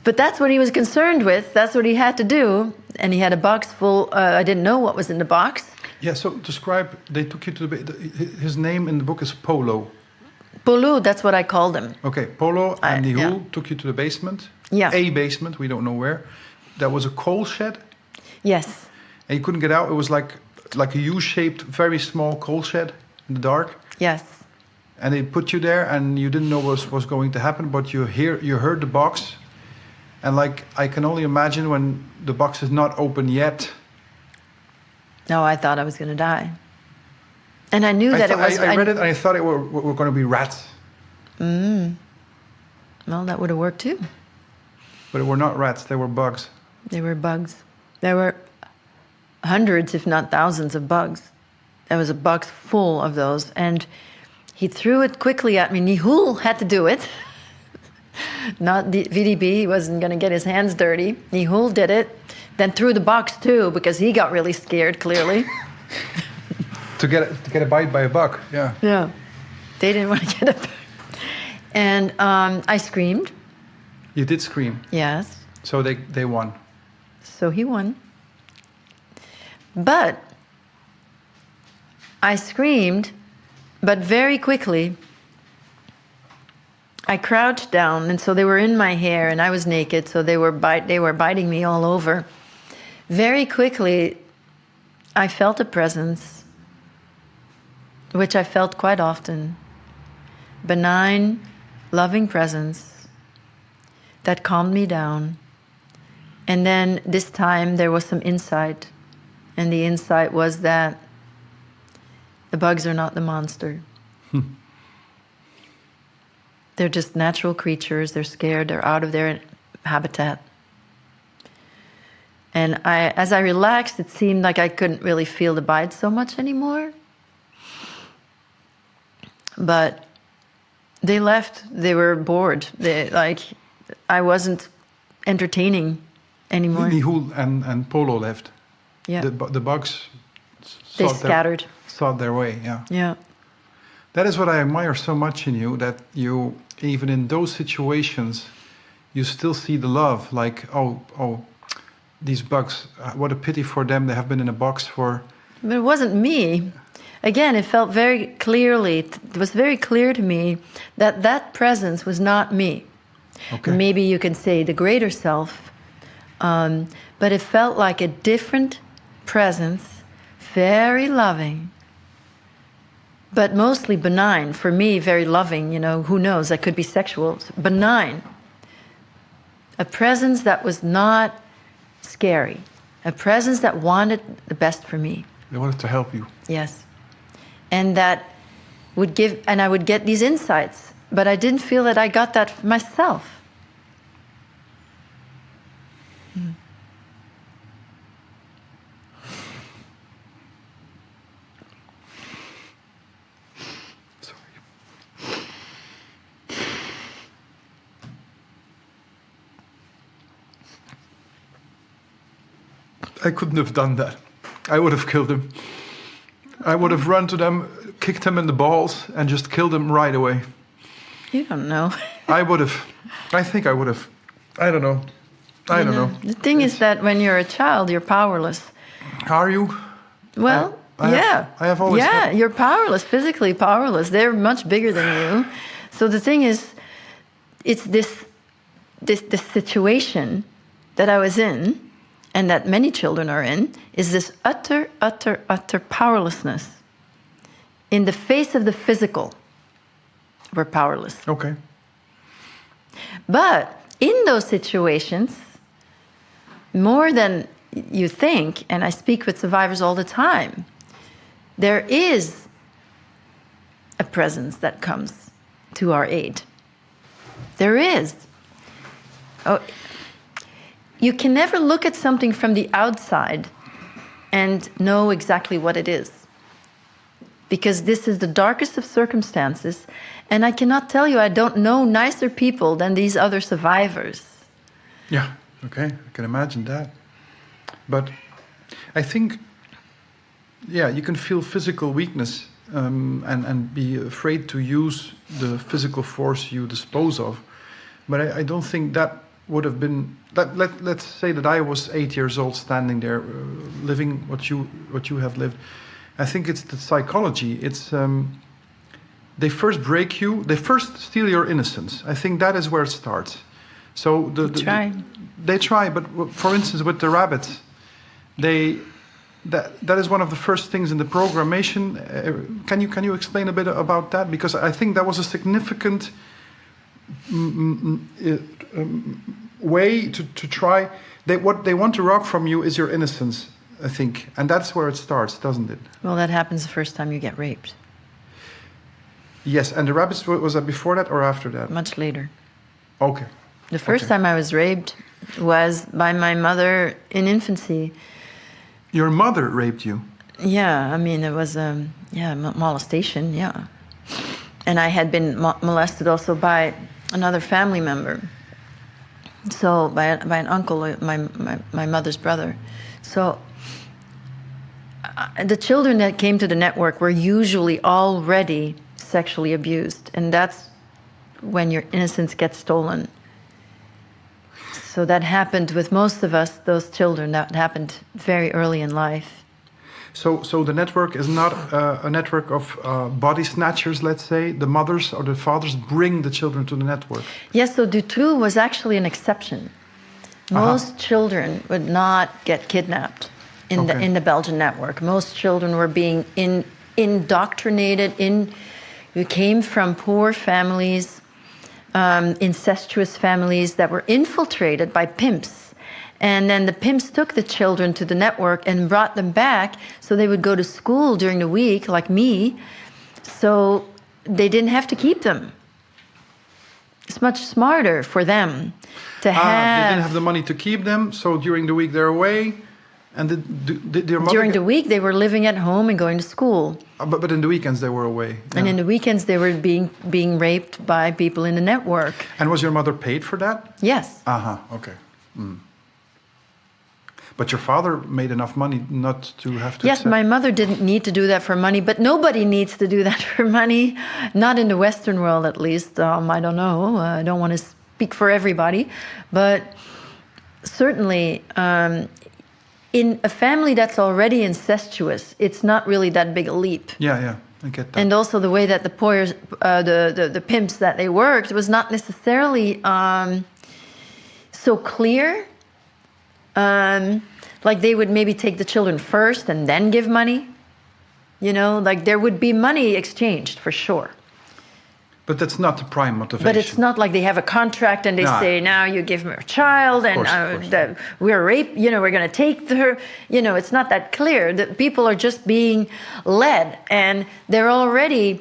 But that's what he was concerned with. That's what he had to do. And he had a box full. I didn't know what was in the box. Yeah, so describe, they took you to his name in the book is Polo. Polo, that's what I called him. Okay, Polo and Nihul took you to the basement. Yeah. A basement, we don't know where. That was a coal shed. Yes. And you couldn't get out. It was like a U-shaped, very small coal shed in the dark. Yes. And they put you there, and you didn't know what was going to happen, but you heard the box. And I can only imagine when the box is not open yet. No, I thought I was going to die. And I knew that it was... I read it and I thought it were going to be rats. Well, that would have worked too. But it were not rats, they were bugs. They were bugs. There were hundreds, if not thousands of bugs. There was a box full of those. And he threw it quickly at me. Nihul had to do it. Not the VDB, he wasn't going to get his hands dirty. Nihul did it, then threw the box too, because he got really scared, clearly. to get a bite by a bug, yeah. Yeah, they didn't want to get a bite. And I screamed. You did scream? Yes. So they won? So he won. But I screamed, but very quickly I crouched down, and so they were in my hair, and I was naked, so they were biting me all over. Very quickly, I felt a presence, which I felt quite often. Benign, loving presence that calmed me down. And then this time there was some insight, and the insight was that the bugs are not the monster. They're just natural creatures. They're scared. They're out of their habitat. And as I relaxed, it seemed like I couldn't really feel the bite so much anymore. But they left. They were bored. I wasn't entertaining anymore. Nihul and Polo left. Yeah. The bugs scattered. Sought their way, yeah. Yeah. That is what I admire so much in you, that you, even in those situations, you still see the love. Like, oh, these bugs, what a pity for them. They have been in a box for... But it wasn't me. Again, it felt very clearly, it was very clear to me that presence was not me. Okay. Maybe you can say the greater self, but it felt like a different presence, very loving, but mostly benign. For me, very loving, who knows, that could be sexual. Benign. A presence that was not scary. A presence that wanted the best for me. They wanted to help you. Yes. And that would give, and I would get these insights, but I didn't feel that I got that for myself. I couldn't have done that. I would have killed him. I would have run to them, kicked him in the balls, and just killed him right away. You don't know. I would have. I think I would have. I don't know. I don't know. The thing is that when you're a child, you're powerless. Are you? Well, I have always... Yeah, you're powerless, physically powerless. They're much bigger than you. So the thing is, it's this situation that I was in, and that many children are in, is this utter powerlessness. In the face of the physical, we're powerless. Okay. But in those situations, more than you think, and I speak with survivors all the time, there is a presence that comes to our aid. There is. Oh, you can never look at something from the outside and know exactly what it is. Because this is the darkest of circumstances, and I cannot tell you I don't know nicer people than these other survivors. Yeah, okay, I can imagine that. But I think, yeah, you can feel physical weakness and be afraid to use the physical force you dispose of. But I don't think that would have been... Let's say that I was 8 years old standing there, living what you have lived. I think it's the psychology. It's they first break you. They first steal your innocence. I think that is where it starts. So they try. But for instance, with the rabbits, that is one of the first things in the programmation. Can you explain a bit about that? Because I think that was a significant way to try. What they want to rob from you is your innocence, I think, and that's where it starts, doesn't it? Well, that happens the first time you get raped. Yes, and the rabbits, was that before that or after that? Much later. Okay. The first time I was raped was by my mother in infancy. Your mother raped you? Yeah, I mean, it was molestation, yeah. And I had been molested also by another family member. So by an uncle, my mother's brother. So the children that came to the network were usually already sexually abused, and that's when your innocence gets stolen. So that happened with most of us, those children, that happened very early in life. So the network is not a network of body snatchers, let's say. The mothers or the fathers bring the children to the network. Yes, so Dutroux was actually an exception. Most children would not get kidnapped in the Belgian network. Most children were being indoctrinated. We came from poor families, incestuous families that were infiltrated by pimps. And then the pimps took the children to the network and brought them back so they would go to school during the week, like me, so they didn't have to keep them. It's much smarter for them to have... They didn't have the money to keep them, so during the week they're away. And their mother... During the week they were living at home and going to school. But in the weekends they were away. Yeah. And in the weekends they were being raped by people in the network. And was your mother paid for that? Yes. Okay. Mm. But your father made enough money not to have to... Yes, my mother didn't need to do that for money, but nobody needs to do that for money. Not in the Western world, at least. I don't know. I don't want to speak for everybody. But certainly, in a family that's already incestuous, it's not really that big a leap. Yeah, I get that. And also the way that the pimps that they worked was not necessarily so clear. Like they would maybe take the children first and then give money. You know, like there would be money exchanged for sure. But that's not the prime motivation. But it's not like they have a contract and they say, now you give me a child and we're rape, we're going to take her. It's not that clear. The people are just being led, and they're already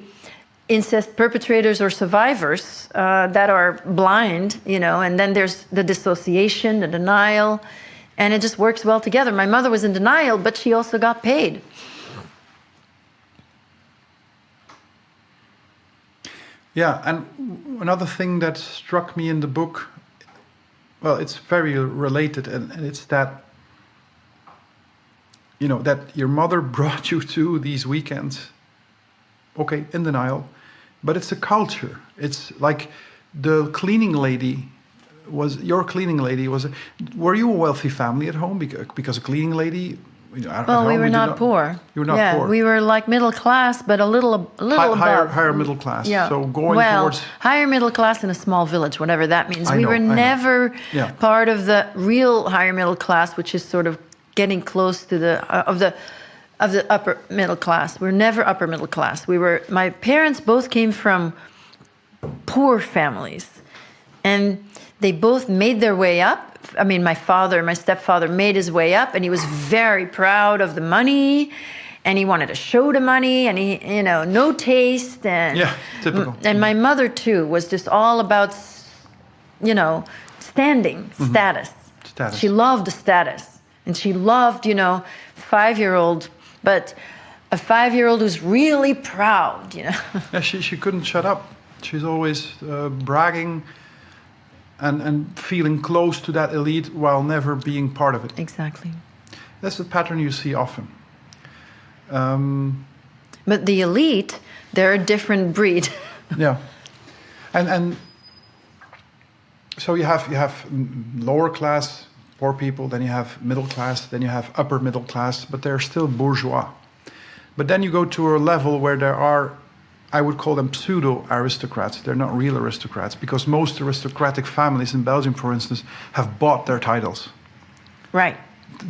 incest perpetrators or survivors that are blind, and then there's the dissociation, the denial. And it just works well together. My mother was in denial, but she also got paid. Yeah, and another thing that struck me in the book, well, it's very related, and it's that, that your mother brought you to these weekends, okay, in denial, but it's a culture. It's like the cleaning lady... Were you a wealthy family at home? Because a cleaning lady... Well, we were not poor. You were not poor. We were like middle class, but a little above. Higher middle class. Yeah. So towards... higher middle class in a small village, whatever that means. We were never part of the real higher middle class, which is sort of getting close to the upper middle class. We're never upper middle class. My parents both came from poor families, and they both made their way up. I mean, my stepfather made his way up, and he was very proud of the money. and he wanted to show the money, and he, no taste, and Yeah, typical. And my mother too was just all about, standing, status. Status. She loved the status, and she loved, 5-year-old, but a 5-year-old who's really proud, Yeah, she couldn't shut up. She's always bragging and feeling close to that elite while never being part of it. Exactly. That's a pattern you see often. But the elite, they're a different breed. Yeah, and so you have lower class poor people, then you have middle class, then you have upper middle class, but they're still bourgeois. But then you go to a level where there are, I would call them pseudo-aristocrats. They're not real aristocrats, because most aristocratic families in Belgium, for instance, have bought their titles. Right.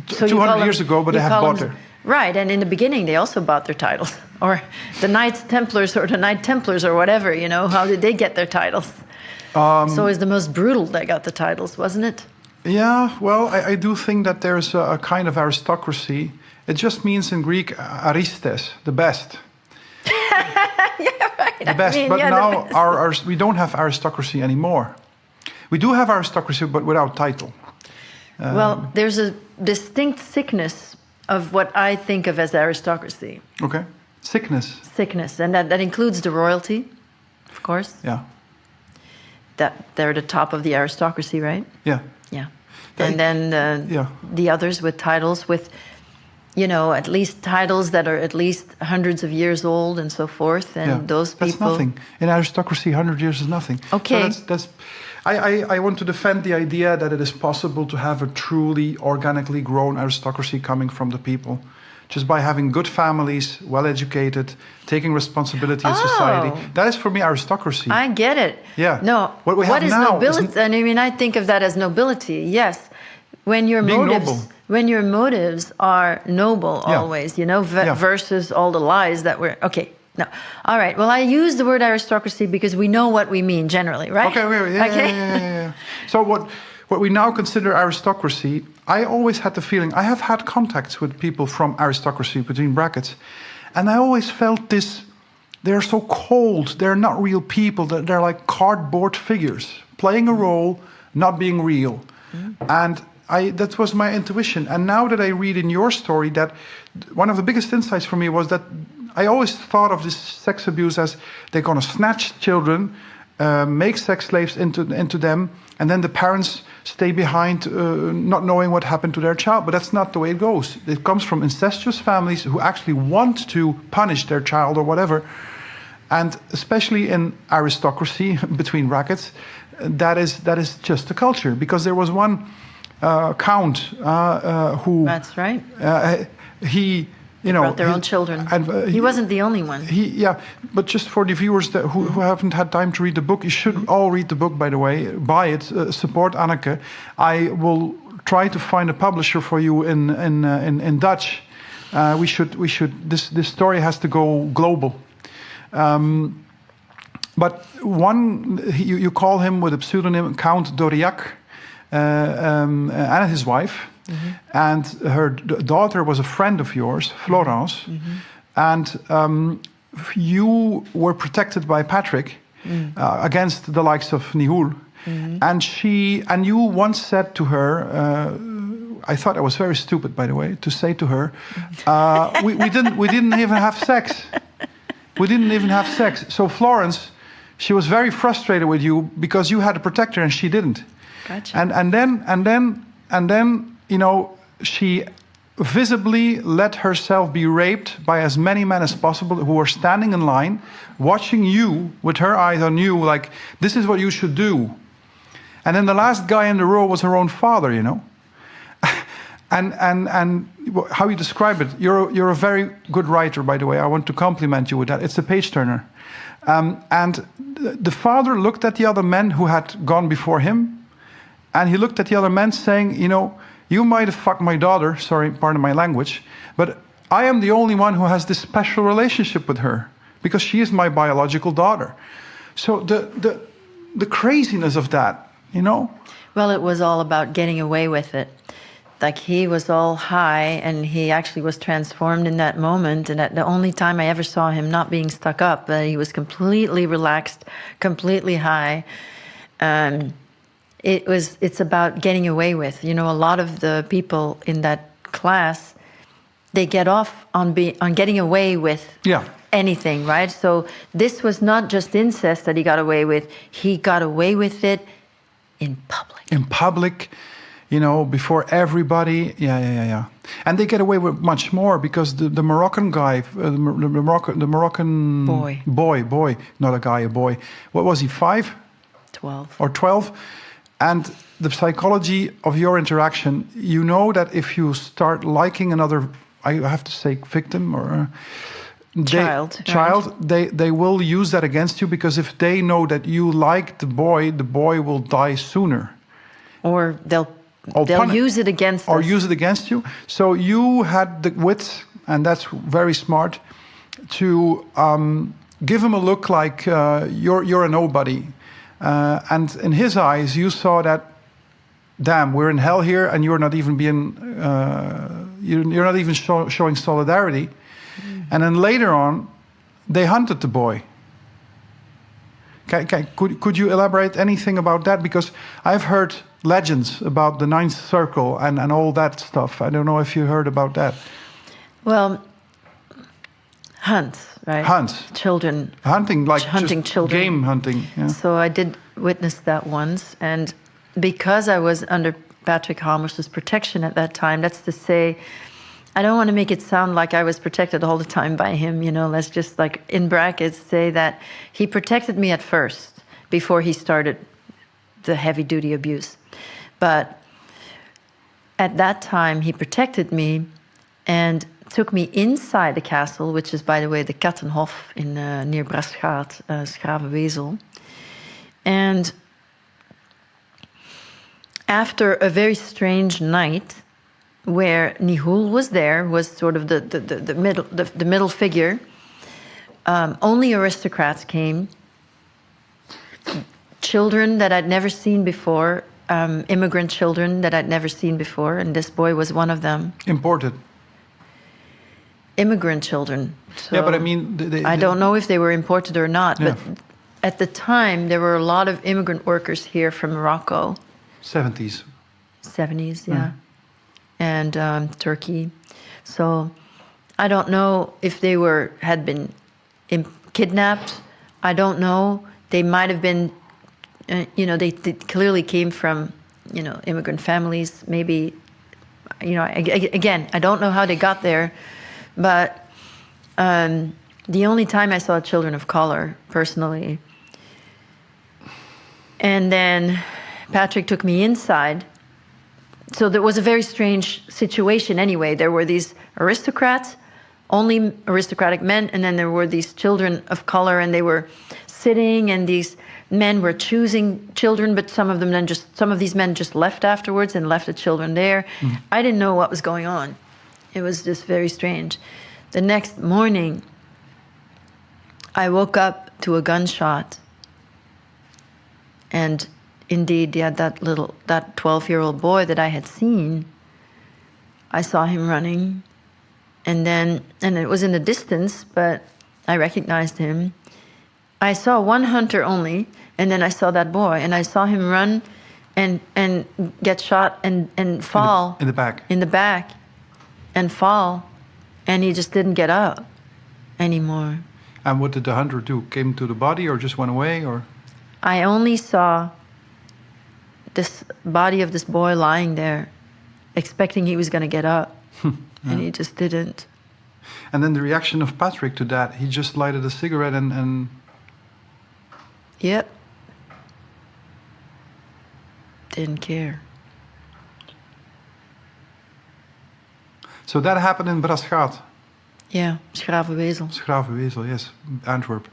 So 200 years ago, but they have bought their... Right, and in the beginning they also bought their titles. Or the Knights Templars or the Knight Templars or whatever, how did they get their titles? So it's the most brutal that got the titles, wasn't it? Yeah, well, I do think that there's a kind of aristocracy. It just means in Greek, aristes, the best. Yeah, right. The best. But now we don't have aristocracy anymore. We do have aristocracy, but without title. Well, there's a distinct sickness of what I think of as aristocracy. Okay. Sickness. Sickness, and that includes the royalty, of course. Yeah. That they're the top of the aristocracy, right? Yeah. Yeah. And then the others with titles, with, at least titles that are at least hundreds of years old and so forth. And those people... That's nothing. In aristocracy, 100 years is nothing. Okay. So I want to defend the idea that it is possible to have a truly organically grown aristocracy coming from the people. Just by having good families, well-educated, taking responsibility in society. That is, for me, aristocracy. I get it. Yeah. No, what is nobility? I think of that as nobility, yes. When your motives are noble always, versus all the lies that were... Okay, no. All right, well, I use the word aristocracy because we know what we mean generally, right? Okay, yeah. So what we now consider aristocracy, I always had the feeling, I have had contacts with people from aristocracy, between brackets, and I always felt this, they're so cold, they're not real people, they're like cardboard figures, playing a role, not being real. And that was my intuition. And now that I read in your story that one of the biggest insights for me was that I always thought of this sex abuse as they're going to snatch children, make sex slaves into them, and then the parents stay behind not knowing what happened to their child. But that's not the way it goes. It comes from incestuous families who actually want to punish their child or whatever. And especially in aristocracy, between brackets, that is just a culture. Because there was one count who... That's right. He... brought their own children. And, he wasn't the only one. But just for the viewers who haven't had time to read the book, you should all read the book, by the way. Buy it, support Anneke. I will try to find a publisher for you in Dutch. We should. This story has to go global. But you call him with a pseudonym Count Doriac, and his wife. Mm-hmm. And her daughter was a friend of yours, Florence, and you were protected by Patrick against the likes of Nihul. And you once said to her, I thought I was very stupid, by the way, to say to her, we didn't even have sex. We didn't even have sex. So Florence, she was very frustrated with you because you had to protect her and she didn't. Gotcha. And then. She visibly let herself be raped by as many men as possible who were standing in line, watching you with her eyes on you, like, this is what you should do. And then the last guy in the row was her own father, And how you describe it, you're a very good writer, by the way. I want to compliment you with that. It's a page-turner. And the father looked at the other men who had gone before him, and he looked at the other men saying, you might have fucked my daughter, sorry, pardon my language, but I am the only one who has this special relationship with her because she is my biological daughter. So the craziness of that, Well, it was all about getting away with it. like he was all high, and he actually was transformed in that moment. And the only time I ever saw him not being stuck up, he was completely relaxed, completely high. It's about getting away with. You know, a lot of the people in that class, they get off on getting away with anything, right? So this was not just incest that he got away with. He got away with it in public. In public, you know, before everybody. Yeah. And they get away with much more because the Moroccan guy, the Moroccan boy, not a guy, a boy. What was he, 5? 12. Or 12? And the psychology of your interaction, you know that if you start liking another, I have to say victim or child, they will use that against you, because if they know that you like the boy will die sooner. Or they'll use it against us. Or use it against you. So you had the wit, and that's very smart, to give him a look like you're a nobody. And in his eyes, you saw that, damn, we're in hell here, and you're not even being, you're not even showing solidarity. And then later on, they hunted the boy. Could you elaborate anything about that? Because I've heard legends about the Ninth Circle and all that stuff. I don't know if you heard about that. Well, hunts, right? Hunts. Children. Hunting, like hunting just children. Game hunting. Yeah. So I did witness that once. And because I was under Patrick Hamers's protection at that time, that's to say, I don't want to make it sound like I was protected all the time by him, you know. Let's just, like, in brackets, say that he protected me at first before he started the heavy-duty abuse. But at that time, he protected me and took me inside the castle, which is, by the way, the Kattenhof in near Brasschaat, Schravenwezel. And after a very strange night, where Nihul was there, was sort of the middle figure. Only aristocrats came, children that I'd never seen before, immigrant children that I'd never seen before, and this boy was one of them. Imported. Immigrant children. So yeah, but I mean... I don't know if they were imported or not, but at the time there were a lot of immigrant workers here from Morocco. 70s. 70s, yeah. And Turkey. So I don't know if they had been kidnapped. I don't know. They might have been, they clearly came from, immigrant families. Maybe, again, I don't know how they got there. But the only time I saw children of color, personally. And then Patrick took me inside. So there was a very strange situation anyway. There were these aristocrats, only aristocratic men, and then there were these children of color, and they were sitting, and these men were choosing children, but some of these men just left afterwards and left the children there. I didn't know what was going on. It was just very strange. The next morning, I woke up to a gunshot, and indeed, yeah, that 12-year-old boy that I had seen, I saw him running, and it was in the distance, but I recognized him. I saw one hunter only, and then I saw that boy, and I saw him run and get shot and fall. In the back. In the back, and fall, and he just didn't get up anymore. And what did the hunter do? Came to the body or just went away, or? I only saw this body of this boy lying there, expecting he was going to get up, and he just didn't. And then the reaction of Patrick to that, he just lighted a cigarette and... Yep. Didn't care. So that happened in Brasschaat? Yeah, Schravenwezel. Schravenwezel, yes, Antwerp.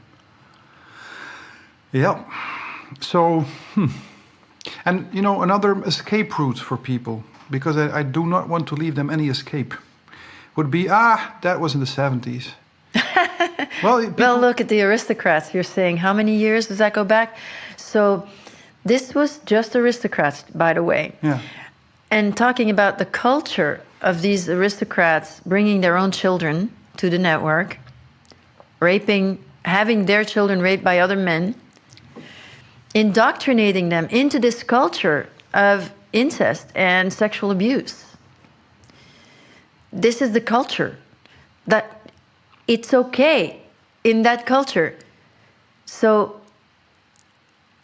Yeah. So... And, another escape route for people, because I do not want to leave them any escape, would be, that was in the 70s. Well, look at the aristocrats. You're saying, how many years does that go back? So this was just aristocrats, by the way. Yeah. And talking about the culture of these aristocrats bringing their own children to the network, having their children raped by other men, indoctrinating them into this culture of incest and sexual abuse. This is the culture. That it's okay in that culture. So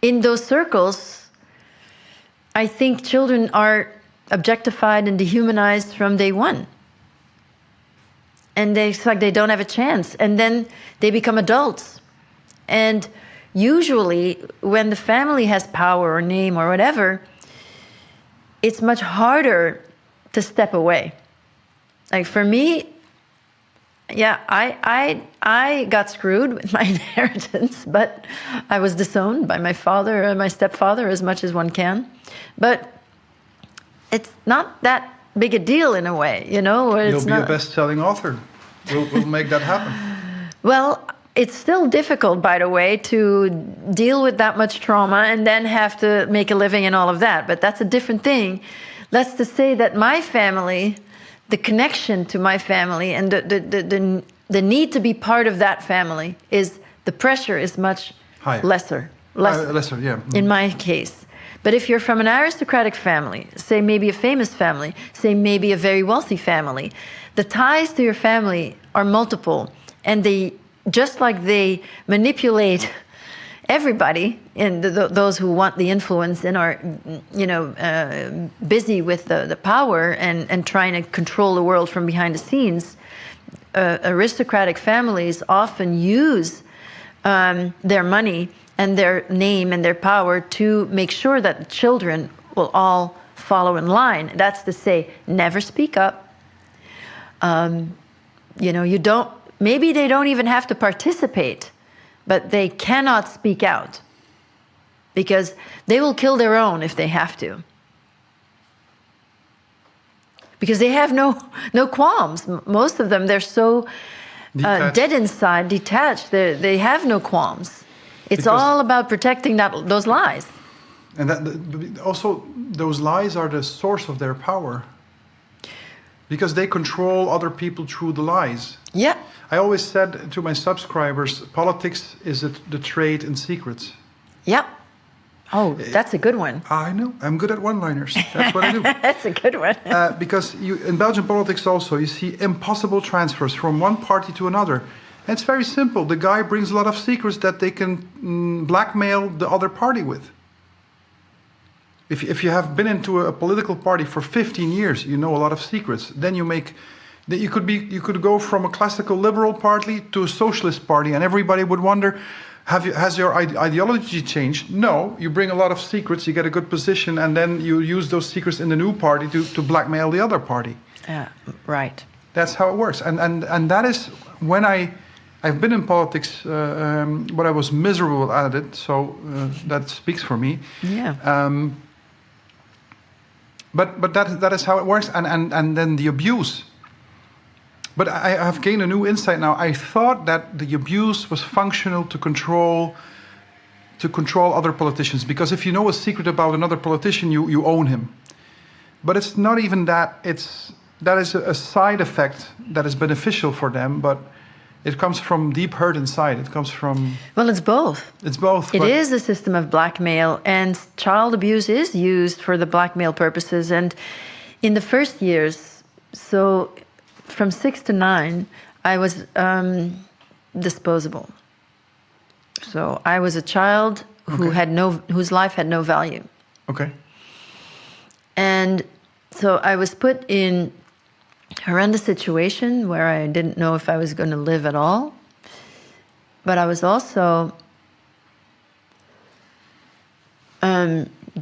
in those circles, I think children are objectified and dehumanized from day one. And it's like they don't have a chance. And then they become adults. And usually when the family has power or name or whatever, it's much harder to step away. Like for me, yeah, I got screwed with my inheritance, but I was disowned by my father and my stepfather as much as one can. But it's not that big a deal in a way, you know. You'll be a best-selling author. We'll make that happen. Well, it's still difficult, by the way, to deal with that much trauma and then have to make a living and all of that. But that's a different thing. Let's just say that my family, the connection to my family and the need to be part of that family is, the pressure is much higher. Lesser, yeah. In my case. But if you're from an aristocratic family, say maybe a famous family, say maybe a very wealthy family, the ties to your family are multiple, and they, just like they manipulate everybody, and those who want the influence and are, you know, busy with the power and trying to control the world from behind the scenes, aristocratic families often use their money and their name and their power to make sure that the children will all follow in line. That's to say, never speak up. You know, you don't, maybe they don't even have to participate, but they cannot speak out because they will kill their own if they have to. Because they have no qualms. Most of them, they're so dead inside, detached. They have no qualms. It's all about protecting those lies. And that also, those lies are the source of their power. Because they control other people through the lies. Yeah. I always said to my subscribers, politics is the trade in secrets. Yeah. Oh, that's a good one. I know. I'm good at one-liners. That's what I do. That's a good one. Because in Belgian politics also, you see impossible transfers from one party to another. And it's very simple. The guy brings a lot of secrets that they can blackmail the other party with. If you have been into a political party for 15 years, you know a lot of secrets. Then you could go from a classical liberal party to a socialist party, and everybody would wonder, has your ideology changed? No, you bring a lot of secrets, you get a good position, and then you use those secrets in the new party to blackmail the other party. Right. That's how it works, and that is when I've been in politics, but I was miserable at it, so that speaks for me. Yeah. But that is how it works, and then the abuse. But I have gained a new insight now. I thought that the abuse was functional to control other politicians, because if you know a secret about another politician, you own him. But it's not even that. That is a side effect that is beneficial for them, but it comes from deep hurt inside. It comes from... Well, it's both. It's both. It is a system of blackmail, and child abuse is used for the blackmail purposes. And in the first years, so from 6 to 9, I was disposable. So I was a child whose life had no value. Okay. And so I was put in a horrendous situation where I didn't know if I was going to live at all. But I was also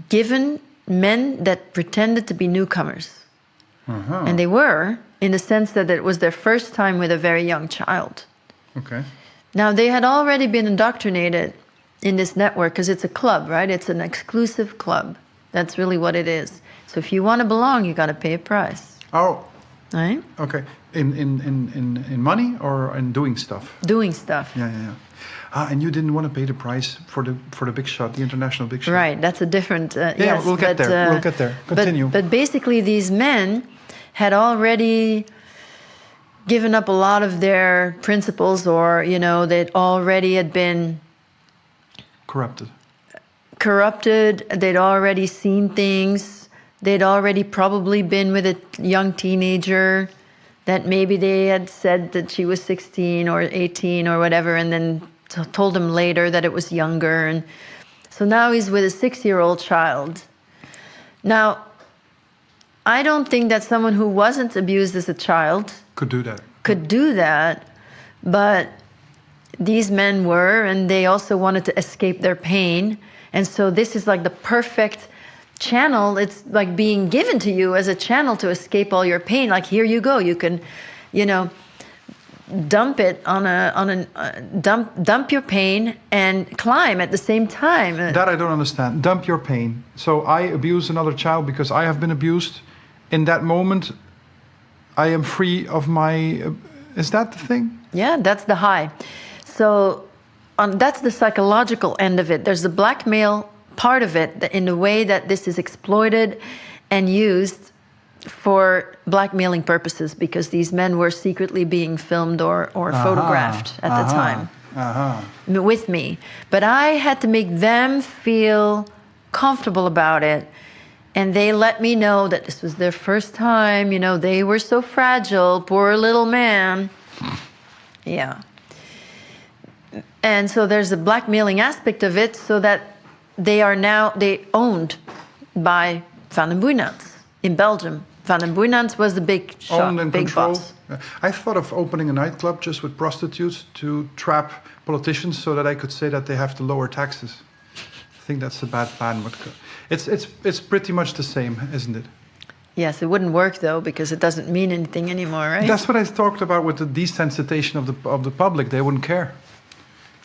given men that pretended to be newcomers. Uh-huh. And they were, in the sense that it was their first time with a very young child. Okay. Now, they had already been indoctrinated in this network because it's a club, right? It's an exclusive club. That's really what it is. So if you want to belong, you got to pay a price. Oh. Right? Okay. In money or in doing stuff? Doing stuff. Yeah. And you didn't want to pay the price for the big shot, the international big shot. Right, that's a different... yes, we'll get there. We'll get there. Continue. But basically these men had already given up a lot of their principles, or, they'd already had been... Corrupted. They'd already seen things. They'd already probably been with a young teenager that maybe they had said that she was 16 or 18 or whatever, and then told him later that it was younger. And so now he's with a 6-year-old child. Now, I don't think that someone who wasn't abused as a child could do that. But these men were, and they also wanted to escape their pain. And so this is like the perfect channel. It's like being given to you as a channel to escape all your pain. Like, here you go. You can, dump it dump your pain and climb at the same time. That I don't understand. Dump your pain. So I abuse another child because I have been abused. In that moment, I am free of my... is that the thing? Yeah, that's the high. So that's the psychological end of it. There's the blackmail part of it, in the way that this is exploited and used for blackmailing purposes, because these men were secretly being filmed or photographed at the time with me. But I had to make them feel comfortable about it. And they let me know that this was their first time. They were so fragile, poor little man. Yeah. And so there's a blackmailing aspect of it, so that they owned by Van den Boeynants in Belgium. Van den Boeynants was the big shot, owned and big controlled. boss. I thought of opening a nightclub just with prostitutes to trap politicians, so that I could say that they have to lower taxes. I think that's a bad plan. But it's pretty much the same, isn't it? Yes, it wouldn't work though, because it doesn't mean anything anymore, right? That's what I talked about with the desensitization of the public. They wouldn't care,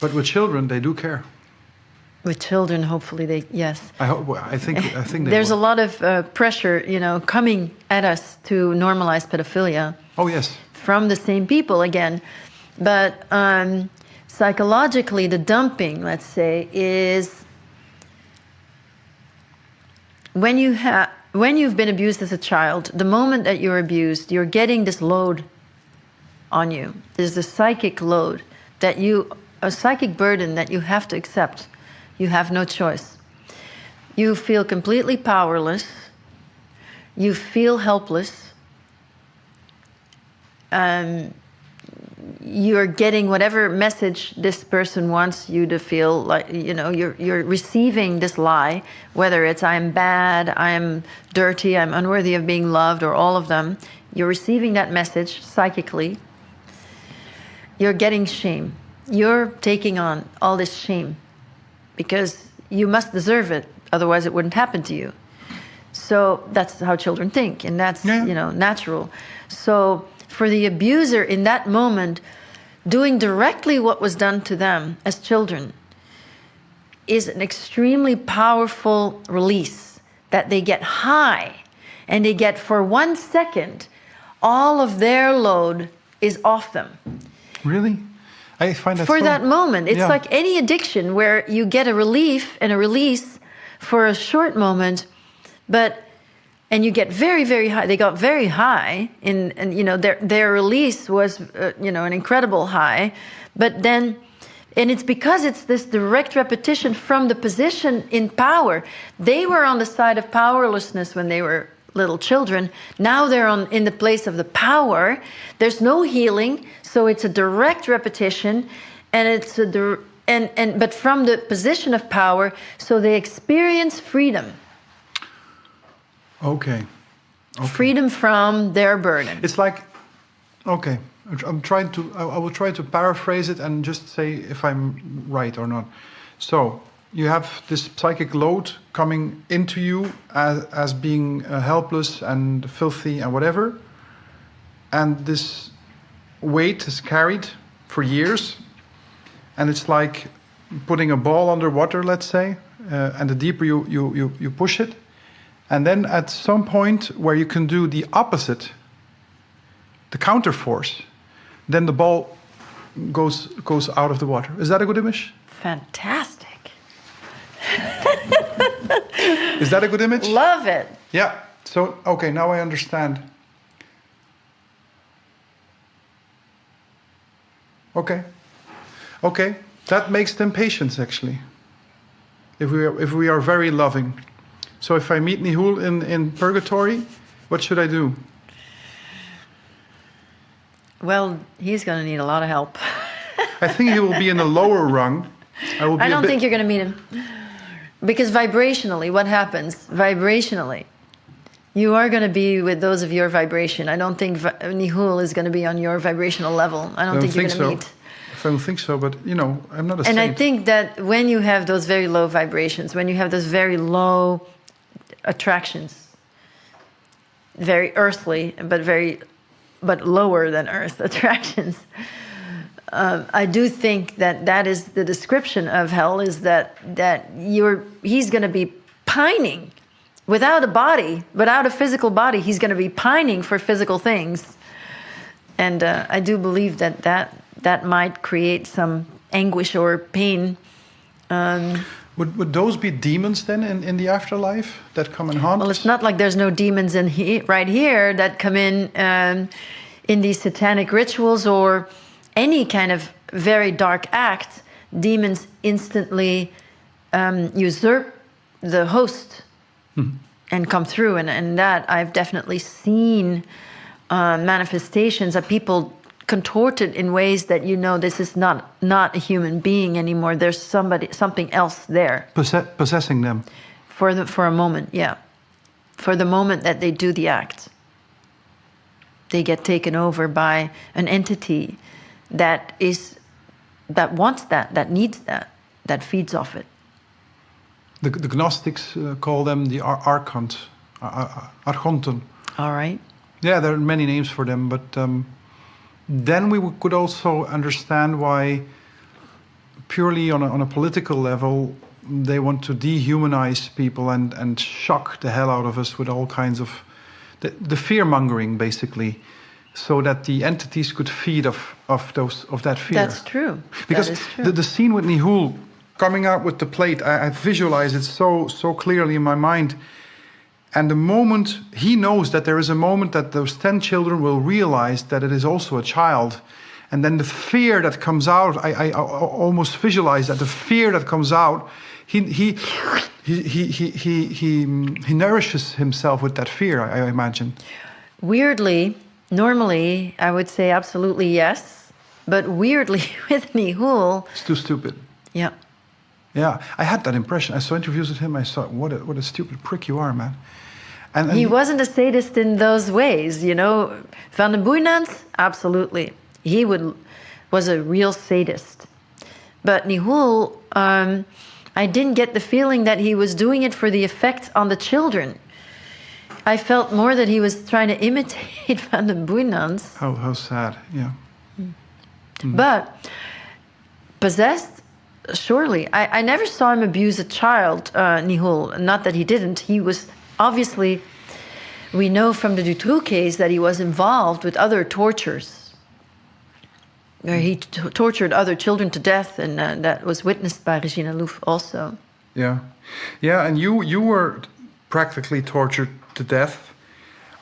but with children, they do care. With children, hopefully yes. I think they There's will. a lot of pressure, coming at us to normalize pedophilia. Oh yes. From the same people again, but psychologically, the dumping, let's say, is when you've been abused as a child. The moment that you're abused, you're getting this load on you. There's a psychic load a psychic burden that you have to accept. You have no choice. You feel completely powerless. You feel helpless. You're getting whatever message this person wants you to feel like, you're receiving this lie, whether it's I'm bad, I'm dirty, I'm unworthy of being loved, or all of them. You're receiving that message psychically. You're getting shame. You're taking on all this shame because you must deserve it, otherwise it wouldn't happen to you. So that's how children think, and that's natural. So for the abuser in that moment, doing directly what was done to them as children is an extremely powerful release, that they get high, and they get, for 1 second, all of their load is off them. Really? I find that for that moment. It's like any addiction, where you get a relief and a release for a short moment, and you get very, very high. They got very high, and their release was an incredible high, but then, and it's because it's this direct repetition from the position in power. They were on the side of powerlessness when they were little children. Now they're in the place of the power. There's no healing, so it's a direct repetition, and it's but from the position of power, so they experience freedom. Okay. Freedom from their burden. It's like, okay, I will try to paraphrase it and just say if I'm right or not. So you have this psychic load coming into you as being helpless and filthy and whatever, and this weight is carried for years, and it's like putting a ball underwater, let's say, and the deeper you push it, and then at some point where you can do the opposite, the counterforce, then the ball goes out of the water. Is that a good image? Fantastic. Is that a good image? Love it. Yeah. So, okay, now I understand. Okay. Okay. That makes them patients, actually. If we are very loving. So if I meet Nihul in purgatory, what should I do? Well, he's going to need a lot of help. I think he will be in the lower rung. I don't think you're going to meet him. Because vibrationally, what happens? Vibrationally, you are going to be with those of your vibration. I don't think Nihul is going to be on your vibrational level. I don't think you're going to meet. I don't think so, but, I'm not a saint. And I think that when you have those very low vibrations, when you have those very low attractions, very earthly, but lower than earth attractions, I do think that is the description of hell, is that he's going to be pining without a body, without a physical body. He's going to be pining for physical things. And I do believe that might create some anguish or pain. Would those be demons then in the afterlife that come and haunt? Well, it's not like there's no demons right here that come in these satanic rituals or any kind of very dark act. Demons instantly usurp the host and come through. And that I've definitely seen manifestations of people contorted in ways that this is not a human being anymore. There's something else there. Possessing them. For a moment, yeah. For the moment that they do the act. They get taken over by an entity that wants that needs that feeds off it. The Gnostics call them the archons, archonten. All right. Yeah, there are many names for them, but then we could also understand why, purely on a political level, they want to dehumanize people and shock the hell out of us with all kinds of the fear-mongering, basically, so that the entities could feed of that fear. That's true. Because that is true. The scene with Nihul coming out with the plate, I visualize it so clearly in my mind. And the moment he knows that there is a moment that those 10 children will realize that it is also a child, and then the fear that comes out, I almost visualize that the fear that comes out, he nourishes himself with that fear, I imagine. Weirdly, normally I would say absolutely yes, but weirdly with Nihul, it's too stupid. Yeah. Yeah, I had that impression. I saw interviews with him. I thought, what a stupid prick you are, man. And he wasn't a sadist in those ways, Van den Boeynants, absolutely. He was a real sadist. But Nihul, I didn't get the feeling that he was doing it for the effect on the children. I felt more that he was trying to imitate Van den Boeynants. How sad, yeah. But possessed, surely. I never saw him abuse a child, Nihul. Not that he didn't. He was obviously, we know from the Dutroux case that he was involved with other tortures. Where he tortured other children to death, and that was witnessed by Regina Louf also. Yeah. Yeah, and you were practically tortured to death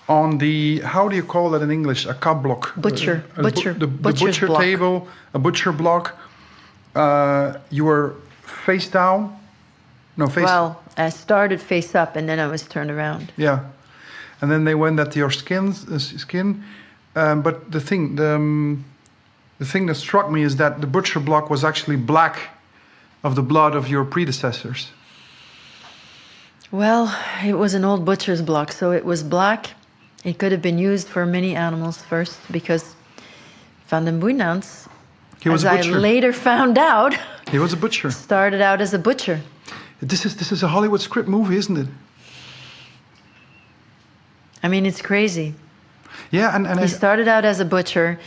on the, how do you call that in English? A cab block. Butcher. The butcher block. table, a butcher block. You were face down? No, face... Well, I started face up and then I was turned around. Yeah. And then they went at your skin. But the thing that struck me is that the butcher block was actually black of the blood of your predecessors. Well, it was an old butcher's block, so it was black. It could have been used for many animals first, because Van den Boeynants, as I later found out, he was a butcher. Started out as a butcher. This is a Hollywood script movie, isn't it? I mean, it's crazy. Yeah, and he started out as a butcher.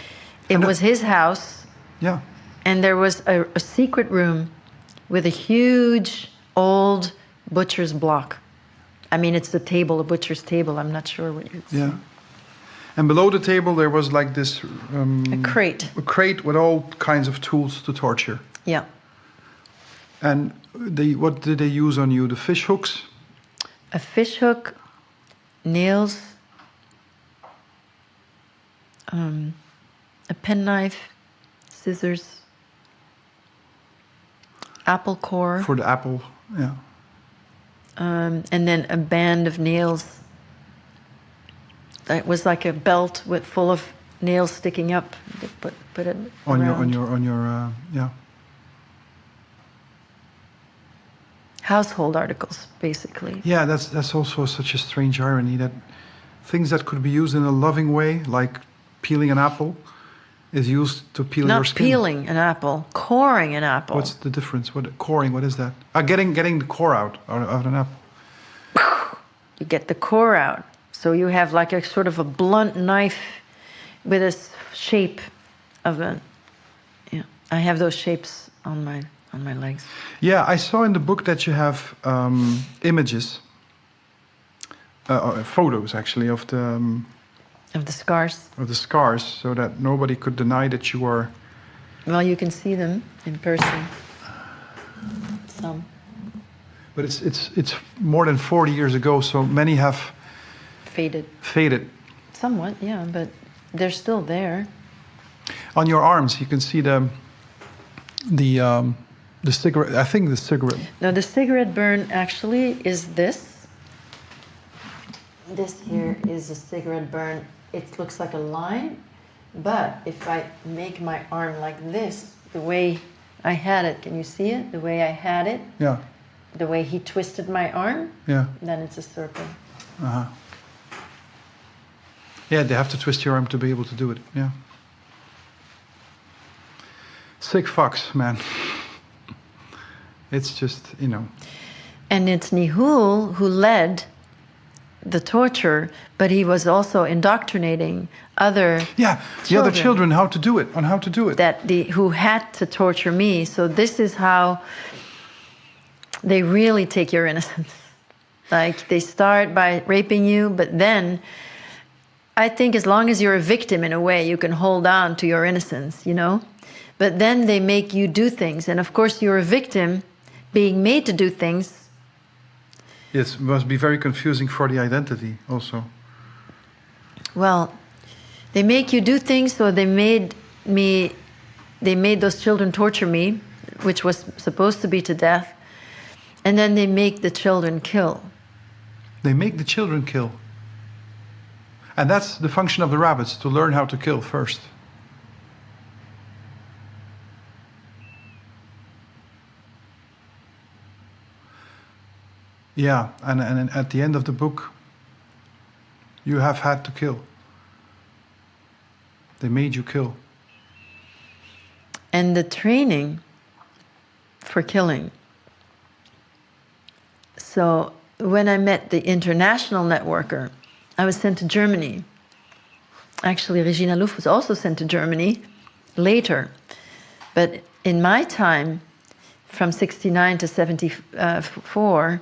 It was his house. Yeah. And there was a secret room with a huge old butcher's block. I mean, it's the table, a butcher's table. I'm not sure what you're saying. Yeah. And below the table there was like this A crate. a crate with all kinds of tools to torture. Yeah. And what did they use on you? The fish hooks? A fish hook, nails, a penknife, scissors, apple core. For the apple, yeah. And then a band of nails. That was like a belt full of nails sticking up. They put it On around. your yeah. Household articles, basically. Yeah, that's also such a strange irony that things that could be used in a loving way, like peeling an apple, is used to peel your Not skin. peeling an apple, coring an apple. What's the difference? Coring? What is that? Getting the core out of an apple. You get the core out. So you have like a sort of a blunt knife with a shape of a... Yeah, I have those shapes on my legs. Yeah, I saw in the book that you have images, photos actually of Of the scars. the scars, so that nobody could deny that you are. Well, you can see them in person. Some. But it's more than 40 years ago, so many have Faded. Somewhat, yeah, but they're still there. On your arms, you can see the cigarette. I think the cigarette. No, the cigarette burn actually is this. This here is a cigarette burn. It looks like a line, but if I make my arm like this, the way I had it, can you see it? The way I had it, Yeah. the way he twisted my arm, Yeah. then it's a circle. Uh-huh. Yeah, they have to twist your arm to be able to do it. Yeah. Sick fucks, man. It's just, And it's Nihul who led the torture, but he was also indoctrinating other the other children on how to do it. who had to torture me. So this is how they really take your innocence. Like they start by raping you, but then I think as long as you're a victim in a way, you can hold on to your innocence, But then they make you do things. And of course you're a victim being made to do things. Yes, it must be very confusing for the identity also. Well, they make you do things, so they made those children torture me, which was supposed to be to death. And then they make the children kill. They make the children kill. And that's the function of the rabbits, to learn how to kill first. Yeah, and at the end of the book, you have had to kill. They made you kill. And the training for killing. So when I met the international networker, I was sent to Germany. Actually, Regina Louf was also sent to Germany later. But in my time, from 69 to 74,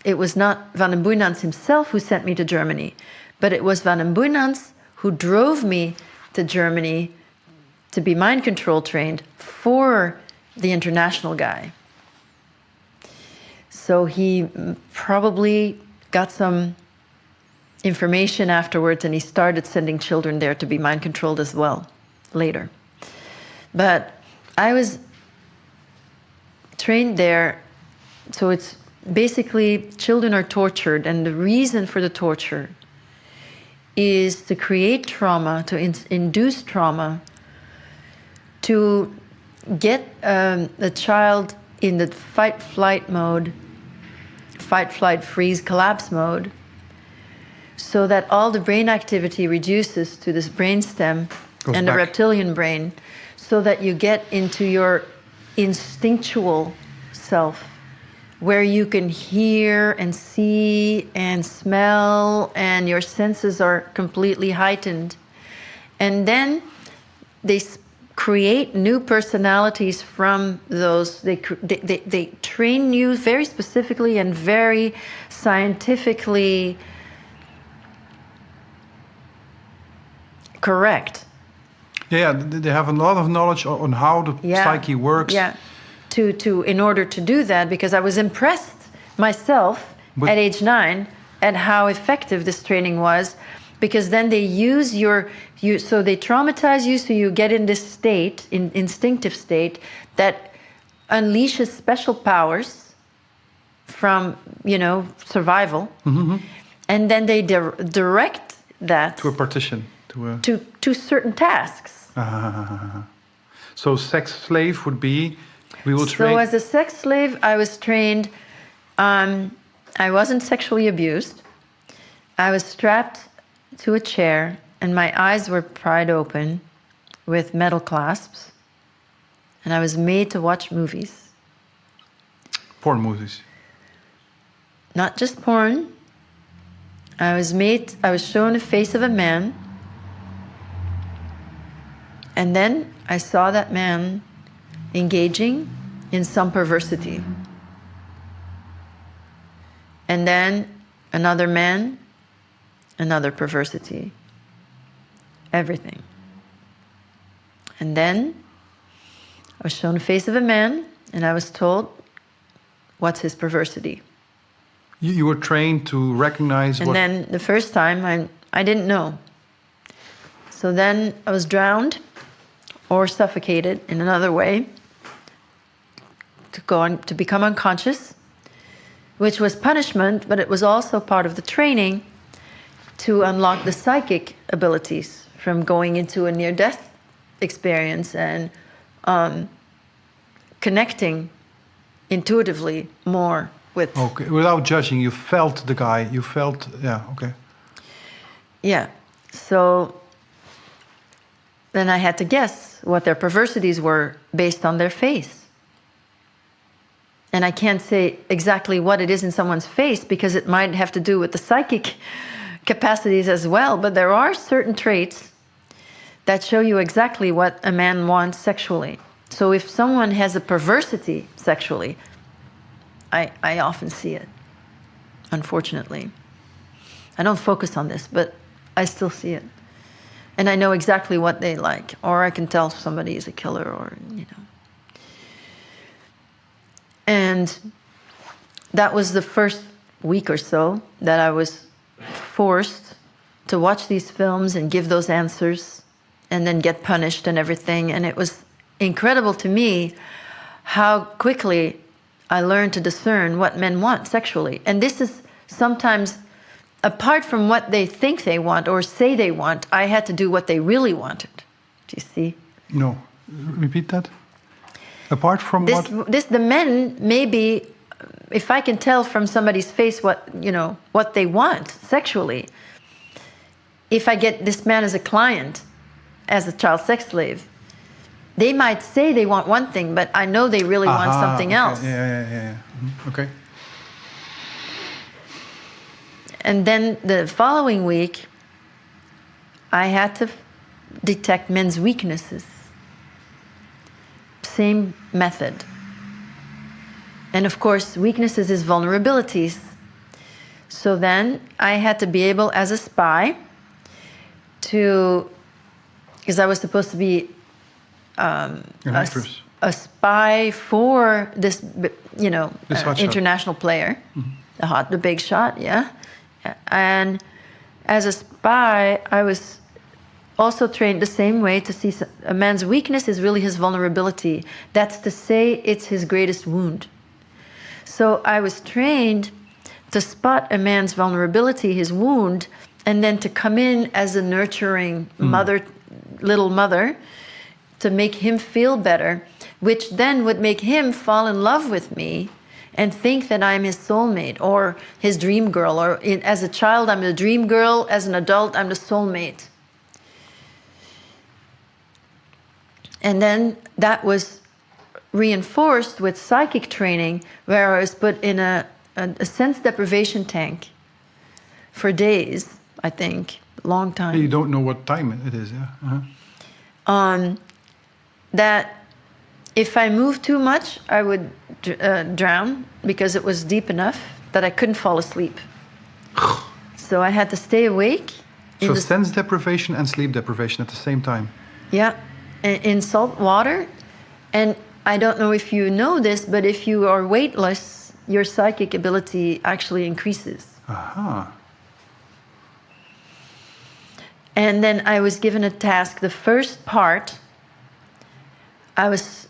it was not Van den Boeynants himself who sent me to Germany, but it was Van den Boeynants who drove me to Germany to be mind control trained for the international guy. So he probably got some information afterwards, and he started sending children there to be mind controlled as well later. But I was trained there. So it's basically children are tortured, and the reason for the torture is to create trauma, to induce trauma, to get the child in the fight, flight mode, fight, flight, freeze, collapse mode, so that all the brain activity reduces to this brainstem and the reptilian brain, so that you get into your instinctual self, where you can hear and see and smell, and your senses are completely heightened. And then they create new personalities from those. They train you very specifically and very scientifically Correct. Yeah, they have a lot of knowledge on how the psyche works. Yeah. In order to do that, because I was impressed myself at age 9 at how effective this training was, because then they use so they traumatize you, so you get in this state, instinctive state, that unleashes special powers from, survival. Mm-hmm. And then they direct that to a partition, to certain tasks. So sex slave would be, we will train. So as a sex slave, I was trained. I wasn't sexually abused. I was strapped to a chair, and my eyes were pried open with metal clasps, and I was made to watch movies. Porn movies. Not just porn. I was shown the face of a man, and then I saw that man engaging in some perversity. And then another man, another perversity. Everything. And then I was shown the face of a man, and I was told, what's his perversity? You were trained to recognize and then the first time, I didn't know. So then I was drowned or suffocated in another way to become unconscious, which was punishment, but it was also part of the training to unlock the psychic abilities from going into a near-death experience and connecting intuitively more with... Okay, without judging, you felt the guy, okay. Yeah, so then I had to guess what their perversities were based on their face. And I can't say exactly what it is in someone's face because it might have to do with the psychic capacities as well, but there are certain traits that show you exactly what a man wants sexually. So if someone has a perversity sexually, I often see it, unfortunately. I don't focus on this, but I still see it. And I know exactly what they like, or I can tell if somebody is a killer, or, And that was the first week or so that I was forced to watch these films and give those answers and then get punished and everything. And it was incredible to me how quickly I learned to discern what men want sexually. And this is sometimes, apart from what they think they want or say they want, I had to do what they really wanted. Do you see? No. Repeat that. Apart from the men, maybe, if I can tell from somebody's face what they want sexually, if I get this man as a client, as a child sex slave, they might say they want one thing, but I know they really want something else. Yeah. Mm-hmm. Okay. And then the following week, I had to detect men's weaknesses. Same method. And of course, weaknesses is vulnerabilities. So then I had to be able, as a spy, because I was supposed to be a spy for this, international player, mm-hmm. the big shot, yeah. And as a spy, I was also trained the same way to see a man's weakness is really his vulnerability. That's to say, it's his greatest wound. So I was trained to spot a man's vulnerability, his wound, and then to come in as a nurturing little mother, to make him feel better, which then would make him fall in love with me and think that I'm his soulmate or his dream girl. Or as a child, I'm the dream girl. As an adult, I'm the soulmate. And then that was reinforced with psychic training, where I was put in a sense deprivation tank for days, I think, long time. You don't know what time it is, yeah? Uh-huh. That if I moved too much, I would drown because it was deep enough that I couldn't fall asleep. So I had to stay awake So sense deprivation and sleep deprivation at the same time. Yeah, in salt water. And I don't know if you know this, but if you are weightless, your psychic ability actually increases. Aha. And then I was given a task. The first part, I was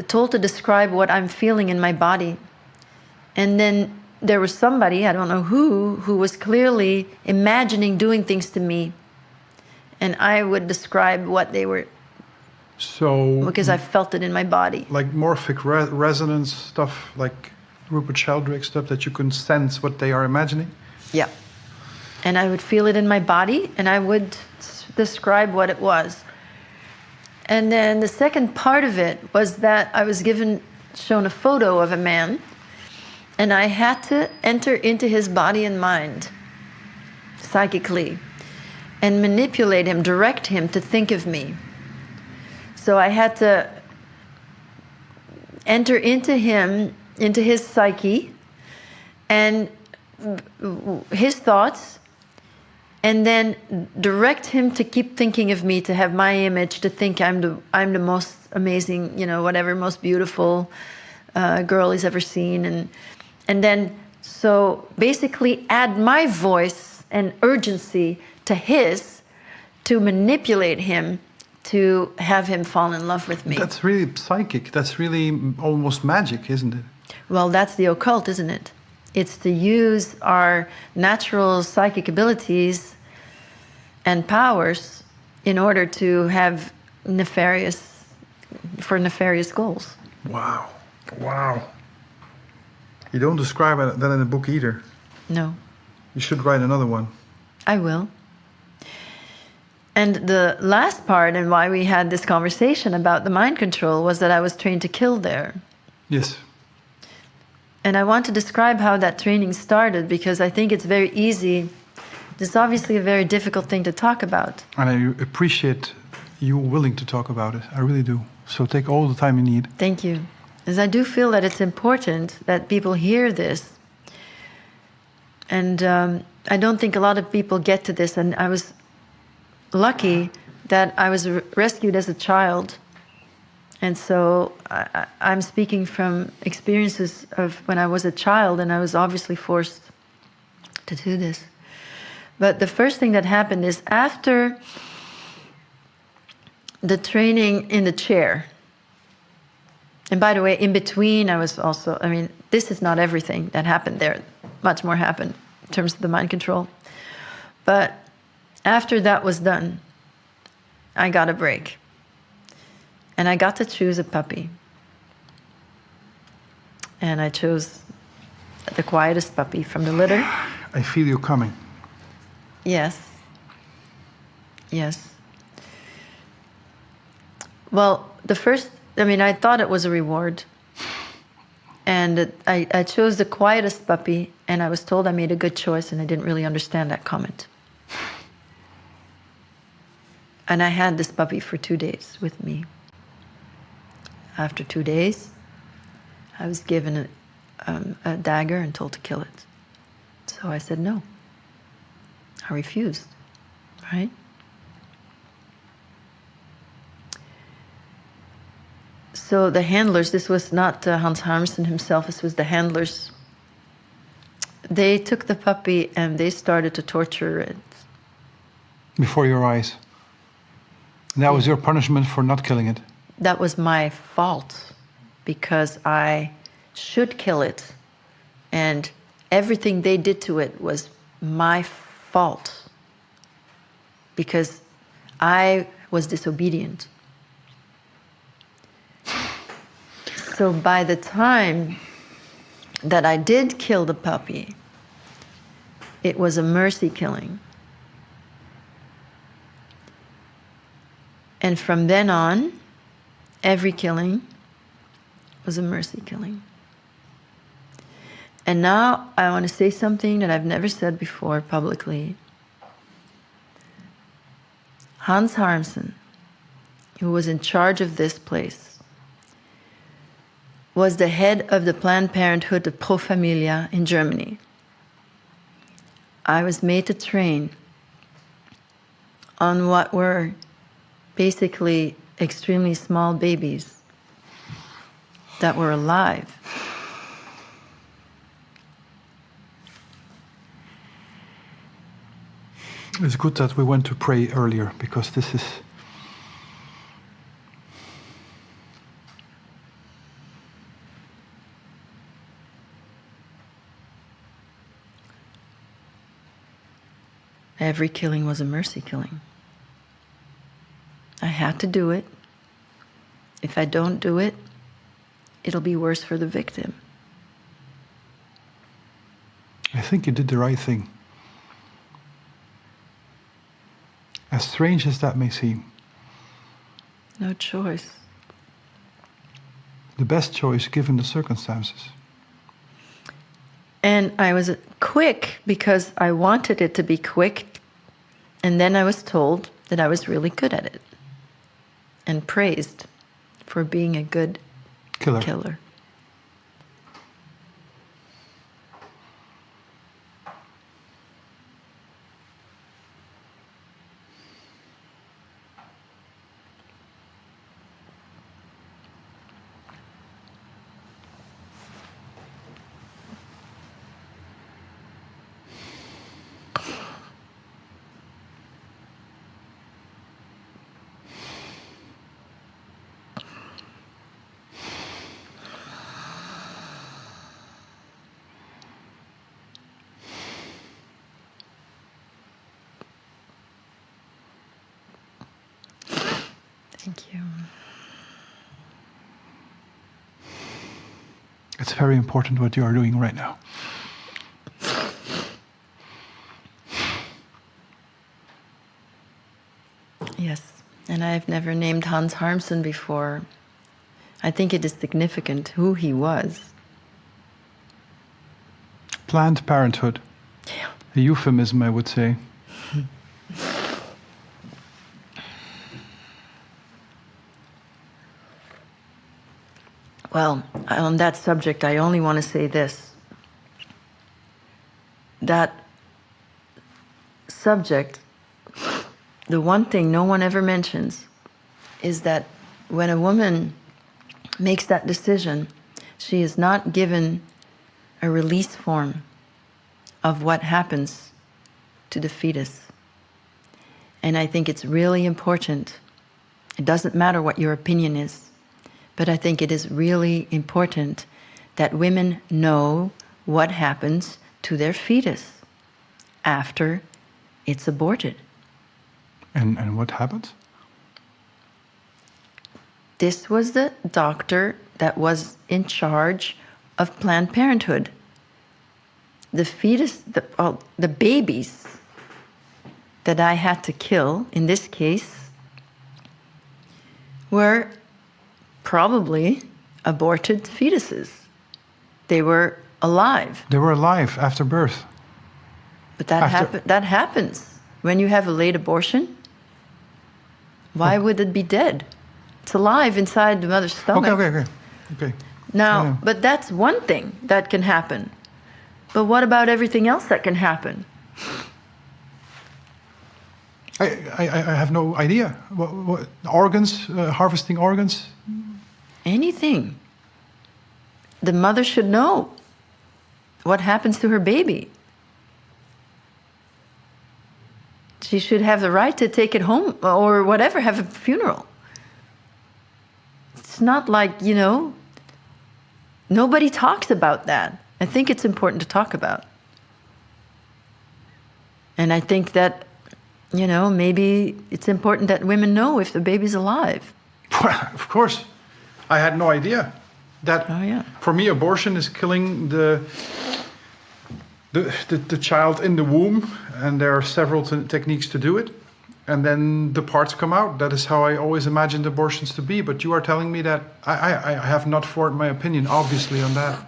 told to describe what I'm feeling in my body. And then there was somebody, I don't know who was clearly imagining doing things to me. And I would describe what they were, so because I felt it in my body. Like morphic resonance stuff, like Rupert Sheldrake stuff, that you can sense what they are imagining? Yeah. And I would feel it in my body, and I would describe what it was. And then the second part of it was that I was shown a photo of a man, and I had to enter into his body and mind psychically and manipulate him, direct him to think of me. So I had to enter into him, into his psyche, and his thoughts, and then direct him to keep thinking of me, to have my image, to think I'm the most amazing, whatever, most beautiful girl he's ever seen, and then so basically add my voice and urgency to his, to manipulate him, to have him fall in love with me. That's really psychic. That's really almost magic, isn't it? Well, that's the occult, isn't it? It's to use our natural psychic abilities and powers in order to have nefarious goals. Wow. Wow. You don't describe that in a book either. No. You should write another one. I will. And the last part, and why we had this conversation about the mind control, was that I was trained to kill there. Yes. And I want to describe how that training started, because I think it's very easy. It's obviously a very difficult thing to talk about. And I appreciate you willing to talk about it. I really do. So take all the time you need. Thank you. As I do feel that it's important that people hear this. And I don't think a lot of people get to this. And I was lucky that I was rescued as a child. And so I'm speaking from experiences of when I was a child, and I was obviously forced to do this. But the first thing that happened is after the training in the chair, and by the way, in between I was also, this is not everything that happened there. Much more happened in terms of the mind control. But after that was done, I got a break. And I got to choose a puppy. And I chose the quietest puppy from the litter. I feel you coming. Yes. Yes. Well, I thought it was a reward. And I chose the quietest puppy, and I was told I made a good choice, and I didn't really understand that comment. And I had this puppy for 2 days with me. After 2 days, I was given a dagger and told to kill it. So I said no. I refused, right? So the handlers, this was not Hans Harmsen himself, this was the handlers. They took the puppy and they started to torture it. Before your eyes. And that was your punishment for not killing it? That was my fault, because I should kill it. And everything they did to it was my fault, because I was disobedient. So by the time that I did kill the puppy, it was a mercy killing. And from then on, every killing was a mercy killing. And now I want to say something that I've never said before publicly. Hans Harmsen, who was in charge of this place, was the head of the Planned Parenthood of Pro Familia in Germany. I was made to train on what were basically extremely small babies that were alive. It's good that we went to pray earlier, because this is... Every killing was a mercy killing. I had to do it. If I don't do it, it'll be worse for the victim. I think you did the right thing. As strange as that may seem. No choice. The best choice given the circumstances. And I was quick because I wanted it to be quick. And then I was told that I was really good at it. And praised for being a good killer. Thank you. It's very important what you are doing right now. Yes, and I've never named Hans Harmsen before. I think it is significant who he was. Planned Parenthood. Yeah. A euphemism, I would say. Well, on that subject, I only want to say this. That subject, the one thing no one ever mentions is that when a woman makes that decision, she is not given a release form of what happens to the fetus. And I think it's really important. It doesn't matter what your opinion is. But I think it is really important that women know what happens to their fetus after it's aborted. And what happens? This was the doctor that was in charge of Planned Parenthood. The fetus, the babies that I had to kill, in this case, were probably aborted fetuses. They were alive. They were alive after birth. But that happens. When you have a late abortion, why would it be dead? It's alive inside the mother's stomach. Okay. Now, Yeah. but that's one thing that can happen. But what about everything else that can happen? I have no idea. What organs, harvesting organs? Anything. The mother should know what happens to her baby. She should have the right to take it home or whatever, have a funeral. It's not like, nobody talks about that. I think it's important to talk about. And I think that, maybe it's important that women know if the baby's alive. Of course. I had no idea that. Oh, yeah. For me, abortion is killing the child in the womb, and there are several techniques to do it, and then the parts come out. That is how I always imagined abortions to be. But you are telling me that I have not formed my opinion, obviously, on that.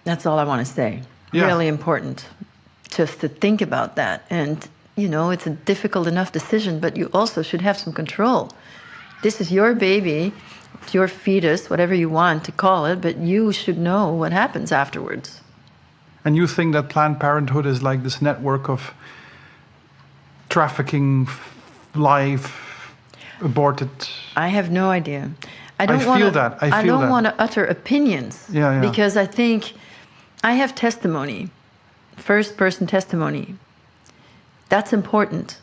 That's all I want to say. Yeah. Really important just to think about that. And, it's a difficult enough decision, but you also should have some control. This is your baby, it's your fetus, whatever you want to call it, but you should know what happens afterwards. And you think that Planned Parenthood is like this network of trafficking, live, aborted? I have no idea. I don't want to utter opinions. Yeah. Because I think I have testimony, first-person testimony. That's important.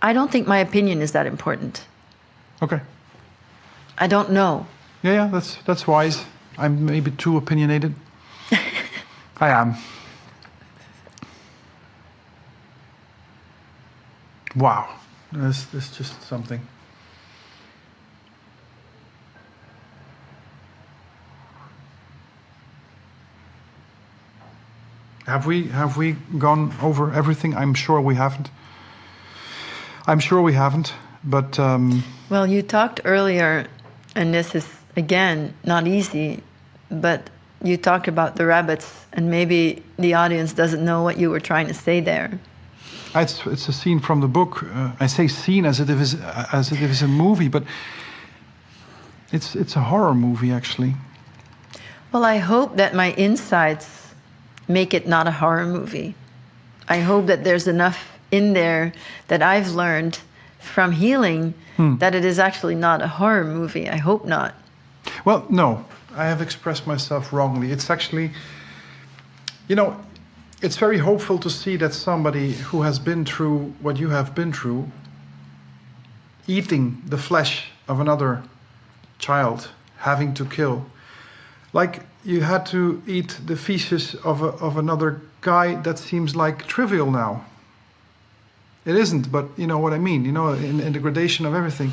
I don't think my opinion is that important. Okay. I don't know. Yeah, that's wise. I'm maybe too opinionated. I am. Wow, that's just something. Have we gone over everything? I'm sure we haven't. But well, you talked earlier, and this is again not easy, but you talked about the rabbits, and maybe the audience doesn't know what you were trying to say there. It's a scene from the book. I say scene as if it is a movie, but it's a horror movie actually. Well, I hope that my insights make it not a horror movie. I hope that there's enough in there that I've learned from healing that it is actually not a horror movie. I hope not. Well, no, I have expressed myself wrongly. It's actually, it's very hopeful to see that somebody who has been through what you have been through, eating the flesh of another child, having to kill, like you had to eat the feces of another guy, that seems like trivial now. It isn't, but you know what I mean, in the gradation of everything.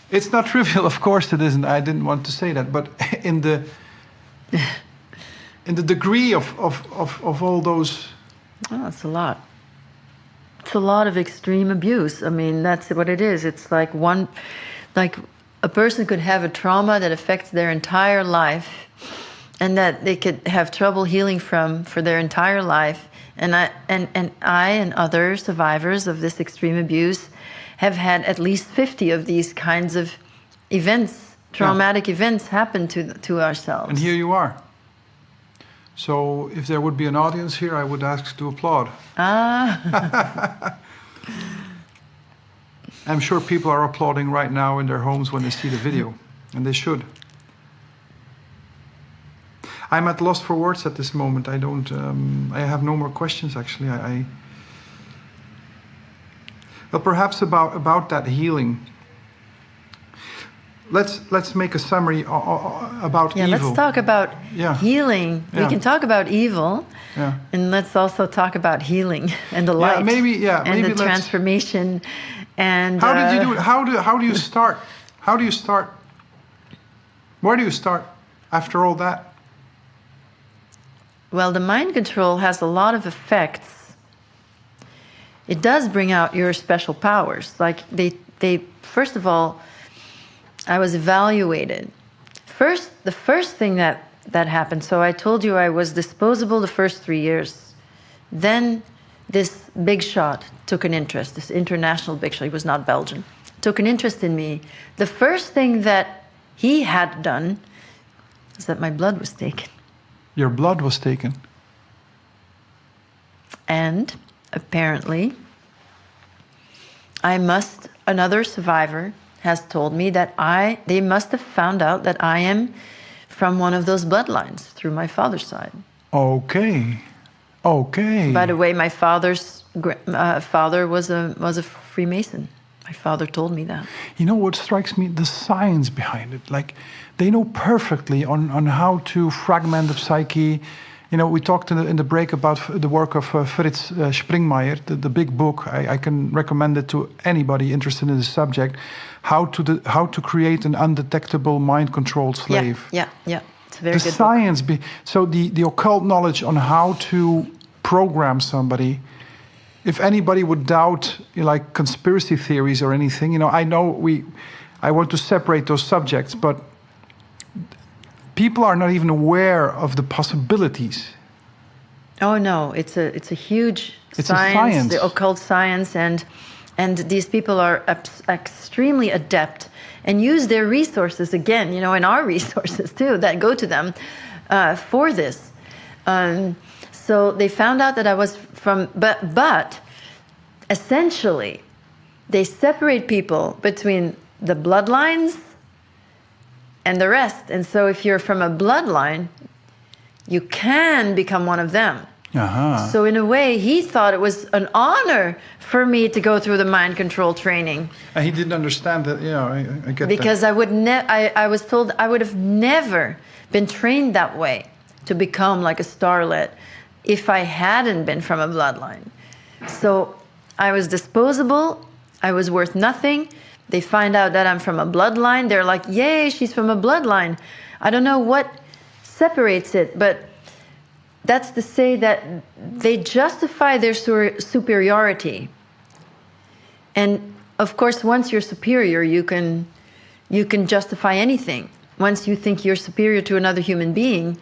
It's not trivial, of course it isn't. I didn't want to say that, but in the degree of all those... Oh, it's a lot. It's a lot of extreme abuse. I mean, that's what it is. It's like a person could have a trauma that affects their entire life, and that they could have trouble healing from for their entire life. And I and other survivors of this extreme abuse have had at least 50 of these kinds of events, traumatic events, happen to ourselves. And here you are. So if there would be an audience here, I would ask to applaud. I'm sure people are applauding right now in their homes when they see the video, and they should. I'm at loss for words at this moment. I have no more questions actually. Well, perhaps about that healing. Let's make a summary about evil. Let's talk about healing. Yeah. We can talk about evil, and let's also talk about healing and the light. Maybe the transformation. And how did you do it? How do you start? How do you start? Where do you start after all that? Well, the mind control has a lot of effects. It does bring out your special powers. Like they first of all, I was evaluated. The first thing that happened, so I told you I was disposable the first 3 years. Then this big shot took an interest, this international big shot, he was not Belgian, took an interest in me. The first thing that he had done is that my blood was taken. Your blood was taken. And apparently, another survivor has told me that they must have found out that I am from one of those bloodlines through my father's side. Okay. By the way, my father's father was a Freemason. My father told me that. You know what strikes me? The science behind it. Like, they know perfectly on how to fragment the psyche. We talked in the break about the work of Fritz Springmeier, the big book. I can recommend it to anybody interested in the subject. How to create an undetectable mind-controlled slave. Yeah. It's a very good science. So the occult knowledge on how to program somebody. If anybody would doubt like conspiracy theories or anything, I know I want to separate those subjects, but people are not even aware of the possibilities. Oh no, it's a huge science, the occult science, and these people are extremely adept and use their resources again, and our resources too that go to them for this. So they found out that I was from, but essentially, they separate people between the bloodlines and the rest. And so if you're from a bloodline, you can become one of them. So in a way, he thought it was an honor for me to go through the mind control training. And he didn't understand that, I get because that. I was told I would have never been trained that way to become like a starlet if I hadn't been from a bloodline. So I was disposable. I was worth nothing. They find out that I'm from a bloodline. They're like, yay, she's from a bloodline. I don't know what separates it, but that's to say that they justify their superiority. And of course, once you're superior, you can justify anything. Once you think you're superior to another human being,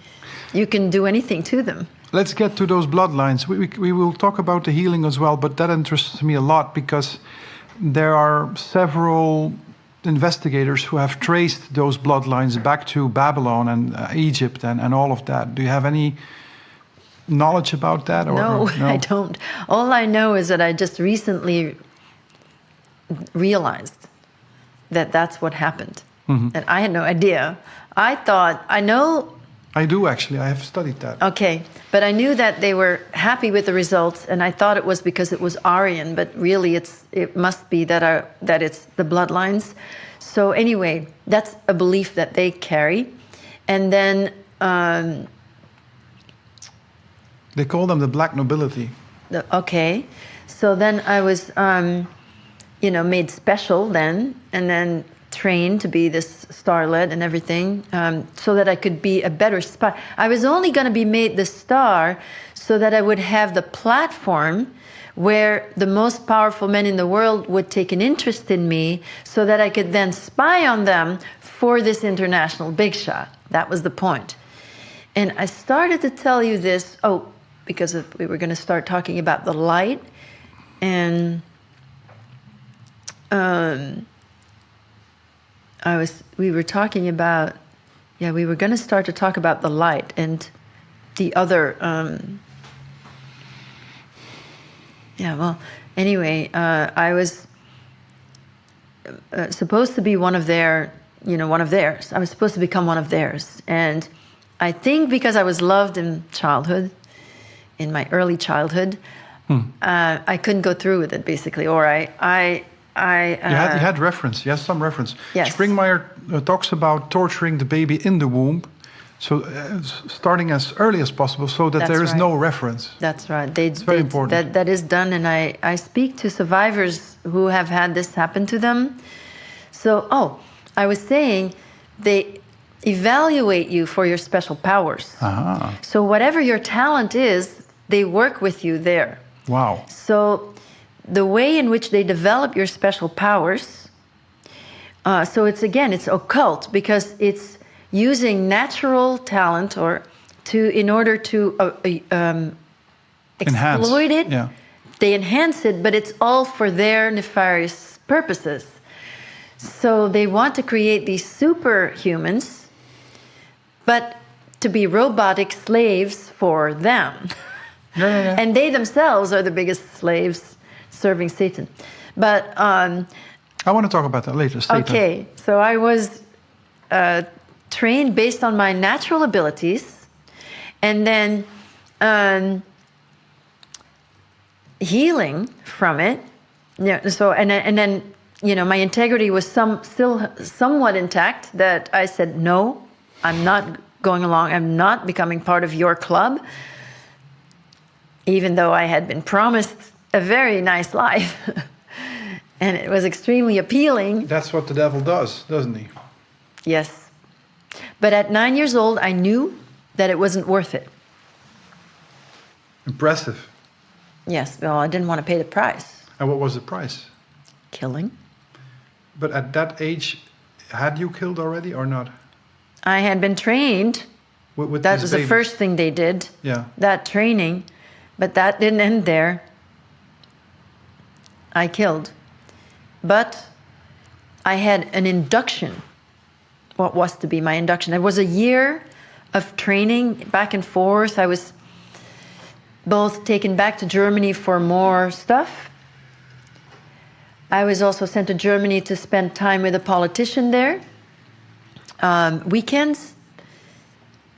you can do anything to them. Let's get to those bloodlines. We will talk about the healing as well, but that interests me a lot because there are several investigators who have traced those bloodlines back to Babylon and Egypt and all of that. Do you have any knowledge about that? No, I don't. All I know is that I just recently realized that that's what happened. And I had no idea. I thought, I do actually. I have studied that. Okay, but I knew that they were happy with the results, and I thought it was because it was Aryan, but really it must be that it's the bloodlines. So anyway, that's a belief that they carry. And then they call them the black nobility. Okay, so then I was made special then, and then trained to be this starlet and everything, so that I could be a better spy. I was only going to be made the star so that I would have the platform where the most powerful men in the world would take an interest in me so that I could then spy on them for this international big shot. That was the point. And I started to tell you this, because we were going to start talking about the light, and we were talking about, we were going to start to talk about the light and the other, anyway, I was supposed to be one of theirs. I was supposed to become one of theirs. And I think because I was loved in my early childhood, I couldn't go through with it, basically, or you had reference. You had some reference. Yes. Springmeier talks about torturing the baby in the womb, so starting as early as possible, so that there is no reference. That's right. It's very important. That is done, and I speak to survivors who have had this happen to them. So, I was saying they evaluate you for your special powers. So whatever your talent is, they work with you there. Wow. So the way in which they develop your special powers, so it's occult, because it's using natural talent in order to exploit it. Yeah. They enhance it, but it's all for their nefarious purposes. So they want to create these superhumans, but to be robotic slaves for them. Yeah. And they themselves are the biggest slaves serving Satan. But I want to talk about that later. Satan. Okay, so I was trained based on my natural abilities, and then healing from it. So and then my integrity was still somewhat intact. That I said, no, I'm not going along. I'm not becoming part of your club, even though I had been promised a very nice life. And it was extremely appealing. That's what the devil does, doesn't he? Yes. But at 9 years old, I knew that it wasn't worth it. Impressive. Yes, well, I didn't want to pay the price. And what was the price? Killing. But at that age, had you killed already or not? I had been trained. With that was the first thing they did. Yeah. That training. But that didn't end there. I killed. But I had an induction. What was to be my induction? It was a year of training back and forth. I was both taken back to Germany for more stuff. I was also sent to Germany to spend time with a politician there. Weekends,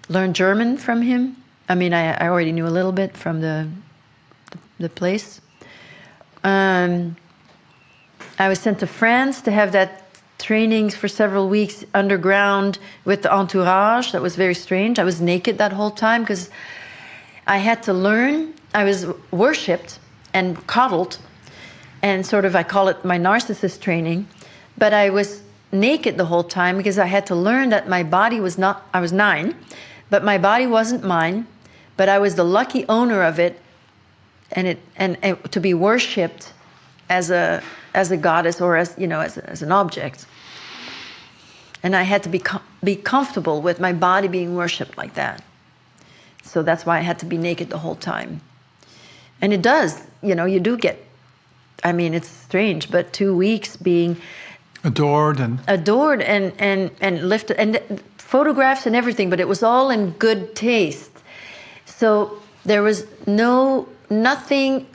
learned German from him. I mean, I already knew a little bit from the place. I was sent to France to have that trainings for several weeks underground with the entourage. That was very strange. I was naked that whole time because I had to learn. I was worshipped and coddled, and sort of, I call it my narcissist training. But I was naked the whole time because I had to learn that my body was not, I was 9, but my body wasn't mine, but I was the lucky owner of it, and to be worshipped as a goddess, or as, you know, as an object. And I had to be comfortable with my body being worshipped like that. So that's why I had to be naked the whole time. And it does, you know, you do get, I mean, it's strange, but 2 weeks being adored and lifted, and photographs and everything, but it was all in good taste. So there was nothing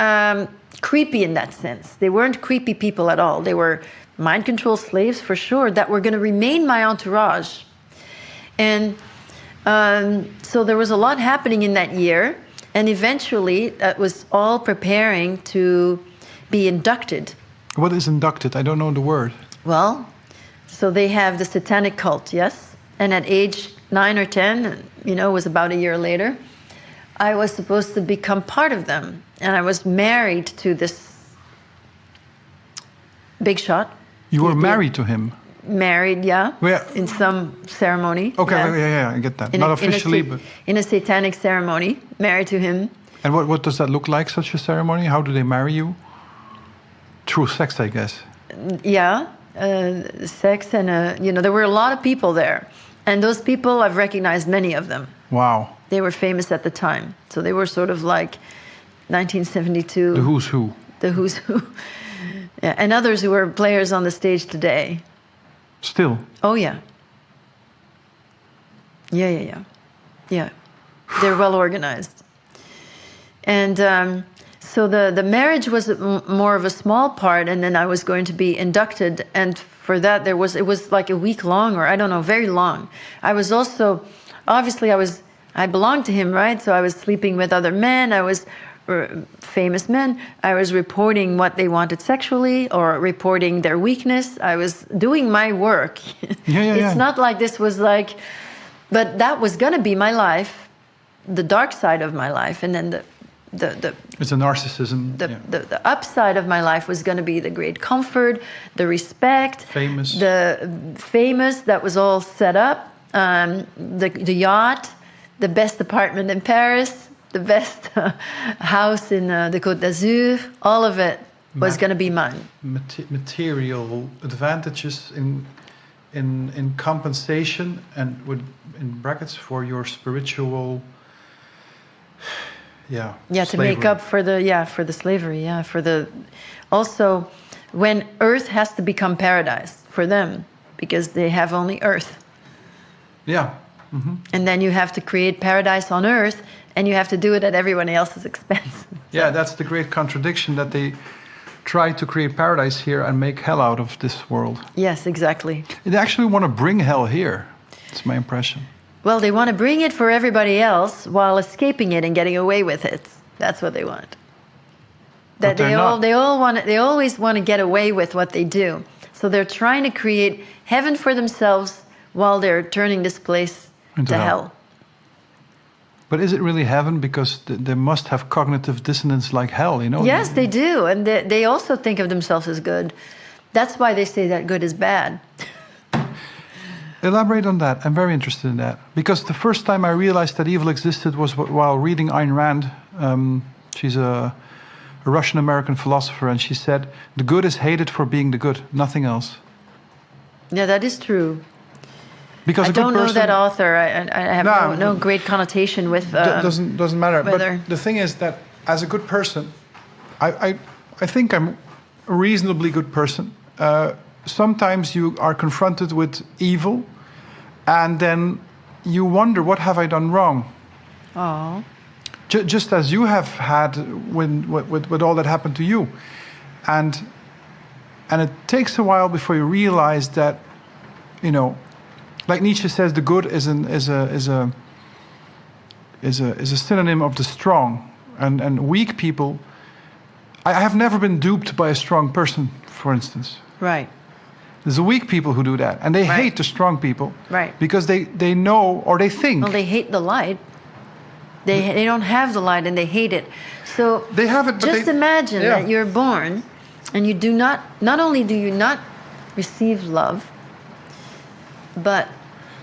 creepy in that sense. They weren't creepy people at all. They were mind control slaves for sure that were going to remain my entourage. And so there was a lot happening in that year, and eventually that was all preparing to be inducted. What is inducted? I don't know the word. Well, so they have the Satanic cult, yes? And at age 9 or 10, you know, it was about a year later, I was supposed to become part of them. And I was married to this big shot. You were married to him? Married, yeah. Where? In some ceremony. Okay, yeah, I get that. Not officially, but... In a satanic ceremony, married to him. And what does that look like, such a ceremony? How do they marry you? Through sex, I guess. Yeah, sex, and, you know, there were a lot of people there. And those people, I've recognized many of them. Wow. They were famous at the time. So they were sort of like 1972. The who's who. The who's who. Yeah, and others who are players on the stage today. Still? Oh, yeah. Yeah. They're well organized. And so the marriage was more of a small part, and then I was going to be inducted. And for that, it was like a week long, or I don't know, very long. I was also, obviously, I belonged to him, right? So I was sleeping with other men. I was famous men. I was reporting what they wanted sexually, or reporting their weakness. I was doing my work. It's not like this was like, but that was going to be my life, the dark side of my life, and then it's a narcissism. The upside of my life was going to be the great comfort, the respect, the famous that was all set up, the yacht, the best apartment in Paris, the best house in the Côte d'Azur. All of it was going to be mine. Material advantages in compensation, and in brackets for your spiritual. Yeah, to slavery. make up for the slavery, also when earth has to become paradise for them, because they have only earth. Yeah. Mm-hmm. And then you have to create paradise on earth, and you have to do it at everyone else's expense. Yeah, that's the great contradiction, that they try to create paradise here and make hell out of this world. Yes, exactly. They actually want to bring hell here. That's my impression. Well, they want to bring it for everybody else while escaping it and getting away with it. That's what they want. That they always want to get away with what they do. So they're trying to create heaven for themselves while they're turning this place into hell. But is it really heaven? Because they must have cognitive dissonance like hell, you know? Yes, they do. And they also think of themselves as good. That's why they say that good is bad. Elaborate on that. I'm very interested in that. Because the first time I realized that evil existed was while reading Ayn Rand. She's a Russian-American philosopher, and she said, the good is hated for being the good, nothing else. Yeah, that is true. Because I don't know that author. I have no great connotation with... doesn't matter. Whether. But the thing is that as a good person, I think I'm a reasonably good person. Sometimes you are confronted with evil, and then you wonder, what have I done wrong? Oh. just as you have had with all that happened to you, and it takes a while before you realize that, you know, like Nietzsche says, the good is a synonym of the strong, and weak people. I have never been duped by a strong person, for instance. Right. There's the weak people who do that, and they hate the strong people. Right. Because they know, or they think. Well, they hate the light. They don't have the light, and they hate it. So they have it, but just imagine that you're born, and you do not only do you not receive love, but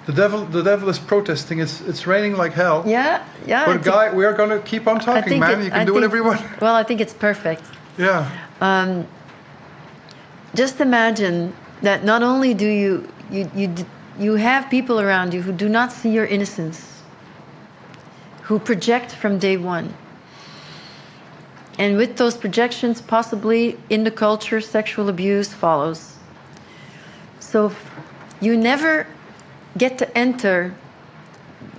the devil is protesting. It's raining like hell. Yeah. But Guy, we are going to keep on talking, man. You can do whatever you want. Well, I think it's perfect. Yeah. Just imagine that not only do you have people around you who do not see your innocence, who project from day one. And with those projections, possibly in the culture, sexual abuse follows. So you never get to enter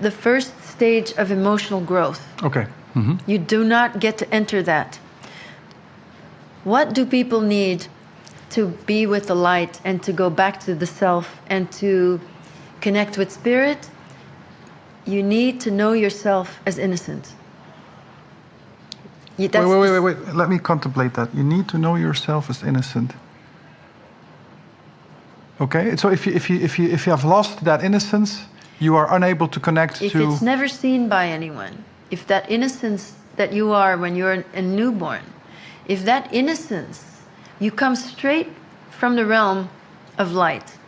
the first stage of emotional growth. Okay. Mm-hmm. You do not get to enter that. What do people need to be with the light and to go back to the self and to connect with spirit? You need to know yourself as innocent. Wait. Let me contemplate that. You need to know yourself as innocent. Okay. So if you have lost that innocence, you are unable to connect to. If it's never seen by anyone, if that innocence that you are when you're a newborn, if that innocence, you come straight from the realm of light.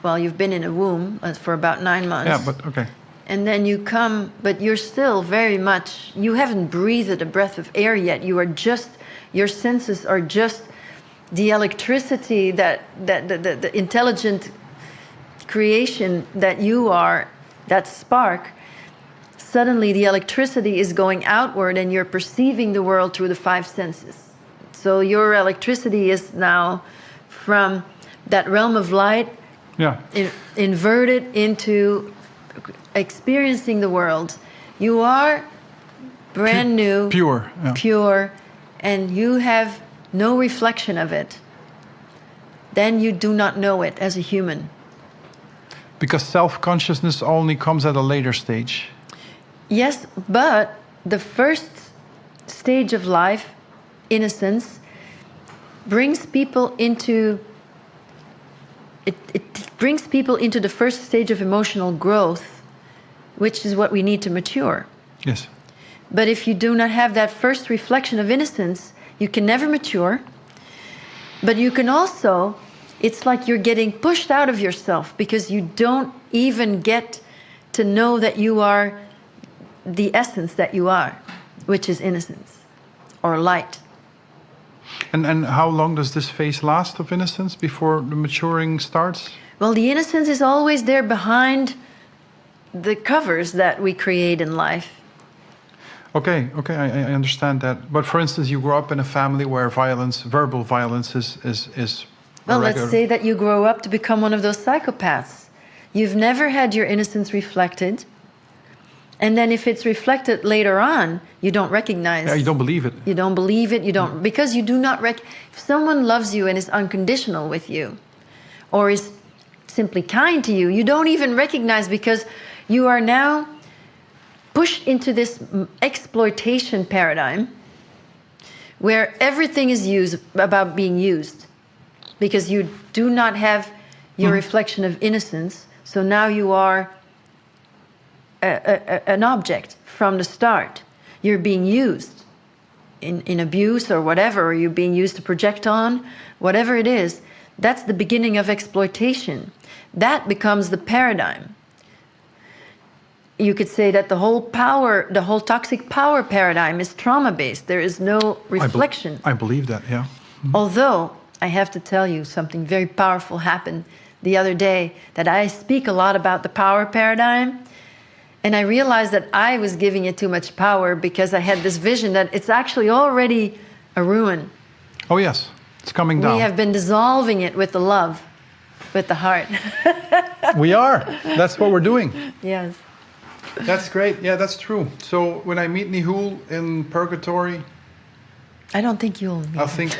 Well, you've been in a womb for about 9 months. Yeah, but okay. And then you come, but you're still very much, you haven't breathed a breath of air yet. You are just, your senses are just the electricity that the intelligent creation that you are, that spark. Suddenly the electricity is going outward and you're perceiving the world through the 5 senses. So your electricity is now from that realm of light, inverted into experiencing the world. You are brand new, pure, and you have no reflection of it. Then you do not know it as a human. Because self-consciousness only comes at a later stage. Yes, but the first stage of life, innocence, brings people into the first stage of emotional growth, which is what we need to mature. Yes. But if you do not have that first reflection of innocence, you can never mature. But you can also, it's like you're getting pushed out of yourself because you don't even get to know that you are the essence that you are, which is innocence or light. And how long does this phase last of innocence before the maturing starts? Well, the innocence is always there behind the covers that we create in life. Okay, I understand that. But for instance, you grow up in a family where verbal violence is well, let's say that you grow up to become one of those psychopaths. You've never had your innocence reflected. And then if it's reflected later on, you don't recognize. Yeah, you don't believe it. You don't believe it. You don't, because you do not if someone loves you and is unconditional with you, or is simply kind to you, you don't even recognize, because you are now pushed into this exploitation paradigm where everything is about being used, because you do not have your reflection of innocence. So now you are an object from the start. You're being used in abuse or whatever, or you're being used to project on, whatever it is. That's the beginning of exploitation. That becomes the paradigm. You could say that the whole toxic power paradigm is trauma-based. There is no reflection. I believe that, yeah. Mm-hmm. Although, I have to tell you, something very powerful happened the other day, that I speak a lot about the power paradigm, and I realized that I was giving it too much power because I had this vision that it's actually already a ruin. Oh yes, it's coming down. We have been dissolving it with the love, with the heart. We are. That's what we're doing. Yes. That's great. Yeah, that's true. So when I meet Nihul in purgatory, I don't think you'll meet I'll think.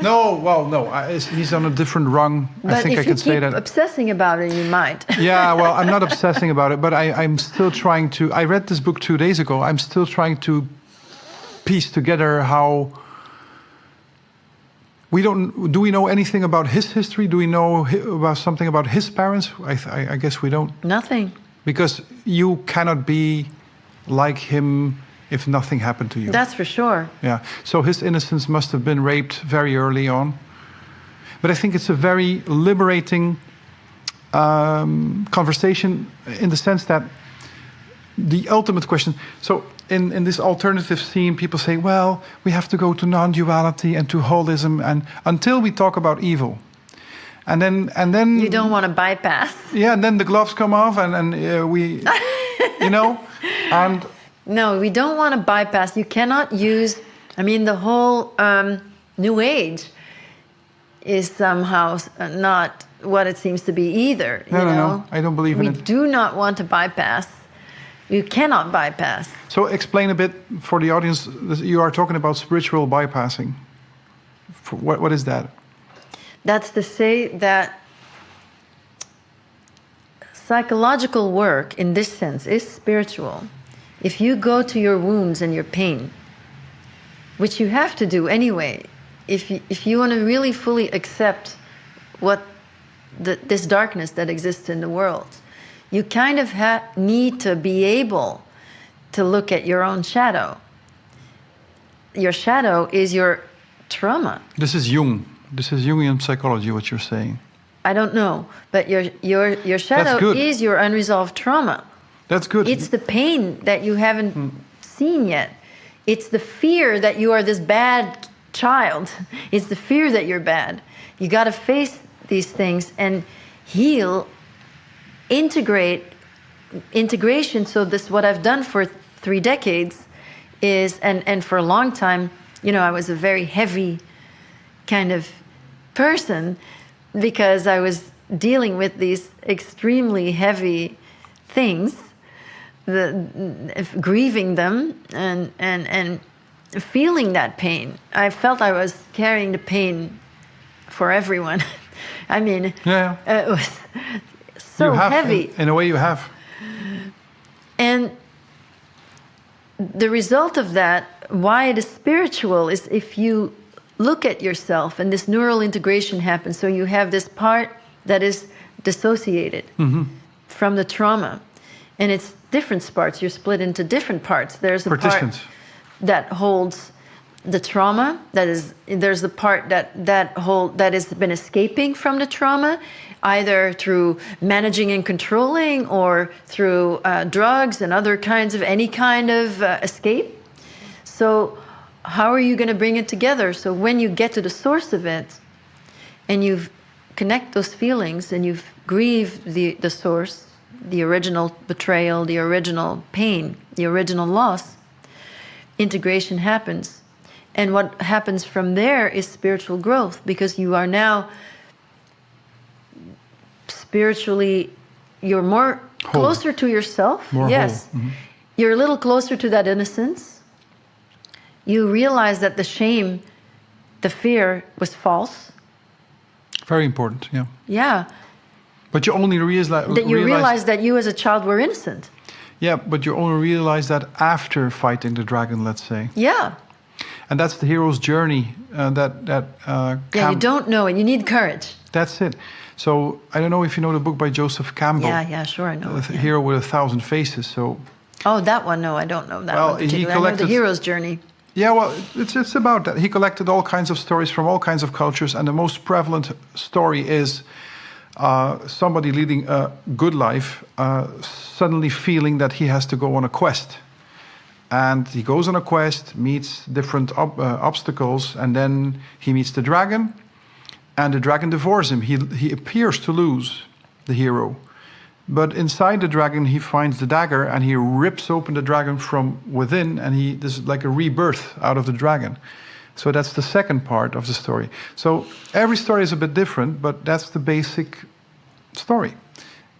No, well, no. He's on a different rung. I think I can say that. But if you keep obsessing about it, you might. Yeah, well, I'm not obsessing about it, but I'm still trying to. I read this book 2 days ago. I'm still trying to piece together how. Do we know anything about his history? Do we know about something about his parents? I guess we don't. Nothing. Because you cannot be like him if nothing happened to you. That's for sure. Yeah. So his innocence must have been raped very early on. But I think it's a very liberating conversation in the sense that the ultimate question. So in this alternative scene, people say, well, we have to go to non-duality and to holism, and until we talk about evil. And then you don't want to bypass. Yeah, and then the gloves come off, and we, and no, we don't want to bypass. You cannot use. I mean, the whole New Age is somehow not what it seems to be either. No, I don't believe in it. We do not want to bypass. You cannot bypass. So explain a bit for the audience. You are talking about spiritual bypassing. What is that? That's to say that psychological work in this sense is spiritual. If you go to your wounds and your pain, which you have to do anyway, if you want to really fully accept this darkness that exists in the world, you kind of need to be able to look at your own shadow. Your shadow is your trauma. This is Jung. This is Jungian psychology, what you're saying. I don't know, but your shadow is your unresolved trauma. That's good. It's the pain that you haven't seen yet. It's the fear that you are this bad child. It's the fear that you're bad. You got to face these things and heal, integration. So this, what I've done for 3 decades is, and for a long time, I was a very heavy kind of person because I was dealing with these extremely heavy things, grieving them and feeling that pain. I felt I was carrying the pain for everyone. I mean, it was so heavy. In a way you have. And the result of that, why it is spiritual, is if you look at yourself and this neural integration happens. So you have this part that is dissociated from the trauma. And it's different parts. You're split into different parts. There's a part that holds the trauma. There's the part that has been escaping from the trauma, either through managing and controlling or through drugs and other kinds of any kind of escape. So how are you going to bring it together? So when you get to the source of it and you connect those feelings and you grieve the source, the original betrayal, the original pain, the original loss, integration happens. And what happens from there is spiritual growth, because you are now spiritually, you're more closer to yourself. More yes. Whole. You're a little closer to that innocence. You realize that the shame, the fear was false. Very important, yeah. Yeah. But you only realize that you as a child were innocent. Yeah, but you only realize that after fighting the dragon, let's say. Yeah. And that's the hero's journey. You don't know it. You need courage. That's it. So I don't know if you know the book by Joseph Campbell. Yeah, sure, I know. The Hero with 1,000 Faces. So. Oh, that one? No, I don't know that one particularly. I know the hero's journey. Yeah, well, it's about that. He collected all kinds of stories from all kinds of cultures, and the most prevalent story is somebody leading a good life suddenly feeling that he has to go on a quest. And he goes on a quest, meets different obstacles, and then he meets the dragon, and the dragon devours him. He appears to lose, the hero. But inside the dragon, he finds the dagger, and he rips open the dragon from within, and this is like a rebirth out of the dragon. So that's the second part of the story. So every story is a bit different, but that's the basic story.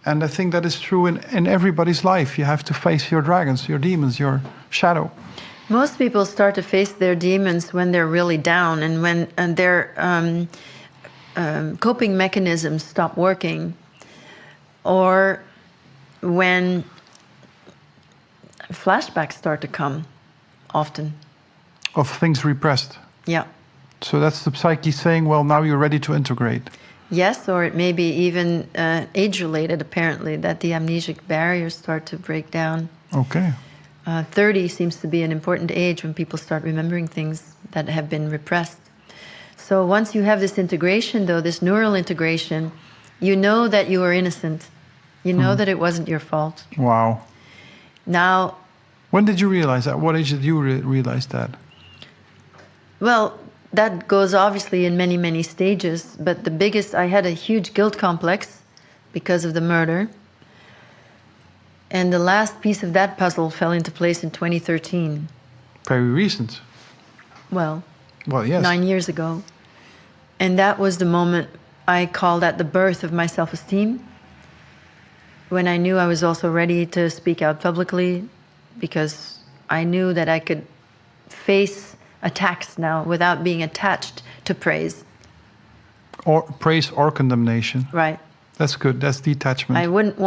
And I think that is true in everybody's life. You have to face your dragons, your demons, your shadow. Most people start to face their demons when they're really down and when their coping mechanisms stop working, or when flashbacks start to come, often. Of things repressed. Yeah. So that's the psyche saying, well, now you're ready to integrate. Yes, or it may be even age-related, apparently, that the amnesic barriers start to break down. Okay. 30 seems to be an important age when people start remembering things that have been repressed. So once you have this integration, though, this neural integration, you know that you are innocent. You know that it wasn't your fault. Wow. Now... When did you realize that? What age did you realize that? Well, that goes obviously in many, many stages. But the biggest, I had a huge guilt complex because of the murder. And the last piece of that puzzle fell into place in 2013. Very recent. Well, yes. 9 years ago. And that was the moment I call that the birth of my self-esteem. When I knew I was also ready to speak out publicly, because I knew that I could face attacks now without being attached to praise. Or praise or condemnation. Right. That's good. That's detachment. I wouldn't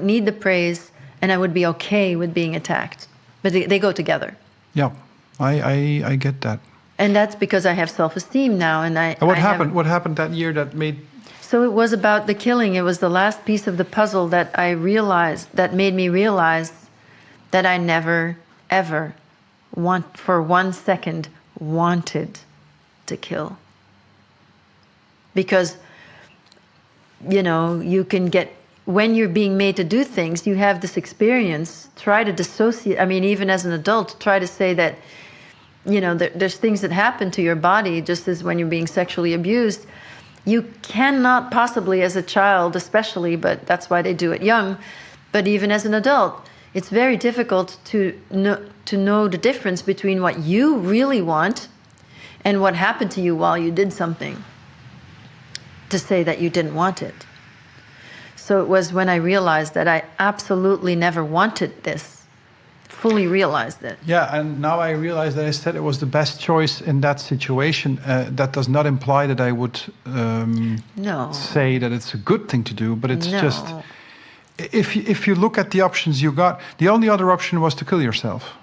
need the praise, and I would be okay with being attacked. But they go together. Yeah, I get that. And that's because I have self-esteem now, and what happened? What happened that year that made? So it was about the killing. It was the last piece of the puzzle that I realized, that made me realize that I never, ever for 1 second wanted to kill. Because, you know, you can get, when you're being made to do things, you have this experience, try to dissociate, I mean, even as an adult, try to say that, you know, there's things that happen to your body, just as when you're being sexually abused. You cannot possibly, as a child especially, but that's why they do it young, but even as an adult, it's very difficult to know the difference between what you really want and what happened to you while you did something, to say that you didn't want it. So it was when I realized that I absolutely never wanted this, fully realized it. Yeah, and now I realize that I said it was the best choice in that situation. That does not imply that I would say that it's a good thing to do, but it's just, if you look at the options you got, the only other option was to kill yourself.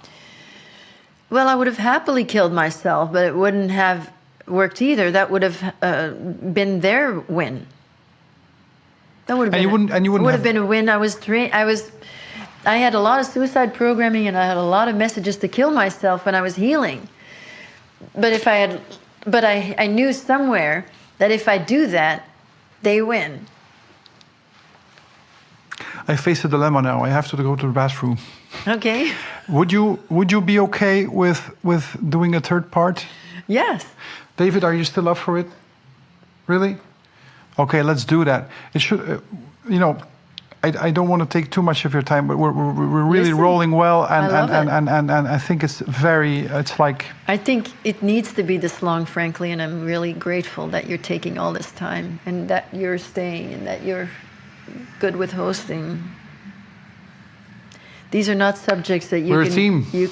Well, I would have happily killed myself, but it wouldn't have worked either. That would have been their win. That would have been a win. I had a lot of suicide programming, and I had a lot of messages to kill myself when I was healing. But I knew somewhere that if I do that, they win. I face a dilemma now. I have to go to the bathroom. Okay. Would you be okay with doing a third part? Yes. David, are you still up for it? Really? Okay, let's do that. It should, I don't want to take too much of your time, but we're really rolling well, and I think it's like. I think it needs to be this long, frankly, and I'm really grateful that you're taking all this time and that you're staying and that you're good with hosting. These are not subjects that we're a team. You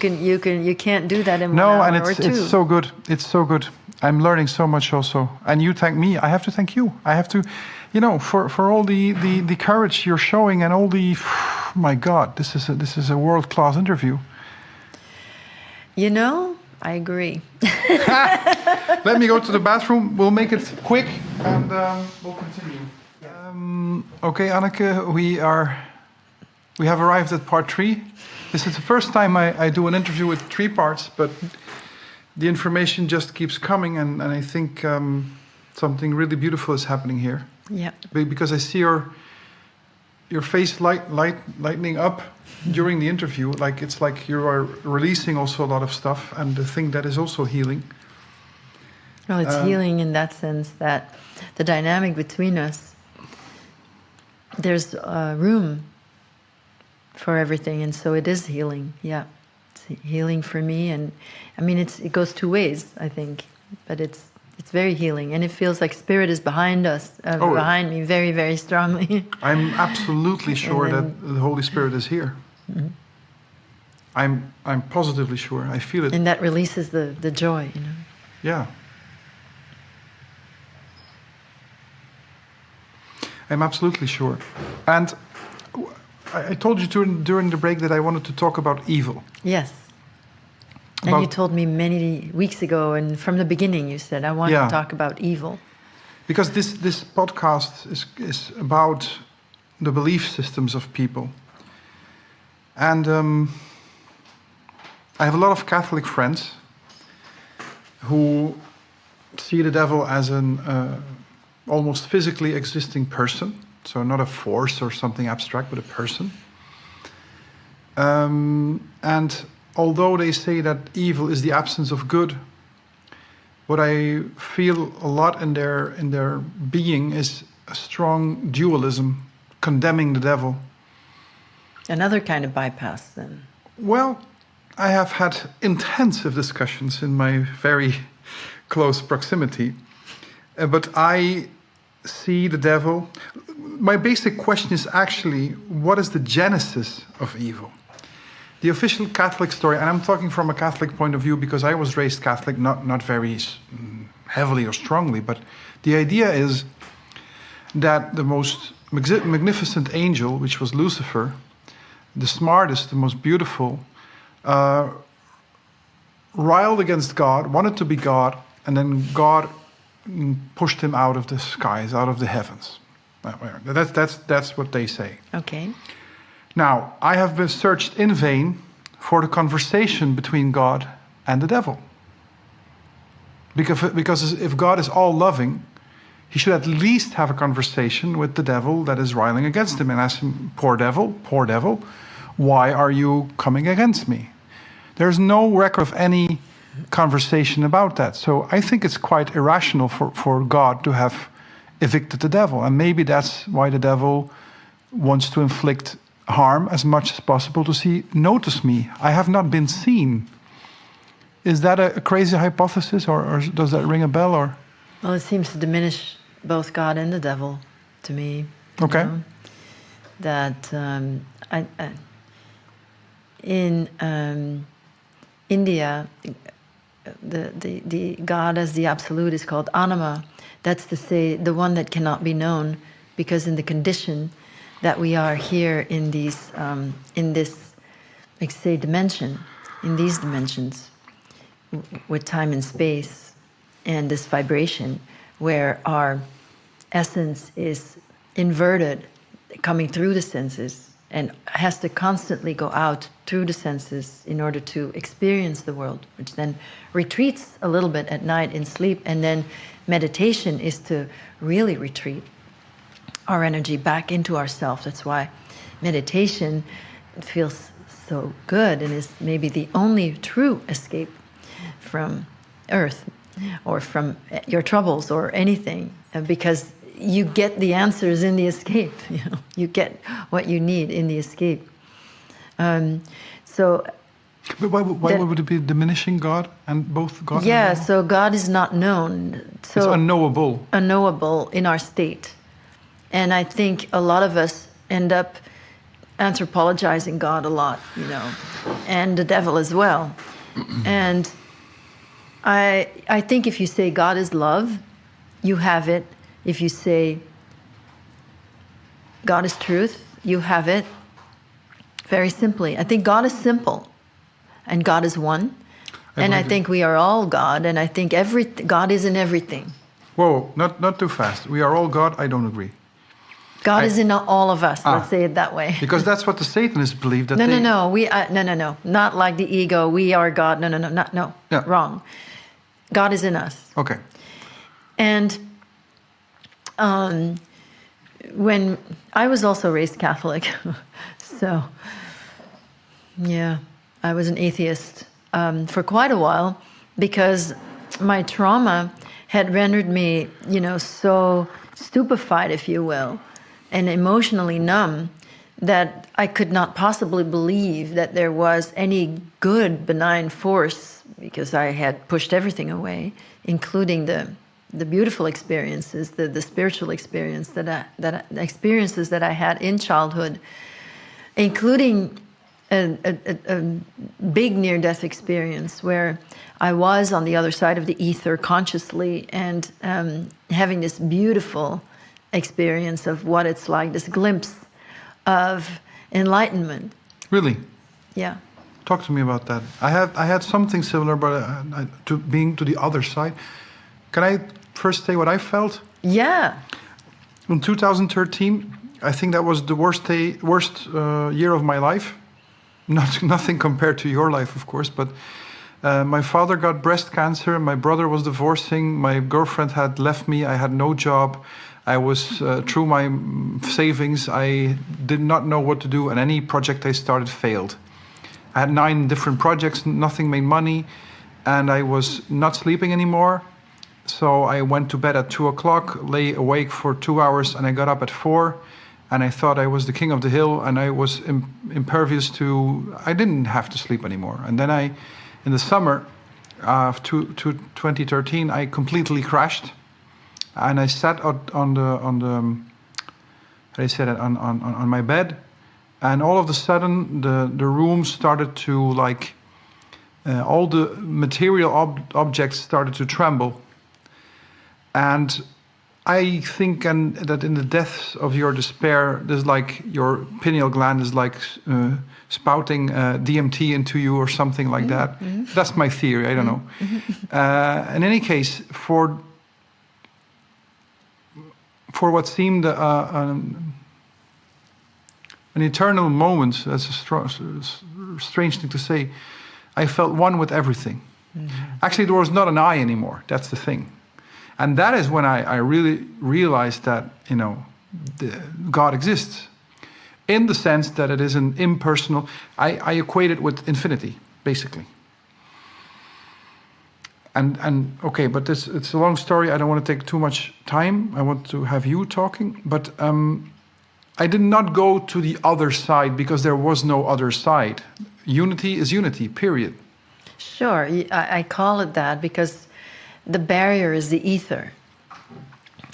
can't do that in 1 hour or two. It's so good. It's so good. I'm learning so much also, and you thank me. I have to thank you. I have to. For all the courage you're showing and all the, my God, this is a world-class interview. I agree. Let me go to the bathroom. We'll make it quick and we'll continue. Okay, Anneke, we have arrived at part 3. This is the first time I do an interview with 3 parts, but the information just keeps coming, and I think something really beautiful is happening here. Yeah. Because I see your face lightening up during the interview. It's like you are releasing also a lot of stuff, and the thing that is also healing. Well, it's healing in that sense that the dynamic between us, there's room for everything, and so it is healing. Yeah, it's healing for me, and I mean it goes 2 ways, I think, but It's very healing, and it feels like Spirit is behind us, behind me, very, very strongly. I'm absolutely sure that the Holy Spirit is here. Mm-hmm. I'm positively sure. I feel it. And that releases the joy, you know. Yeah. I'm absolutely sure. And I told you during the break that I wanted to talk about evil. Yes. And you told me many weeks ago, and from the beginning you said, I want to talk about evil. Because this podcast is about the belief systems of people. And I have a lot of Catholic friends who see the devil as an almost physically existing person. So not a force or something abstract, but a person. And although they say that evil is the absence of good, what I feel a lot in their being is a strong dualism, condemning the devil. Another kind of bypass, then. Well, I have had intensive discussions in my very close proximity, but I see the devil. My basic question is actually, what is the genesis of evil? The official Catholic story, and I'm talking from a Catholic point of view because I was raised Catholic, not very heavily or strongly, but the idea is that the most magnificent angel, which was Lucifer, the smartest, the most beautiful, riled against God, wanted to be God, and then God pushed him out of the skies, out of the heavens. That's what they say. Okay. Now, I have been searched in vain for the conversation between God and the devil. Because if God is all loving, he should at least have a conversation with the devil that is riling against him and ask him, poor devil, why are you coming against me? There's no record of any conversation about that. So I think it's quite irrational for God to have evicted the devil. And maybe that's why the devil wants to inflict harm as much as possible to notice me. I have not been seen. Is that a crazy hypothesis, or does that ring a bell? Or well, it seems to diminish both God and the devil to me. Okay. Know? That in India, the God as the absolute is called anima. That's to say, the one that cannot be known, because in the condition that we are here in these, in this, like say, dimension, in these dimensions, with time and space, and this vibration, where our essence is inverted, coming through the senses, and has to constantly go out through the senses in order to experience the world, which then retreats a little bit at night in sleep, and then meditation is to really retreat our energy back into ourself. That's why meditation feels so good and is maybe the only true escape from earth or from your troubles or anything, because you get the answers in the escape. You get what you need in the escape. But why would it be diminishing God and both God? Yeah, and so God is not known. So it's unknowable. Unknowable in our state. And I think a lot of us end up anthropologizing God a lot, and the devil as well. And I think if you say God is love, you have it. If you say God is truth, you have it. Very simply. I think God is simple, and God is one. And I think we are all God, and I think God is in everything. Whoa, not too fast. We are all God, I don't agree. God is in all of us, let's say it that way. Because that's what the Satanists believe. That No. No. Not like the ego, we are God. No. Yeah. Wrong. God is in us. Okay. And when I was also raised Catholic, so yeah, I was an atheist for quite a while, because my trauma had rendered me, so stupefied, if you will, and emotionally numb, that I could not possibly believe that there was any good, benign force, because I had pushed everything away, including the the beautiful experiences, the spiritual experiences that I had in childhood, including a big near-death experience where I was on the other side of the ether consciously and having this beautiful experience of what it's like, this glimpse of enlightenment. Really? Yeah. Talk to me about that. I had something similar, but to being to the other side. Can I first say what I felt? Yeah. In 2013, I think that was the worst year of my life. Nothing compared to your life, of course, but my father got breast cancer. My brother was divorcing. My girlfriend had left me. I had no job. I was, through my savings, I did not know what to do, and any project I started failed. I had 9 different projects, nothing made money, and I was not sleeping anymore. So I went to bed at 2 o'clock, lay awake for 2 hours, and I got up at 4, and I thought I was the king of the hill, and I was impervious to, I didn't have to sleep anymore. And then in the summer of 2013, I completely crashed. And I sat on my bed, and all of a sudden the room started to all the material objects started to tremble. And I think that in the depths of your despair, there's your pineal gland is spouting DMT into you or something like that. Mm-hmm. That's my theory. I don't know. In any case, for what seemed an eternal moment, that's a strange thing to say, I felt one with everything. Mm-hmm. Actually, there was not an I anymore. That's the thing. And that is when I really realized that, God exists. In the sense that it is an impersonal, I equate it with infinity, basically. And okay, but it's a long story. I don't want to take too much time. I want to have you talking. But I did not go to the other side because there was no other side. Unity is unity, period. Sure, I call it that because the barrier is the ether.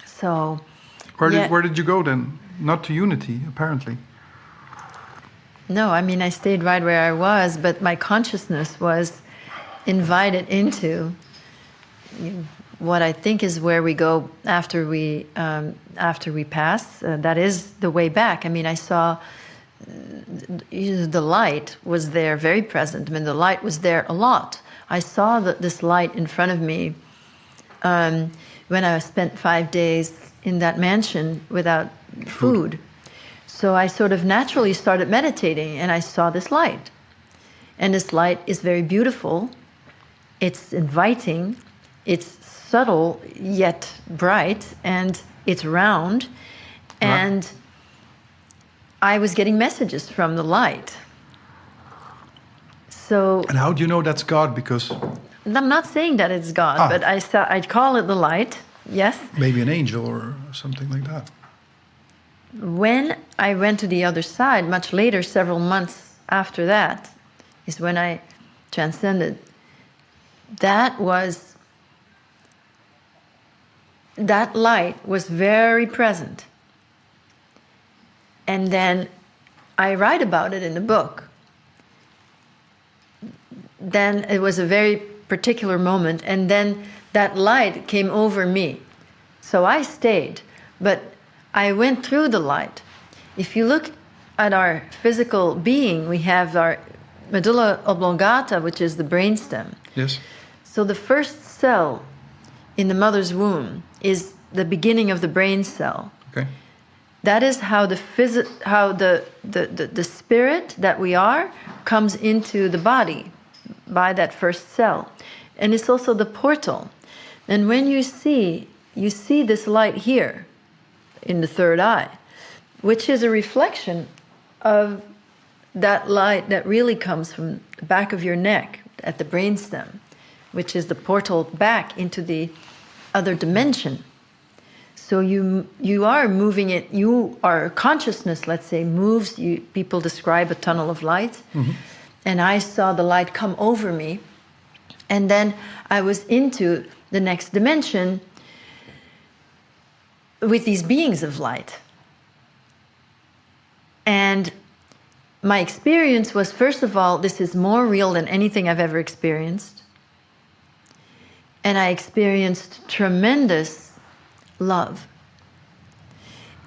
So, where did you go then? Not to unity, apparently. No, I mean I stayed right where I was, but my consciousness was invited into what I think is where we go after we pass. That is the way back. I mean, I saw the light was there, very present. I mean, the light was there a lot. I saw this light in front of me when I spent 5 days in that mansion without food. So I sort of naturally started meditating, and I saw this light. And this light is very beautiful. It's inviting. It's subtle yet bright, and it's round. And I was getting messages from the light. So. And how do you know that's God? Because I'm not saying that it's God, but I'd call it the light. Yes. Maybe an angel or something like that. When I went to the other side, much later, several months after that, is when I transcended. That light was very present. And then I write about it in the book. Then it was a very particular moment, and then that light came over me. So I stayed, but I went through the light. If you look at our physical being, we have our medulla oblongata, which is the brainstem. Yes. So the first cell in the mother's womb is the beginning of the brain cell. Okay. That is how the spirit that we are comes into the body by that first cell. And it's also the portal. And when you see this light here in the third eye, which is a reflection of that light that really comes from the back of your neck at the brainstem, which is the portal back into the other dimension. So you are moving it. Our consciousness, let's say, moves. People describe a tunnel of light, mm-hmm. And I saw the light come over me, and then I was into the next dimension, with these beings of light. And my experience was, first of all, this is more real than anything I've ever experienced. And I experienced tremendous love.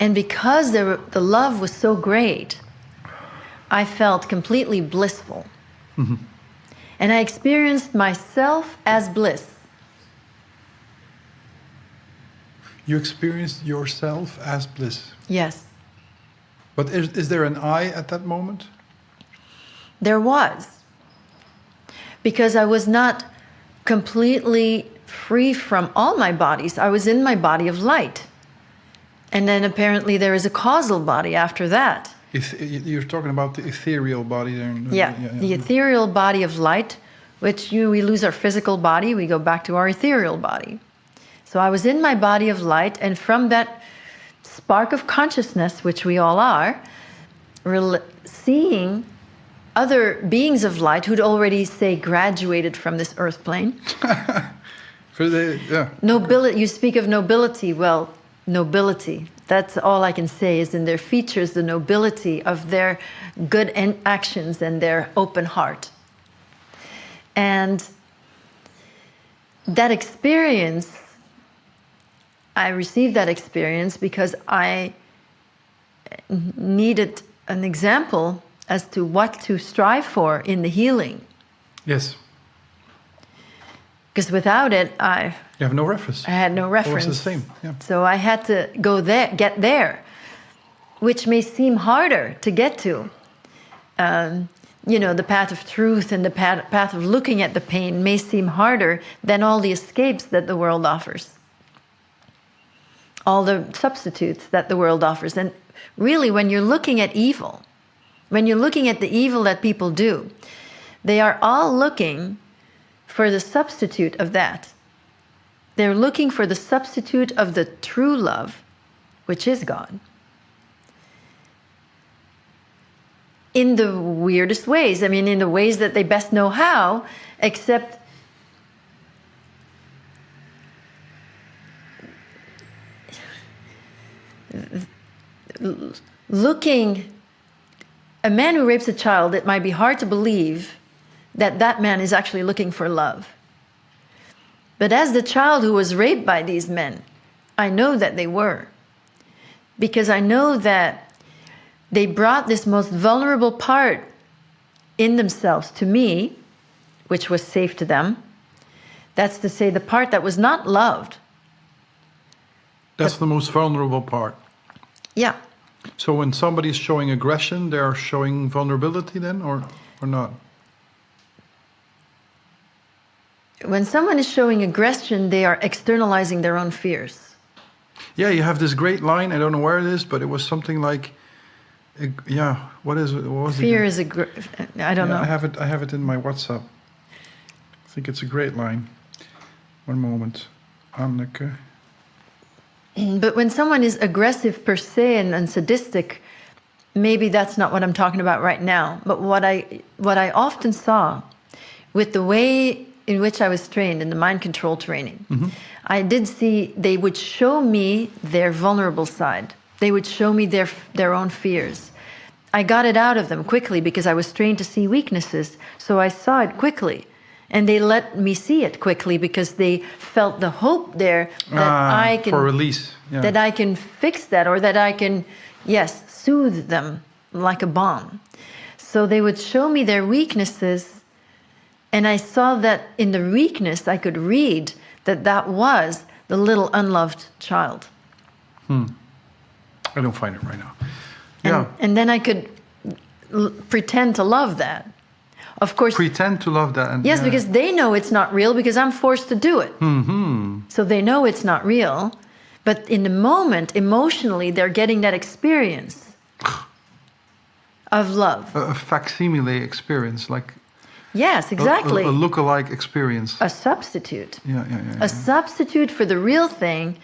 And because the love was so great, I felt completely blissful. Mm-hmm. And I experienced myself as bliss. You experienced yourself as bliss. Yes. But is there an I at that moment? There was. Because I was not completely free from all my bodies. I was in my body of light. And then apparently there is a causal body after that. You're talking about the ethereal body there. Yeah, the ethereal body of light, which we lose our physical body, we go back to our ethereal body. So I was in my body of light, and from that spark of consciousness, which we all are, seeing other beings of light who'd already, say, graduated from this earth plane. Nobility, you speak of nobility. Well, nobility, that's all I can say, is in their features, the nobility of their good actions and their open heart. And that experience, I received that experience because I needed an example as to what to strive for in the healing. Yes. Because without it, you have no reference. I had no reference. It was the same. Yeah. So I had to go there, get there, which may seem harder to get to. The path of truth and the path of looking at the pain may seem harder than all the escapes that the world offers. All the substitutes that the world offers. And really, when you're looking at evil, when you're looking at the evil that people do, they are all looking for the substitute of that. They're looking for the substitute of the true love, which is God. In the weirdest ways. I mean, in the ways that they best know how, except looking, a man who rapes a child, it might be hard to believe that that man is actually looking for love. But as the child who was raped by these men, I know that they were. Because I know that they brought this most vulnerable part in themselves to me, which was safe to them. That's to say, the part that was not loved. That's the most vulnerable part. Yeah. So when somebody's showing aggression, they're showing vulnerability then, or not? When someone is showing aggression, they are externalizing their own fears. Yeah, you have this great line, I don't know where it is, but it was something like, what is it? What was Fear it? is I don't know. I have it in my WhatsApp. I think it's a great line. One moment. Anneke. But when someone is aggressive per se and sadistic, maybe that's not what I'm talking about right now. But what I often saw with the way in which I was trained in the mind control training, I did see they would show me their vulnerable side. They would show me their own fears. I got it out of them quickly because I was trained to see weaknesses. So I saw it quickly. And they let me see it quickly because they felt the hope there that I can... For release. Yeah. That I can fix that, or that I can, soothe them like a bomb. So they would show me their weaknesses, and I saw that in the weakness I could read that was the little unloved child. I don't find it right now. Yeah. And then I could pretend to love that. Of course. Pretend to love that. And, yes, because they know it's not real because I'm forced to do it. So they know it's not real. But in the moment, emotionally, they're getting that experience of love. A facsimile experience, like... Yes, exactly. A look-alike experience. A substitute. Yeah. A substitute for the real thing,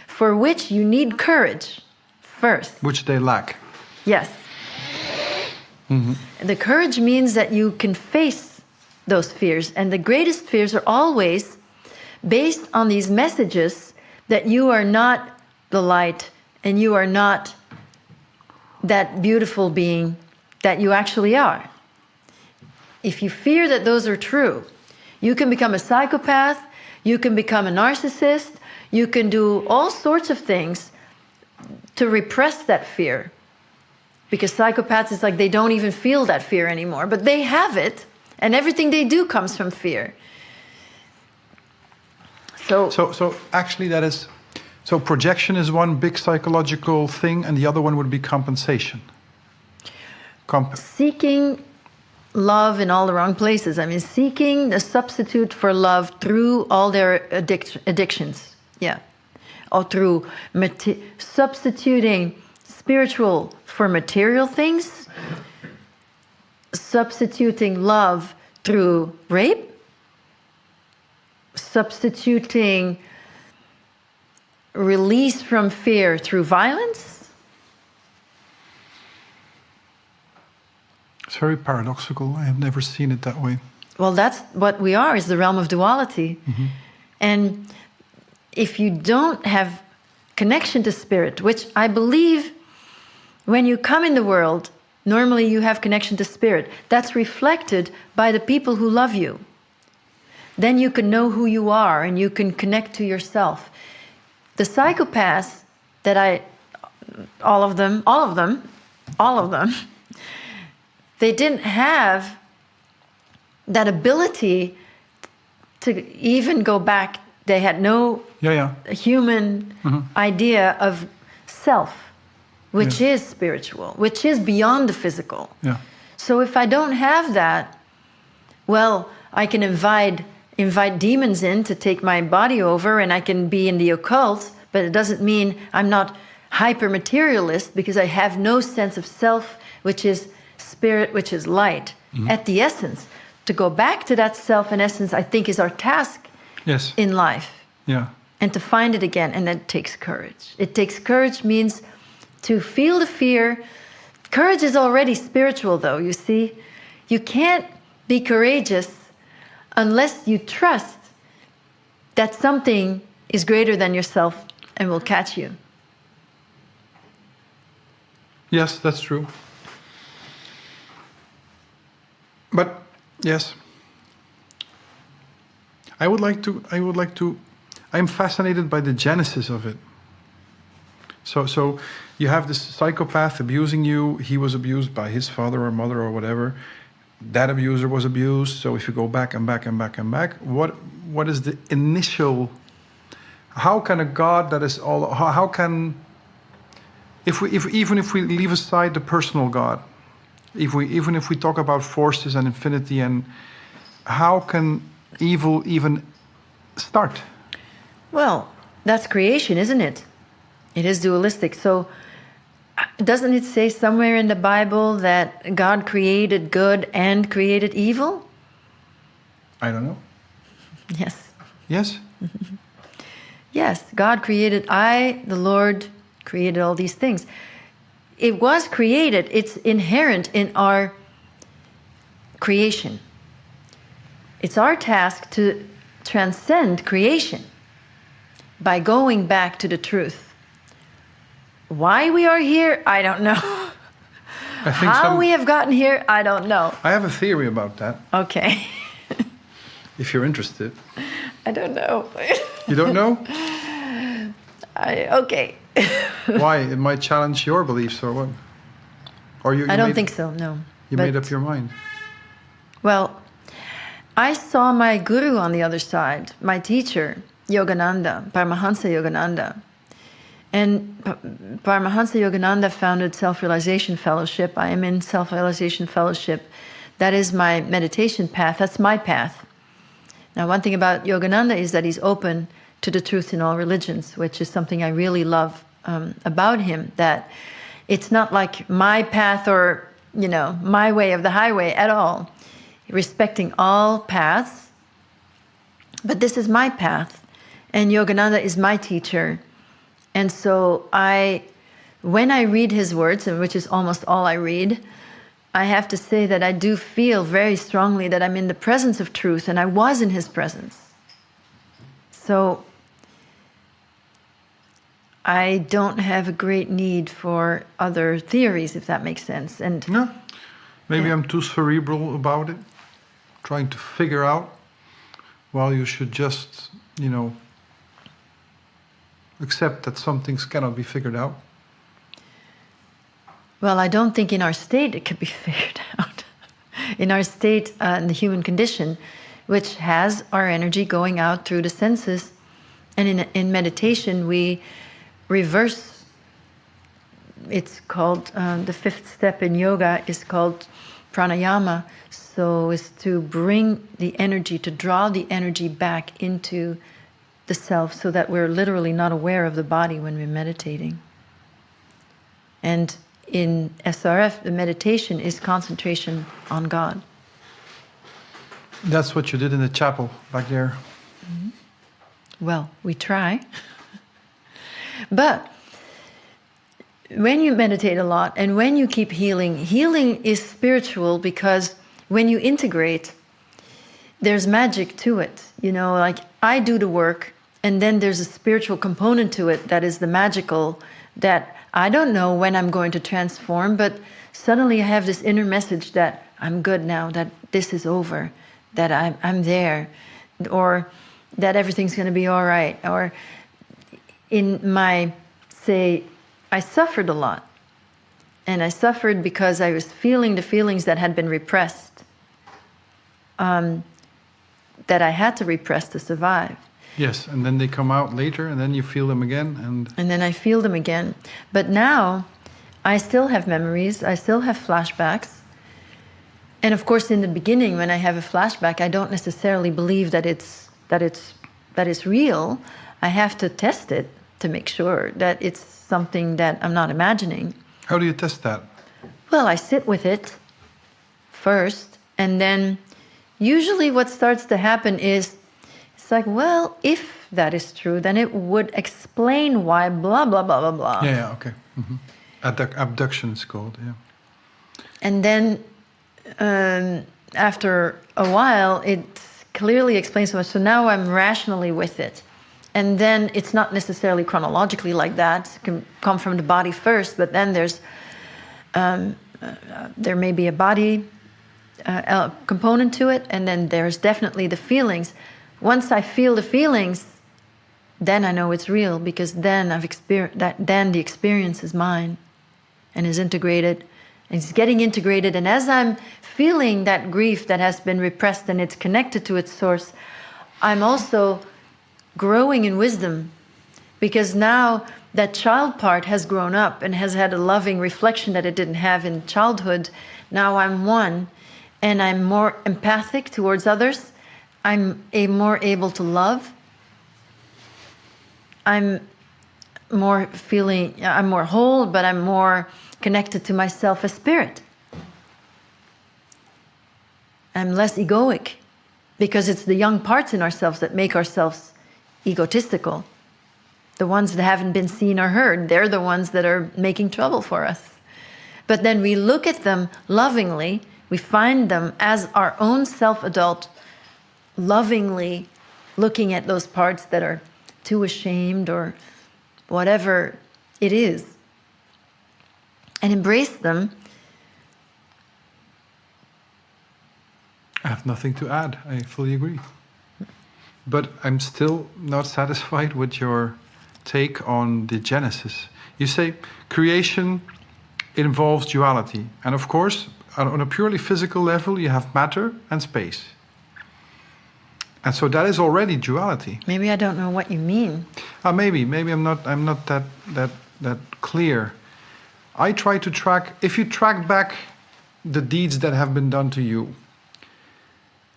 for which you need courage first. Which they lack. Yes. The courage means that you can face those fears. And the greatest fears are always based on these messages that you are not the light, and you are not that beautiful being that you actually are. If you fear that those are true, you can become a psychopath, you can become a narcissist, you can do all sorts of things to repress that fear. Because psychopaths, is like they don't even feel that fear anymore, but they have it, and everything they do comes from fear. So actually that is, so projection is one big psychological thing, and the other one would be compensation. Seeking love in all the wrong places. I mean, seeking a substitute for love through all their addictions. Yeah. Or through substituting spiritual for material things, substituting love through rape, substituting release from fear through violence. It's very paradoxical. I have never seen it that way. Well, that's what we are, is the realm of duality. Mm-hmm. And if you don't have connection to spirit, which I believe when you come in the world, normally you have connection to spirit. That's reflected by the people who love you. Then you can know who you are and you can connect to yourself. The psychopaths that all of them, they didn't have that ability to even go back. They had no human idea of self, which is spiritual, which is beyond the physical. Yeah. So if I don't have that, well, I can invite demons in to take my body over, and I can be in the occult, but it doesn't mean I'm not hyper-materialist, because I have no sense of self, which is spirit, which is light. Mm-hmm. At the essence, to go back to that self and essence, I think, is our task in life. Yeah. And to find it again, and that takes courage. It takes courage, means to feel the fear. Courage is already spiritual, though, you see. You can't be courageous unless you trust that something is greater than yourself and will catch you. Yes, that's true. But yes, I'm fascinated by the genesis of it. So you have this psychopath abusing you. He was abused by his father or mother or whatever. That abuser was abused. So if you go back and back and back and back, what is the initial? How can a God that is all? How can, even if we leave aside the personal God, even if we talk about forces and infinity, and how can evil even start? Well, that's creation, isn't it? It is dualistic. So doesn't it say somewhere in the Bible that God created good and created evil? I don't know. Yes. Yes? Yes, God created, the Lord, created all these things. It was created. It's inherent in our creation. It's our task to transcend creation by going back to the truth. Why we are here, I don't know. How we have gotten here, I don't know. I have a theory about that. Okay. If you're interested. I don't know. You don't know? Okay. Why? It might challenge your beliefs or what? Or you I don't think so, no. You made up your mind? Well, I saw my guru on the other side, my teacher, Yogananda, Paramahansa Yogananda. And Paramahansa Yogananda founded Self-Realization Fellowship. I am in Self-Realization Fellowship. That is my meditation path. That's my path. Now, one thing about Yogananda is that he's open to the truth in all religions, which is something I really love about him, that it's not like my path or, my way of the highway at all. Respecting all paths. But this is my path. And Yogananda is my teacher. And so when I read his words, and which is almost all I read, I have to say that I do feel very strongly that I'm in the presence of truth, and I was in his presence. So I don't have a great need for other theories, if that makes sense. And No, maybe I'm too cerebral about it, trying to figure out, while you should just, accept that some things cannot be figured out. well, I don't think in our state it could be figured out. In our state, in the human condition, which has our energy going out through the senses, and in meditation we reverse. It's called the fifth step in yoga is called pranayama. So is to bring the energy, to draw the energy back into the self, so that we're literally not aware of the body when we're meditating. And in SRF, the meditation is concentration on God. That's what you did in the chapel back there. Mm-hmm. Well, we try. But when you meditate a lot and when you keep healing, healing is spiritual, because when you integrate, there's magic to it. Like I do the work, and then there's a spiritual component to it that is the magical, that I don't know when I'm going to transform, but suddenly I have this inner message that I'm good now, that this is over, that I'm there, or that everything's going to be all right. Or in my, say, I suffered a lot. And I suffered because I was feeling the feelings that had been repressed, that I had to repress to survive. Yes, and then they come out later, and then you feel them again. And then I feel them again. But now, I still have memories, I still have flashbacks. And of course, in the beginning, when I have a flashback, I don't necessarily believe that it's real. I have to test it to make sure that it's something that I'm not imagining. How do you test that? Well, I sit with it first, and then usually what starts to happen is, it's like, well, if that is true, then it would explain why blah, blah, blah, blah, blah. Yeah, okay. Mm-hmm. Abduction is called, yeah. And then after a while, it clearly explains so much. So now I'm rationally with it. And then it's not necessarily chronologically like that. It can come from the body first, but then there may be a body component to it, and then there's definitely the feelings. Once I feel the feelings, then I know it's real, because then I've experienced that. Then the experience is mine, and is integrated, and it's getting integrated. And as I'm feeling that grief that has been repressed and it's connected to its source, I'm also growing in wisdom, because now that child part has grown up and has had a loving reflection that it didn't have in childhood. Now I'm one, and I'm more empathic towards others. I'm more able to love. I'm more whole, but I'm more connected to myself as spirit. I'm less egoic, because it's the young parts in ourselves that make ourselves egotistical. The ones that haven't been seen or heard, they're the ones that are making trouble for us. But then we look at them lovingly, we find them as our own self-adult, lovingly looking at those parts that are too ashamed or whatever it is, and embrace them. I have nothing to add. I fully agree. But I'm still not satisfied with your take on the Genesis. You say creation involves duality. And of course, on a purely physical level, you have matter and space. And so that is already duality. Maybe I don't know what you mean. Maybe I'm not that clear. I try to track, if you track back the deeds that have been done to you,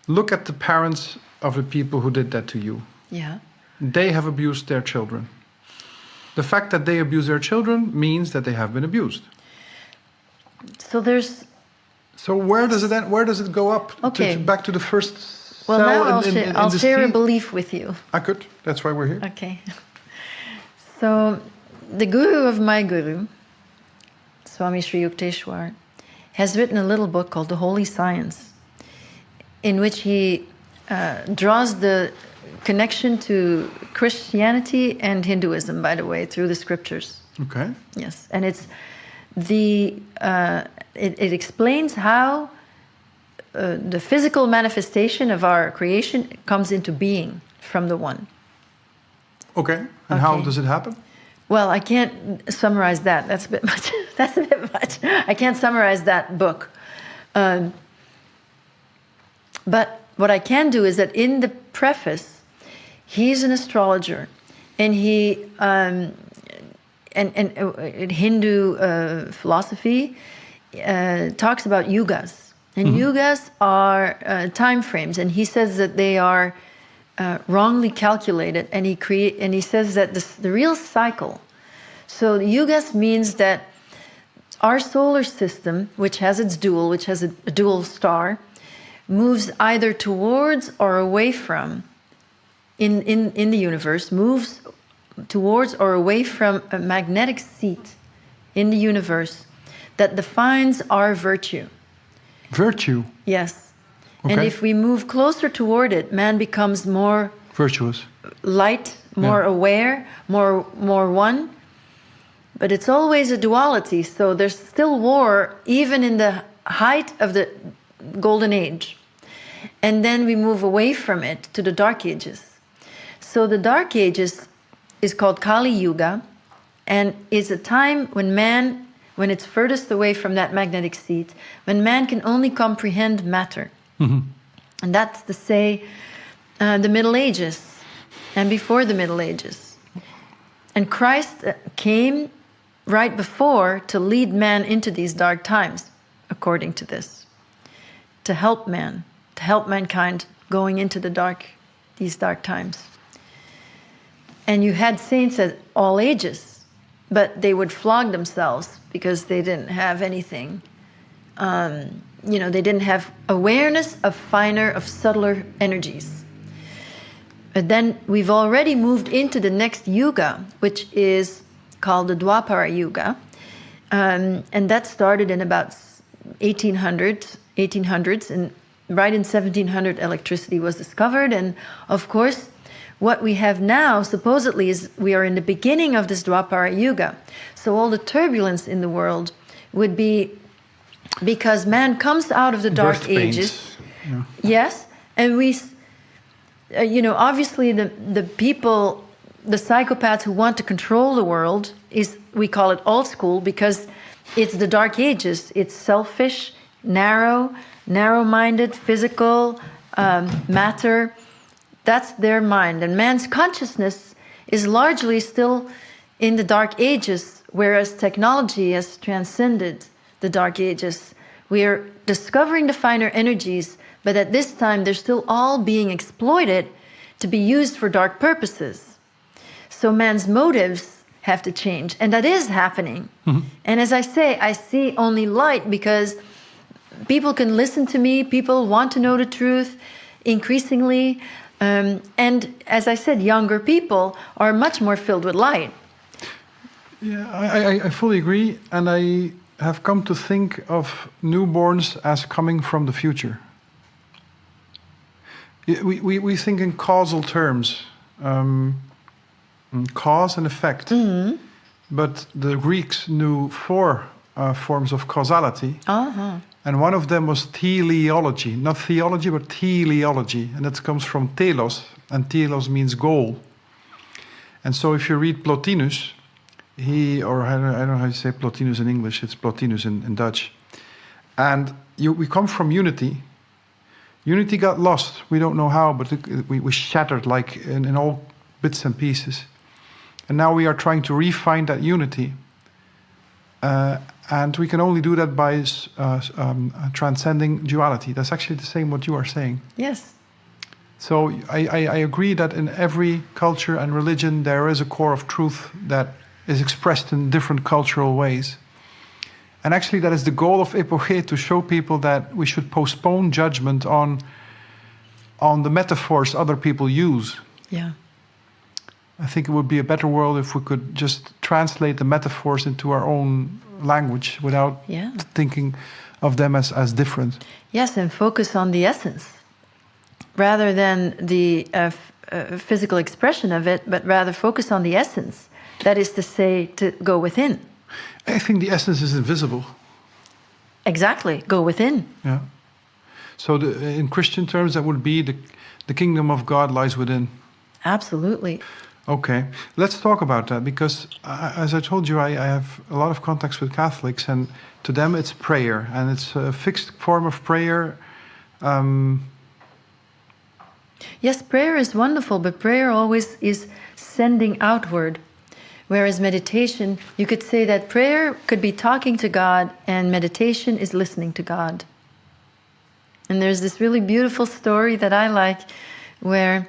look at the parents of the people who did that to you. Yeah. They have abused their children. The fact that they abuse their children means that they have been abused. So there's... So where does it end? Where does it go up? Okay. Back to the first well, cell now I'll the share a seed? belief with you. I could. That's why we're here. Okay. So the guru of my guru, Swami Sri Yukteswar, has written a little book called The Holy Science, in which he draws the connection to Christianity and Hinduism, by the way, through the scriptures. Okay. Yes, and it's it explains how the physical manifestation of our creation comes into being from the One. Okay. And how does it happen? Well, I can't summarize that. That's a bit much. That's a bit much. I can't summarize that book. But what I can do is that in the preface, he's an astrologer, and he and Hindu philosophy talks about yugas, and yugas are time frames, and he says that they are wrongly calculated, and he says that the real cycle. So the yugas means that our solar system, which has its dual, which has a dual star, moves either towards or away from, in the universe, moves towards or away from a magnetic seat in the universe that defines our virtue. Virtue? Yes. Okay. And if we move closer toward it, man becomes more virtuous, light, more aware, more one. But it's always a duality, so there's still war even in the height of the Golden Age. And then we move away from it to the Dark Ages. So the Dark Ages is called Kali Yuga, and is a time when it's furthest away from that magnetic seat, when man can only comprehend matter. And that's to say the Middle Ages and before the Middle Ages. And Christ came right before to lead man into these dark times, according to this, to help mankind going into these dark times. And you had saints at all ages, but they would flog themselves because they didn't have anything. They didn't have awareness of finer, of subtler energies. But then we've already moved into the next yuga, which is called the Dwapara Yuga. And that started in about 1800s, and right in 1700 electricity was discovered. And of course, what we have now, supposedly, is we are in the beginning of this Dwapara Yuga. So all the turbulence in the world would be because man comes out of the Dark Ages. Yeah. Yes, and we, obviously the people, the psychopaths who want to control the world, we call it old school because it's the Dark Ages. It's selfish, narrow-minded, physical, matter. That's their mind. And man's consciousness is largely still in the Dark Ages, whereas technology has transcended the Dark Ages. We are discovering the finer energies, but at this time they're still all being exploited to be used for dark purposes. So man's motives have to change, and that is happening. And as I say, I see only light because people can listen to me, people want to know the truth increasingly. And as I said, younger people are much more filled with light. Yeah, I fully agree, and I have come to think of newborns as coming from the future. We think in causal terms, cause and effect. But the Greeks knew four forms of causality. And one of them was teleology, not theology, but teleology. And that comes from telos, and telos means goal. And so if you read Plotinus, I don't know how you say Plotinus in English, it's Plotinus in Dutch. And we come from unity. Unity got lost, we don't know how, but we shattered like in all bits and pieces. And now we are trying to refine that unity. And we can only do that by transcending duality. That's actually the same what you are saying. Yes. So I agree that in every culture and religion there is a core of truth that is expressed in different cultural ways. And actually that is the goal of Epoché, to show people that we should postpone judgment on the metaphors other people use. Yeah. I think it would be a better world if we could just translate the metaphors into our own language without thinking of them as different. Yes, and focus on the essence rather than the physical expression of it, but rather focus on the essence. That is to say, to go within. I think the essence is invisible. Exactly, go within. Yeah. So in Christian terms, that would be the kingdom of God lies within. Absolutely. Okay, let's talk about that, because as I told you, I have a lot of contacts with Catholics, and to them it's prayer, and it's a fixed form of prayer. Yes, prayer is wonderful, but prayer always is sending outward. Whereas meditation, you could say that prayer could be talking to God, and meditation is listening to God. And there's this really beautiful story that I like where,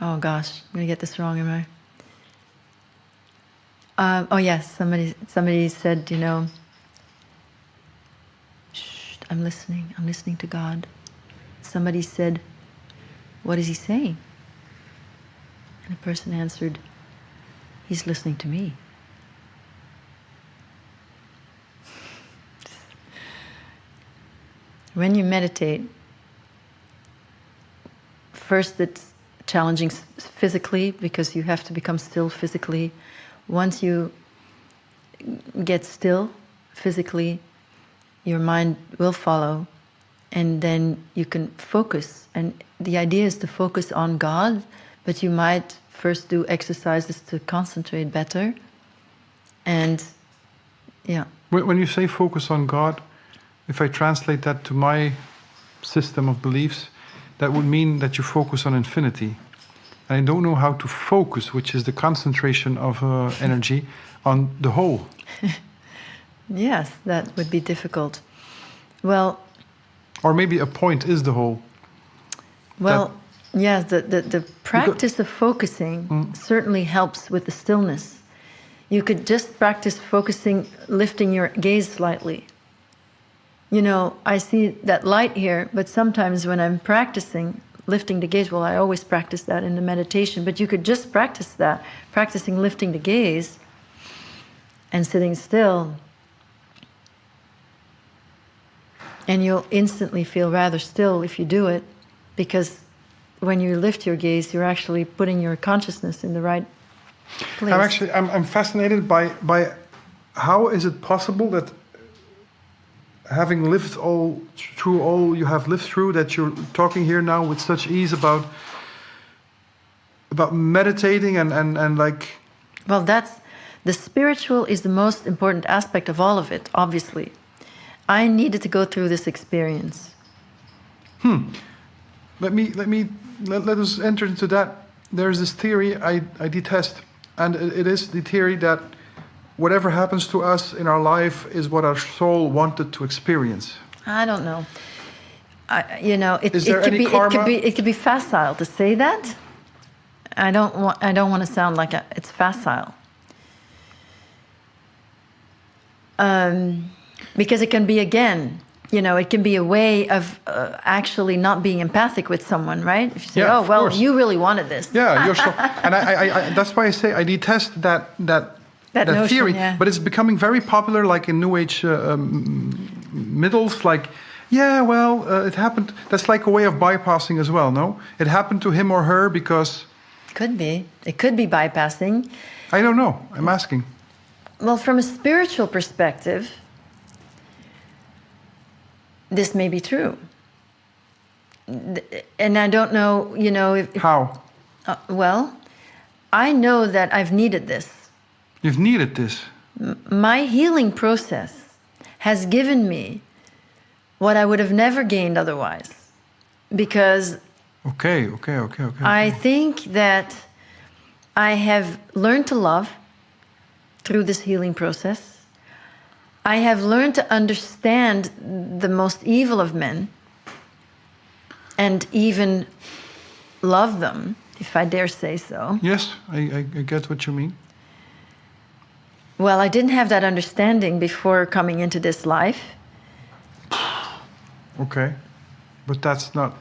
oh gosh, I'm going to get this wrong, am I? Oh yes, somebody said, shh, I'm listening to God. Somebody said, what is he saying? And the person answered, he's listening to me. When you meditate, first it's challenging physically, because you have to become still physically. Once you get still physically, your mind will follow, and then you can focus. And the idea is to focus on God, but you might first do exercises to concentrate better. And yeah. When you say focus on God, if I translate that to my system of beliefs, that would mean that you focus on infinity. And I don't know how to focus, which is the concentration of energy, on the whole. Yes, that would be difficult. Well, or maybe a point is the whole. Well, yes, the practice of focusing certainly helps with the stillness. You could just practice focusing, lifting your gaze slightly. I see that light here, but sometimes when I'm practicing lifting the gaze, well, I always practice that in the meditation, but you could just practice that, practicing lifting the gaze and sitting still. And you'll instantly feel rather still if you do it, because when you lift your gaze, you're actually putting your consciousness in the right place. I'm fascinated by how is it possible that having lived through all you have lived through, that you're talking here now with such ease about meditating and like... Well, the spiritual is the most important aspect of all of it, obviously. I needed to go through this experience. Let us enter into that. There's this theory I detest, and it is the theory that whatever happens to us in our life is what our soul wanted to experience. I don't know. It could be facile to say that. I don't want to sound like it's facile. Because it can be, again, it can be a way of actually not being empathic with someone, right? If you say, "Oh, well, you really wanted this." Yeah, you're so, and I that's why I say I detest that notion, theory. Yeah. But it's becoming very popular, like in New Age middles. Like, it happened. That's like a way of bypassing as well. No, it happened to him or her because. Could be. It could be bypassing. I don't know. I'm asking. Well, from a spiritual perspective, this may be true. And I don't know, How? Well, I know that I've needed this. You've needed this. My healing process has given me what I would have never gained otherwise. Because Okay. I think that I have learned to love through this healing process. I have learned to understand the most evil of men and even love them, if I dare say so. Yes, I get what you mean. Well, I didn't have that understanding before coming into this life. Okay. But that's not...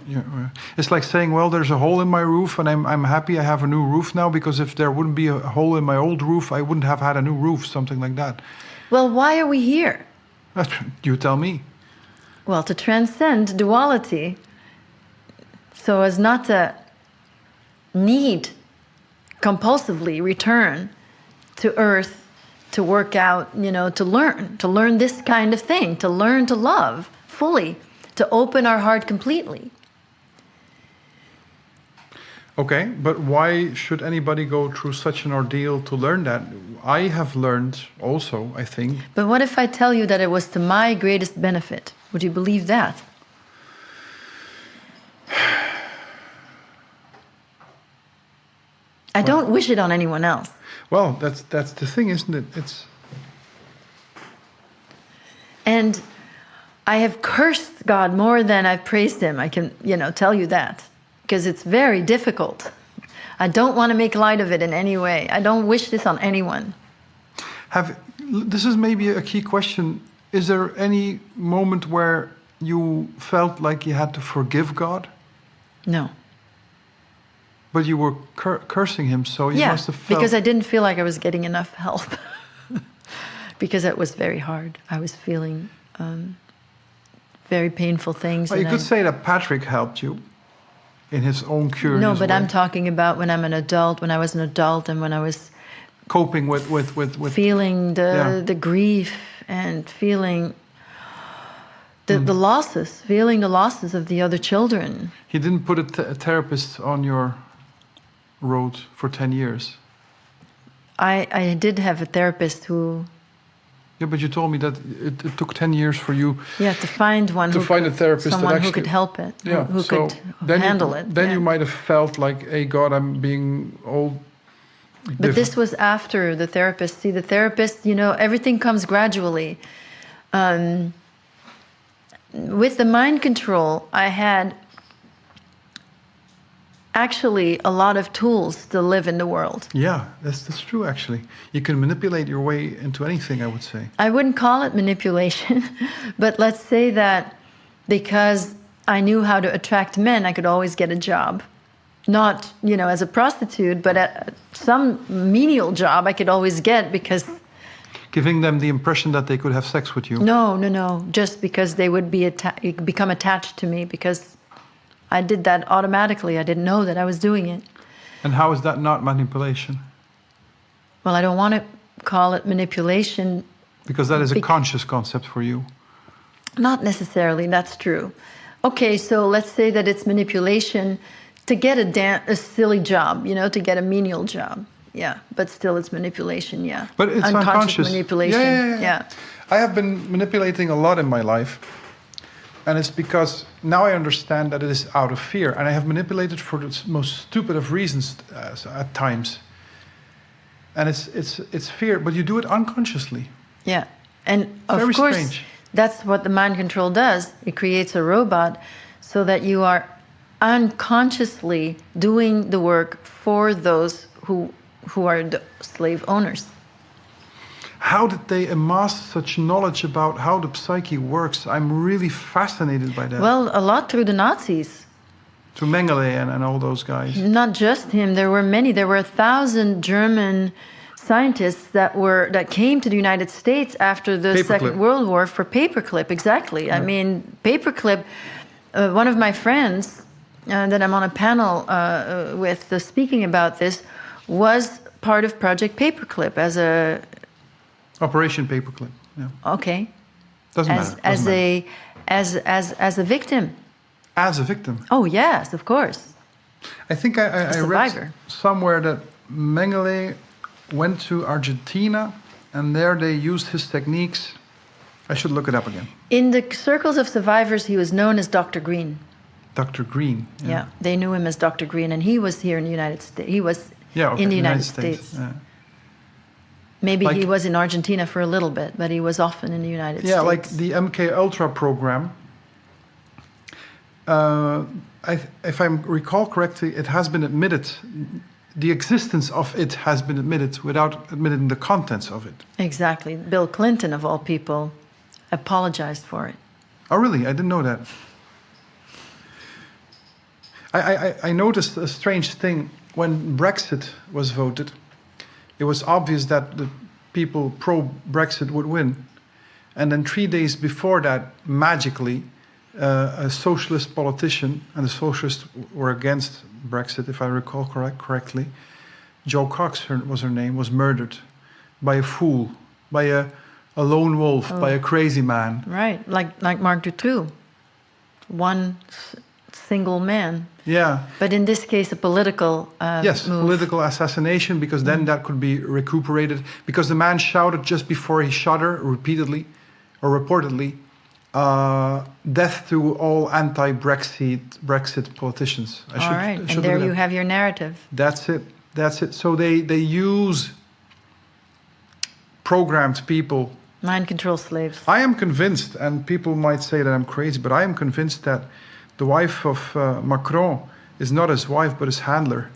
it's like saying, well, there's a hole in my roof and I'm happy I have a new roof now, because if there wouldn't be a hole in my old roof, I wouldn't have had a new roof, something like that. Well, why are we here? You tell me. Well, to transcend duality. so as not to need compulsively return to Earth to work out, to learn this kind of thing, to learn to love fully, to open our heart completely. Okay, but why should anybody go through such an ordeal to learn that? I have learned also, I think. But what if I tell you that it was to my greatest benefit? Would you believe that? I don't wish it on anyone else. Well, that's the thing, isn't it? And I have cursed God more than I've praised him. I can, tell you that. Because it's very difficult. I don't want to make light of it in any way. I don't wish this on anyone. This is maybe a key question. Is there any moment where you felt like you had to forgive God? No. But you were cursing him, so you must have felt... because I didn't feel like I was getting enough help. Because it was very hard. I was feeling very painful things. Well, you could say that Patrick helped you in his own curious No, but way. I'm talking about when I'm an adult, when I was an adult and when I was... coping with feeling the grief and feeling the losses, feeling the losses of the other children. He didn't put a therapist on your road for 10 years. I did have a therapist who... Yeah, but you told me that it took 10 years for you... Yeah, to find one to find a therapist someone that actually, who could help it, yeah, who could handle it. Then you might have felt like, hey, God, I'm being all... But this was after the therapist. See, the therapist, everything comes gradually. With the mind control, I had actually a lot of tools to live in the world. Yeah, that's true, actually. You can manipulate your way into anything, I would say. I wouldn't call it manipulation, but let's say that because I knew how to attract men, I could always get a job. Not, as a prostitute, but at some menial job I could always get because... Giving them the impression that they could have sex with you. No. Just because they would become attached to me because I did that automatically. I didn't know that I was doing it. And how is that not manipulation? Well, I don't want to call it manipulation. Because that is a conscious concept for you. Not necessarily, that's true. Okay, so let's say that it's manipulation to get a silly job, to get a menial job. Yeah, but still it's manipulation, yeah. But it's unconscious manipulation. Yeah. I have been manipulating a lot in my life. And it's because now I understand that it is out of fear. And I have manipulated for the most stupid of reasons at times. And it's fear, but you do it unconsciously. Yeah, and of Very course, strange. That's what the mind control does. It creates a robot so that you are unconsciously doing the work for those who are the slave owners. How did they amass such knowledge about how the psyche works? I'm really fascinated by that. Well, a lot through the Nazis. Through Mengele and all those guys. Not just him. There were many. There were 1,000 German scientists that came to the United States after the Second World War for paperclip. Exactly. Yeah. I mean, paperclip. One of my friends that I'm on a panel with speaking about this was part of Project Paperclip as a Operation Paperclip. Yeah. Okay. Doesn't matter. As a victim. As a victim. Oh yes, of course. I think I read somewhere that Mengele went to Argentina, and there they used his techniques. I should look it up again. In the circles of survivors, he was known as Dr. Green. Dr. Green. Yeah, they knew him as Dr. Green, and he was here in the United States. He was in the United States. Yeah. Maybe he was in Argentina for a little bit, but he was often in the United States. Yeah, like the MK Ultra program. If I recall correctly, it has been admitted. The existence of it has been admitted without admitting the contents of it. Exactly. Bill Clinton, of all people, apologized for it. Oh, really? I didn't know that. I noticed a strange thing. When Brexit was voted, it was obvious that the people pro-Brexit would win. And then 3 days before that, magically, a socialist politician, and the socialists were against Brexit, if I recall correctly. Jo Cox was her name, was murdered by a fool, by a lone wolf, by a crazy man. Right, like Marc Dutroux, one single man. Yeah. But in this case, a political yes, move. Political assassination, because then that could be recuperated. Because the man shouted just before he shot her repeatedly, or reportedly, death to all anti-Brexit politicians. All right, and there you have your narrative. That's it. That's it. So they use programmed people. Mind control slaves. I am convinced, and people might say that I'm crazy, but I am convinced that the wife of Macron is not his wife, but his handler.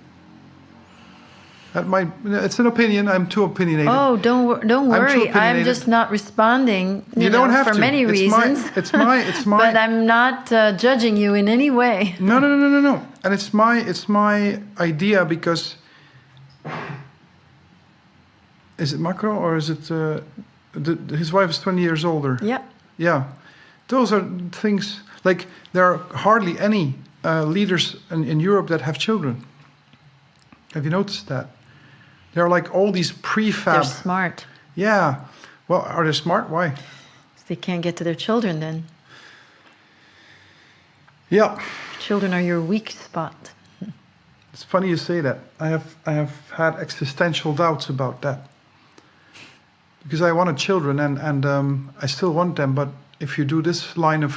It's an opinion. I'm too opinionated. Oh, don't worry. I'm just not responding. You don't have for to. many reasons. It's my. But I'm not judging you in any way. No. And it's my idea, because is it Macron or is it his wife is 20 years older? Yeah. Yeah, those are things like there are hardly any leaders in Europe that have children. Have you noticed that? They're like all these prefab. They're smart. Yeah. Well, are they smart? Why? They can't get to their children then. Yeah. Children are your weak spot. It's funny you say that. I have had existential doubts about that. Because I wanted children and I still want them, but if you do this line of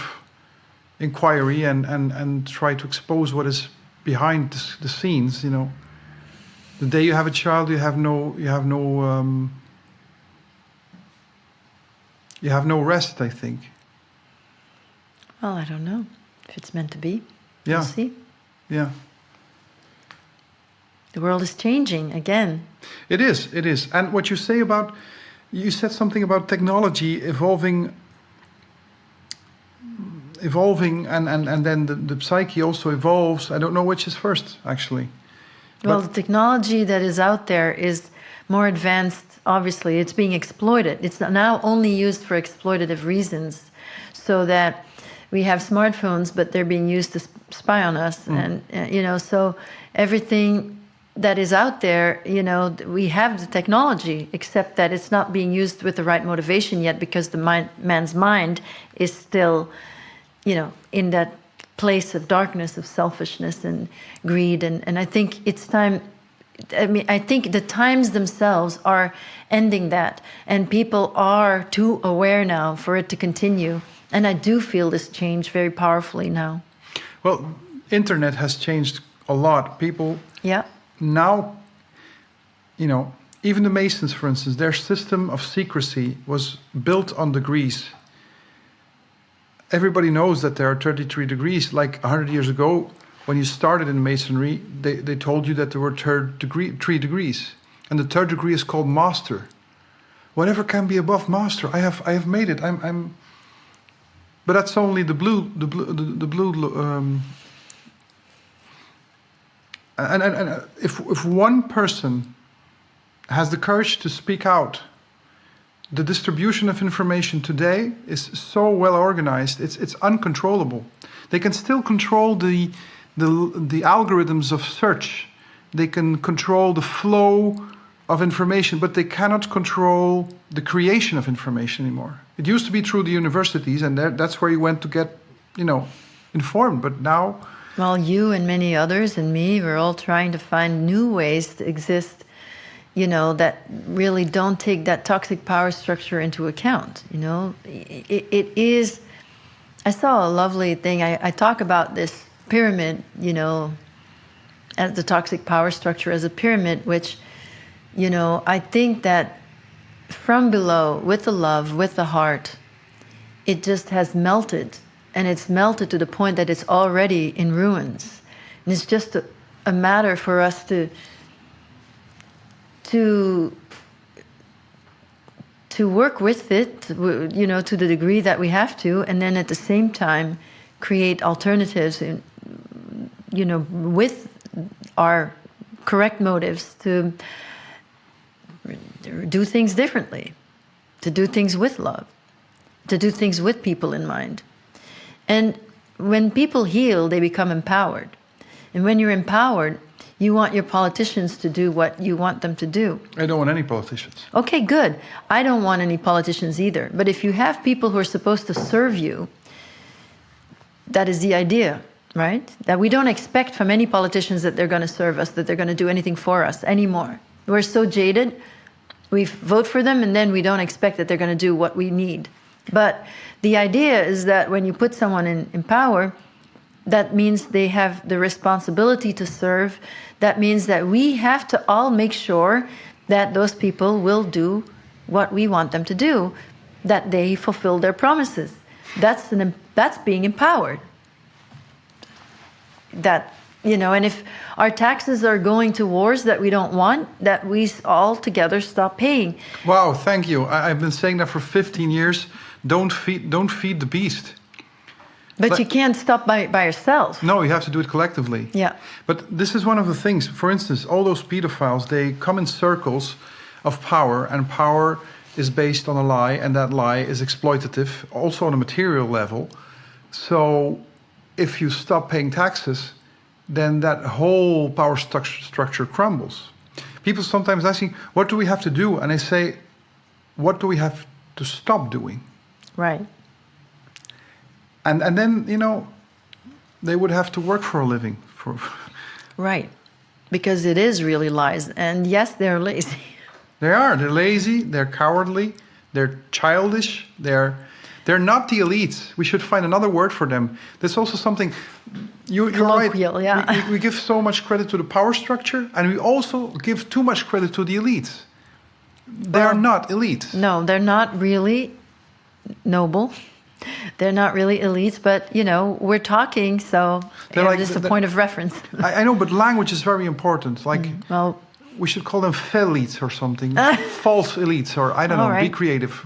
inquiry and try to expose what is behind the scenes, you know, the day you have a child, you have no rest, I think. Well, I don't know if it's meant to be. Yeah. We'll see. Yeah. The world is changing again. It is. And what you say about, you said something about technology evolving, and then the psyche also evolves. I don't know which is first, actually. Well, the technology that is out there is more advanced. Obviously, it's being exploited. It's now only used for exploitative reasons, so that we have smartphones, but they're being used to spy on us. And, so everything that is out there, we have the technology, except that it's not being used with the right motivation yet, because the man's mind is still, in that place of darkness, of selfishness and greed. And I think it's time. I think the times themselves are ending that, and people are too aware now for it to continue. And I do feel this change very powerfully now. Well, internet has changed a lot. People now, even the Masons, for instance, their system of secrecy was built on degrees. Everybody knows that there are 33 degrees. Like 100 years ago, when you started in Masonry, they told you that there were 3 degrees. And the third degree is called master. Whatever can be above master, I have made it. But that's only the blue. And if one person has the courage to speak out, the distribution of information today is so well organized, it's uncontrollable. They can still control the algorithms of search. They can control the flow of information, but they cannot control the creation of information anymore. It used to be through the universities, and that's where you went to get, informed. But now, well, you and many others and me, we're all trying to find new ways to exist, that really don't take that toxic power structure into account. It is. I saw a lovely thing. I talk about this pyramid, as the toxic power structure as a pyramid, which, I think that from below, with the love, with the heart, it just has melted. And it's melted to the point that it's already in ruins. And it's just a matter for us to work with it, to the degree that we have to, and then at the same time create alternatives, with our correct motives to do things differently, to do things with love, to do things with people in mind. And when people heal, they become empowered. And when you're empowered, you want your politicians to do what you want them to do. I don't want any politicians. Okay, good. I don't want any politicians either. But if you have people who are supposed to serve you, that is the idea, right? That we don't expect from any politicians that they're going to serve us, that they're going to do anything for us anymore. We're so jaded. We vote for them, and then we don't expect that they're going to do what we need. But the idea is that when you put someone in power, that means they have the responsibility to serve. That means that we have to all make sure that those people will do what we want them to do, that they fulfill their promises. That's being empowered. That, you know, and if our taxes are going to wars that we don't want, that we all together stop paying. Wow, thank you. I've been saying that for 15 years. Don't feed the beast. But you can't stop by yourself. No, you have to do it collectively. Yeah. But this is one of the things. For instance, all those pedophiles, they come in circles of power, and power is based on a lie, and that lie is exploitative, also on a material level. So if you stop paying taxes, then that whole power structure crumbles. People sometimes ask me, what do we have to do? And I say, what do we have to stop doing? Right. And then, you know, they would have to work for a living. Right. Because it is really lies. And yes, they're lazy. They're lazy, they're cowardly, they're childish, they're not the elites. We should find another word for them. There's also something, you're right. Yeah. We give so much credit to the power structure, and we also give too much credit to the elites. They're not elites. No, they're not really noble. They're not really elites, but, you know, we're talking, so just a point of reference. I know, but language is very important. Like, well, we should call them elites or something, false elites, or I don't know. Right. Be creative.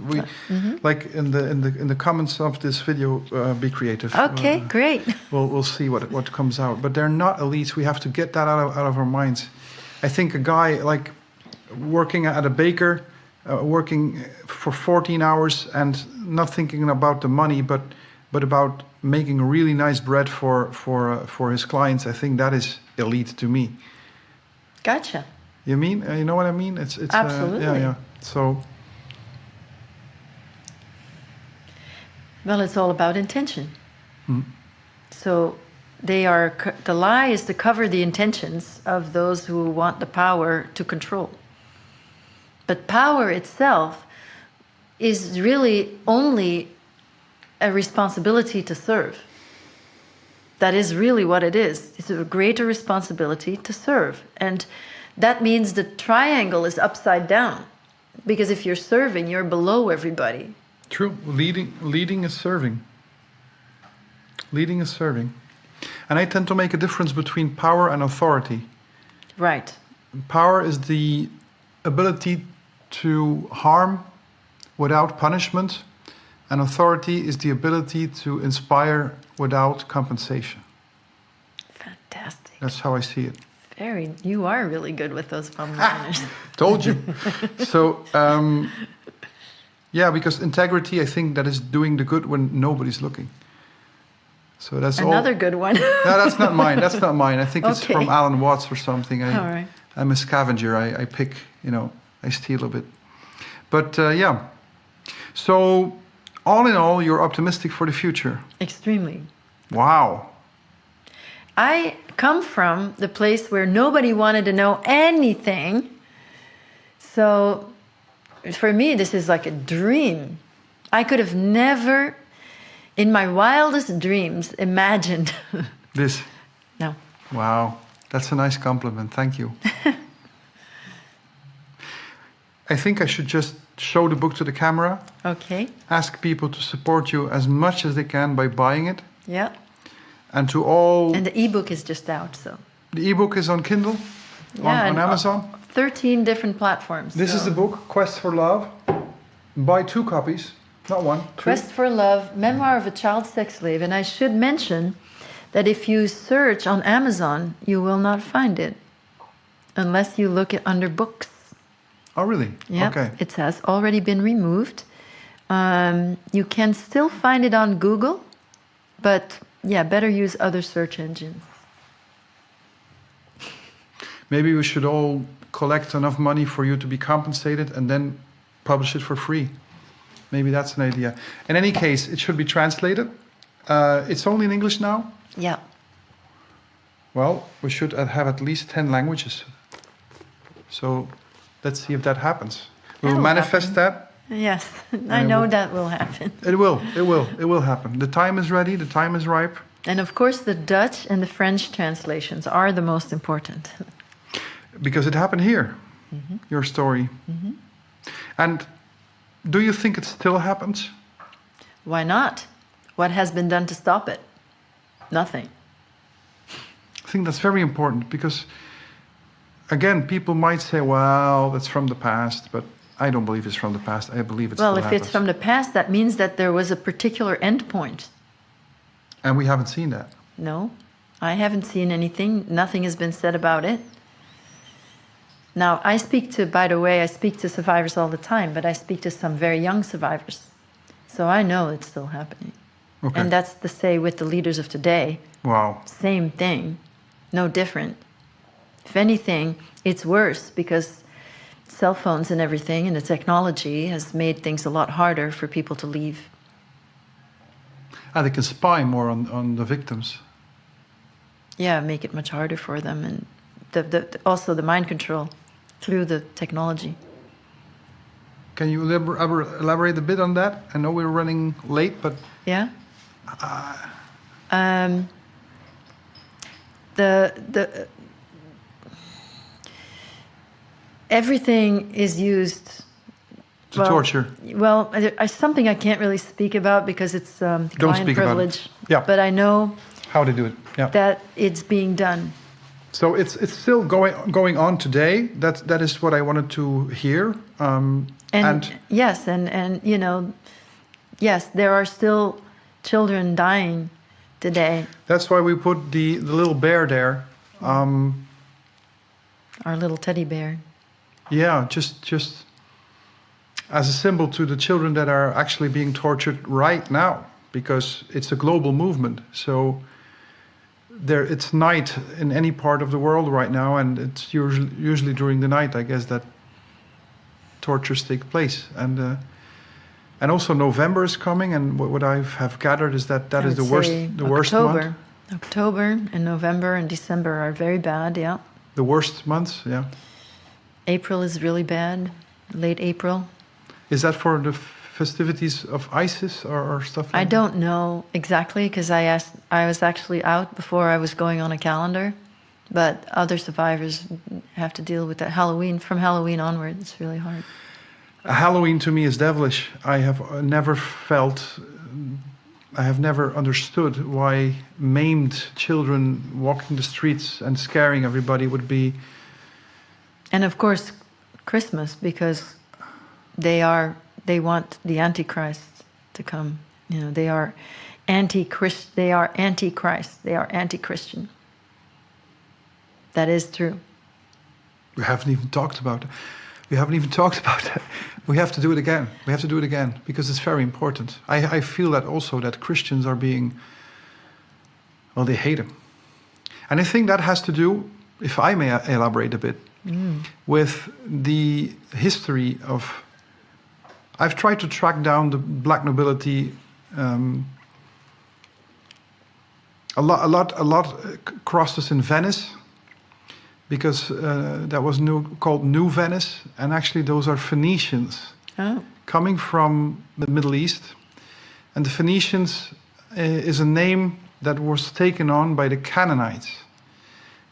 Like in the comments of this video, be creative. Okay, great. We'll see what comes out. But they're not elites. We have to get that out of our minds. I think a guy like working at a baker, working for 14 hours and not thinking about the money, but about making really nice bread for his clients. I think that is elite to me. Gotcha. You mean? You know what I mean? It's Absolutely. Yeah. So. Well, it's all about intention. So the lie is to cover the intentions of those who want the power to control. But power itself is really only a responsibility to serve. That is really what it is. It's a greater responsibility to serve. And that means the triangle is upside down. Because if you're serving, you're below everybody. True. Leading is serving. Leading is serving. And I tend to make a difference between power and authority. Right. Power is the ability to harm without punishment, and authority is the ability to inspire without compensation. Fantastic. That's how I see it. You are really good with those one-liners. Told you. So, yeah, because integrity, I think that is doing the good when nobody's looking. So that's another good one. No, that's not mine. That's not mine. I think it's Okay. from Alan Watts or something. All right. I'm a scavenger. I pick, I steal a bit. But yeah. So all in all, you're optimistic for the future. Extremely. Wow. I come from the place where nobody wanted to know anything. So for me, this is like a dream. I could have never, in my wildest dreams, imagined this. No. Wow. That's a nice compliment. Thank you. I think I should just show the book to the camera. Okay. Ask people to support you as much as they can by buying it. Yeah. And to all... And the ebook is just out, so... The ebook is on Kindle? Yeah, on Amazon? 13 different platforms. This is the book, Quest for Love. Buy 2 copies, not 1. 2. Quest for Love, Memoir of a Child Sex Slave. And I should mention that if you search on Amazon, you will not find it. Unless you look at under books. Oh, really? Yeah, okay. It has already been removed. You can still find it on Google, but Yeah, better use other search engines. Maybe we should all collect enough money for you to be compensated and then publish it for free. Maybe that's an idea. In any case, it should be translated. It's only in English now? Yeah. Well, we should have at least 10 languages. So let's see if that happens. We'll manifest that. Yes, I know that will happen. It will happen. The time is ready, the time is ripe. And of course, the Dutch and the French translations are the most important. Because it happened here, your story. And do you think it still happens? Why not? What has been done to stop it? Nothing. I think that's very important because, again, people might say, well, that's from the past, but I don't believe it's from the past. I believe it's well, if it's from the past, that means that there was a particular end point. And we haven't seen that. No, I haven't seen anything. Nothing has been said about it. Now, by the way, I speak to survivors all the time, but I speak to some very young survivors. So I know it's still happening. Okay. And that's the same with the leaders of today. Wow. Same thing. No different. If anything, it's worse because cell phones and everything and the technology has made things a lot harder for people to leave. And they can spy more on the victims. Yeah, make it much harder for them. And also the mind control through the technology. Can you elaborate a bit on that? I know we're running late, but... Yeah? Everything is used to torture. Well, something I can't really speak about because it's client privilege. Yeah. But I know how to do it. Yeah. That it's being done. So it's still going on today. That is what I wanted to hear. And yes, and you know, yes, there are still children dying today. That's why we put the little bear there. Our little teddy bear. Yeah, just as a symbol to the children that are actually being tortured right now, because it's a global movement. So it's night in any part of the world right now, and it's usually during the night, I guess, that tortures take place. And also November is coming, and what I have gathered is that is the worst month. October and November and December are very bad, yeah. The worst months, yeah. April is really bad, late April. Is that for the festivities of ISIS or stuff like that? I don't know exactly, because I was actually out before I was going on a calendar, but other survivors have to deal with that. From Halloween onward, it's really hard. Halloween to me is devilish. I have never understood why maimed children walking the streets and scaring everybody would be. And of course, Christmas, because they want the Antichrist to come. You know, they are anti-Christ. They are anti-Christ. They are anti-Christian. That is true. We haven't even talked about it. We haven't even talked about that. We have to do it again. We have to do it again because it's very important. I feel that also that Christians are being, well, they hate him. And I think that has to do, if I may elaborate a bit, with the history of... I've tried to track down the black nobility. A lot crosses in Venice, because that was called New Venice, and actually those are Phoenicians coming from the Middle East. And the Phoenicians is a name that was taken on by the Canaanites.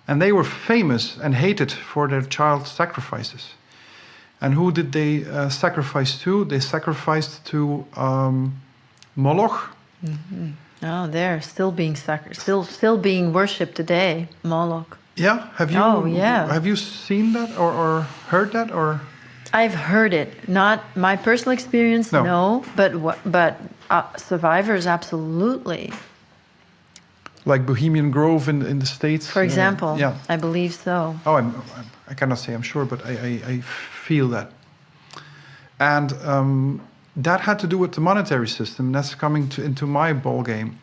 And they were famous and hated for their child sacrifices. And who did they sacrifice to? They sacrificed to Moloch. Mm-hmm. Oh, they're still being still being worshipped today, Moloch. Yeah, have you? Oh, yeah. Have you seen that or heard that or? I've heard it. Not my personal experience, no. But survivors, absolutely. Like Bohemian Grove in the States, for example. Yeah, I believe so. Oh, I cannot say I'm sure, but I feel that. And that had to do with the monetary system. That's coming into my ball game.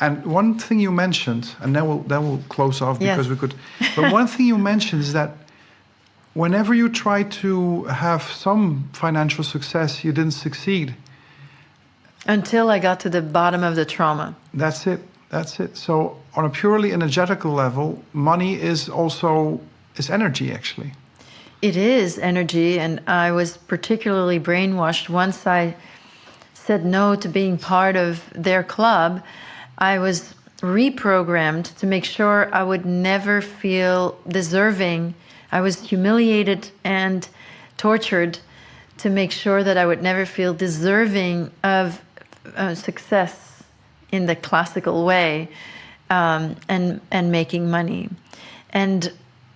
And one thing you mentioned, and then we'll close off because Yes. we could. But one thing you mentioned is that whenever you try to have some financial success, you didn't succeed. Until I got to the bottom of the trauma. That's it. That's it. So on a purely energetical level, money is energy, actually. It is energy, and I was particularly brainwashed once I said no to being part of their club. I was reprogrammed to make sure I would never feel deserving. I was humiliated and tortured to make sure that I would never feel deserving of success in the classical way, and making money. And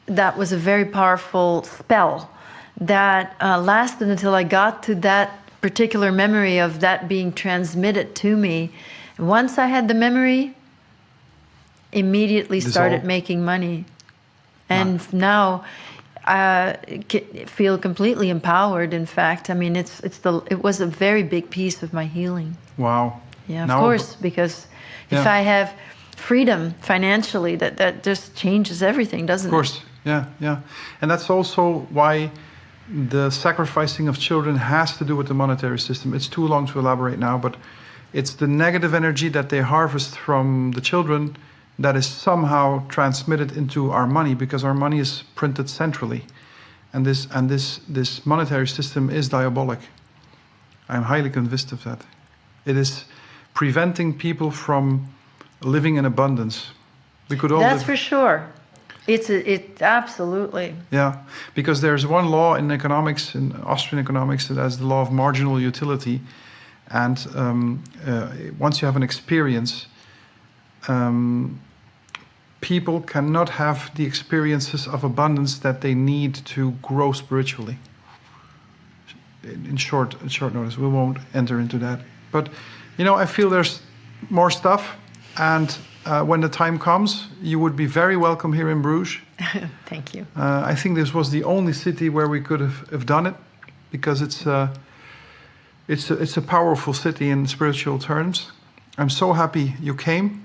that was a very powerful spell that lasted until I got to that particular memory of that being transmitted to me. Once I had the memory, immediately started making money. And now I feel completely empowered. In fact, I mean, it was a very big piece of my healing. Wow. Yeah, of course, because if I have freedom financially, that just changes everything, doesn't it? Of course, yeah. And that's also why the sacrificing of children has to do with the monetary system. It's too long to elaborate now, but it's the negative energy that they harvest from the children that is somehow transmitted into our money, because our money is printed centrally. And this monetary system is diabolic. I'm highly convinced of that. It is preventing people from living in abundance. We could all That's for sure. It absolutely. Yeah, because there's one law in economics, in Austrian economics, that's the law of marginal utility. And once you have an experience, people cannot have the experiences of abundance that they need to grow spiritually. In short notice, we won't enter into that. But, I feel there's more stuff. And when the time comes, you would be very welcome here in Bruges. Thank you. I think this was the only city where we could have done it, because it's a powerful city in spiritual terms. I'm so happy you came.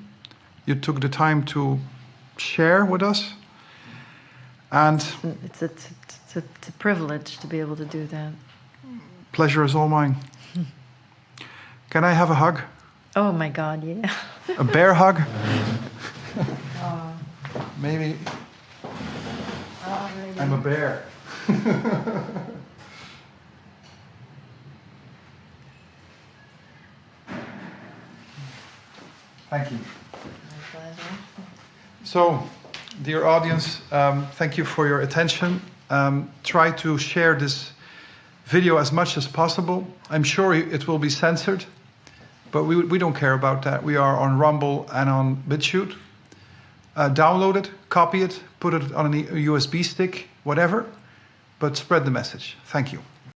You took the time to share with us. And it's a privilege to be able to do that. Pleasure is all mine. Can I have a hug? Oh my God, yeah. A bear hug? Maybe. Maybe. I'm a bear. Thank you. My pleasure. So, dear audience, thank you for your attention. Try to share this video as much as possible. I'm sure it will be censored, but we don't care about that. We are on Rumble and on BitChute. Download it, copy it, put it on a USB stick, whatever, but spread the message. Thank you.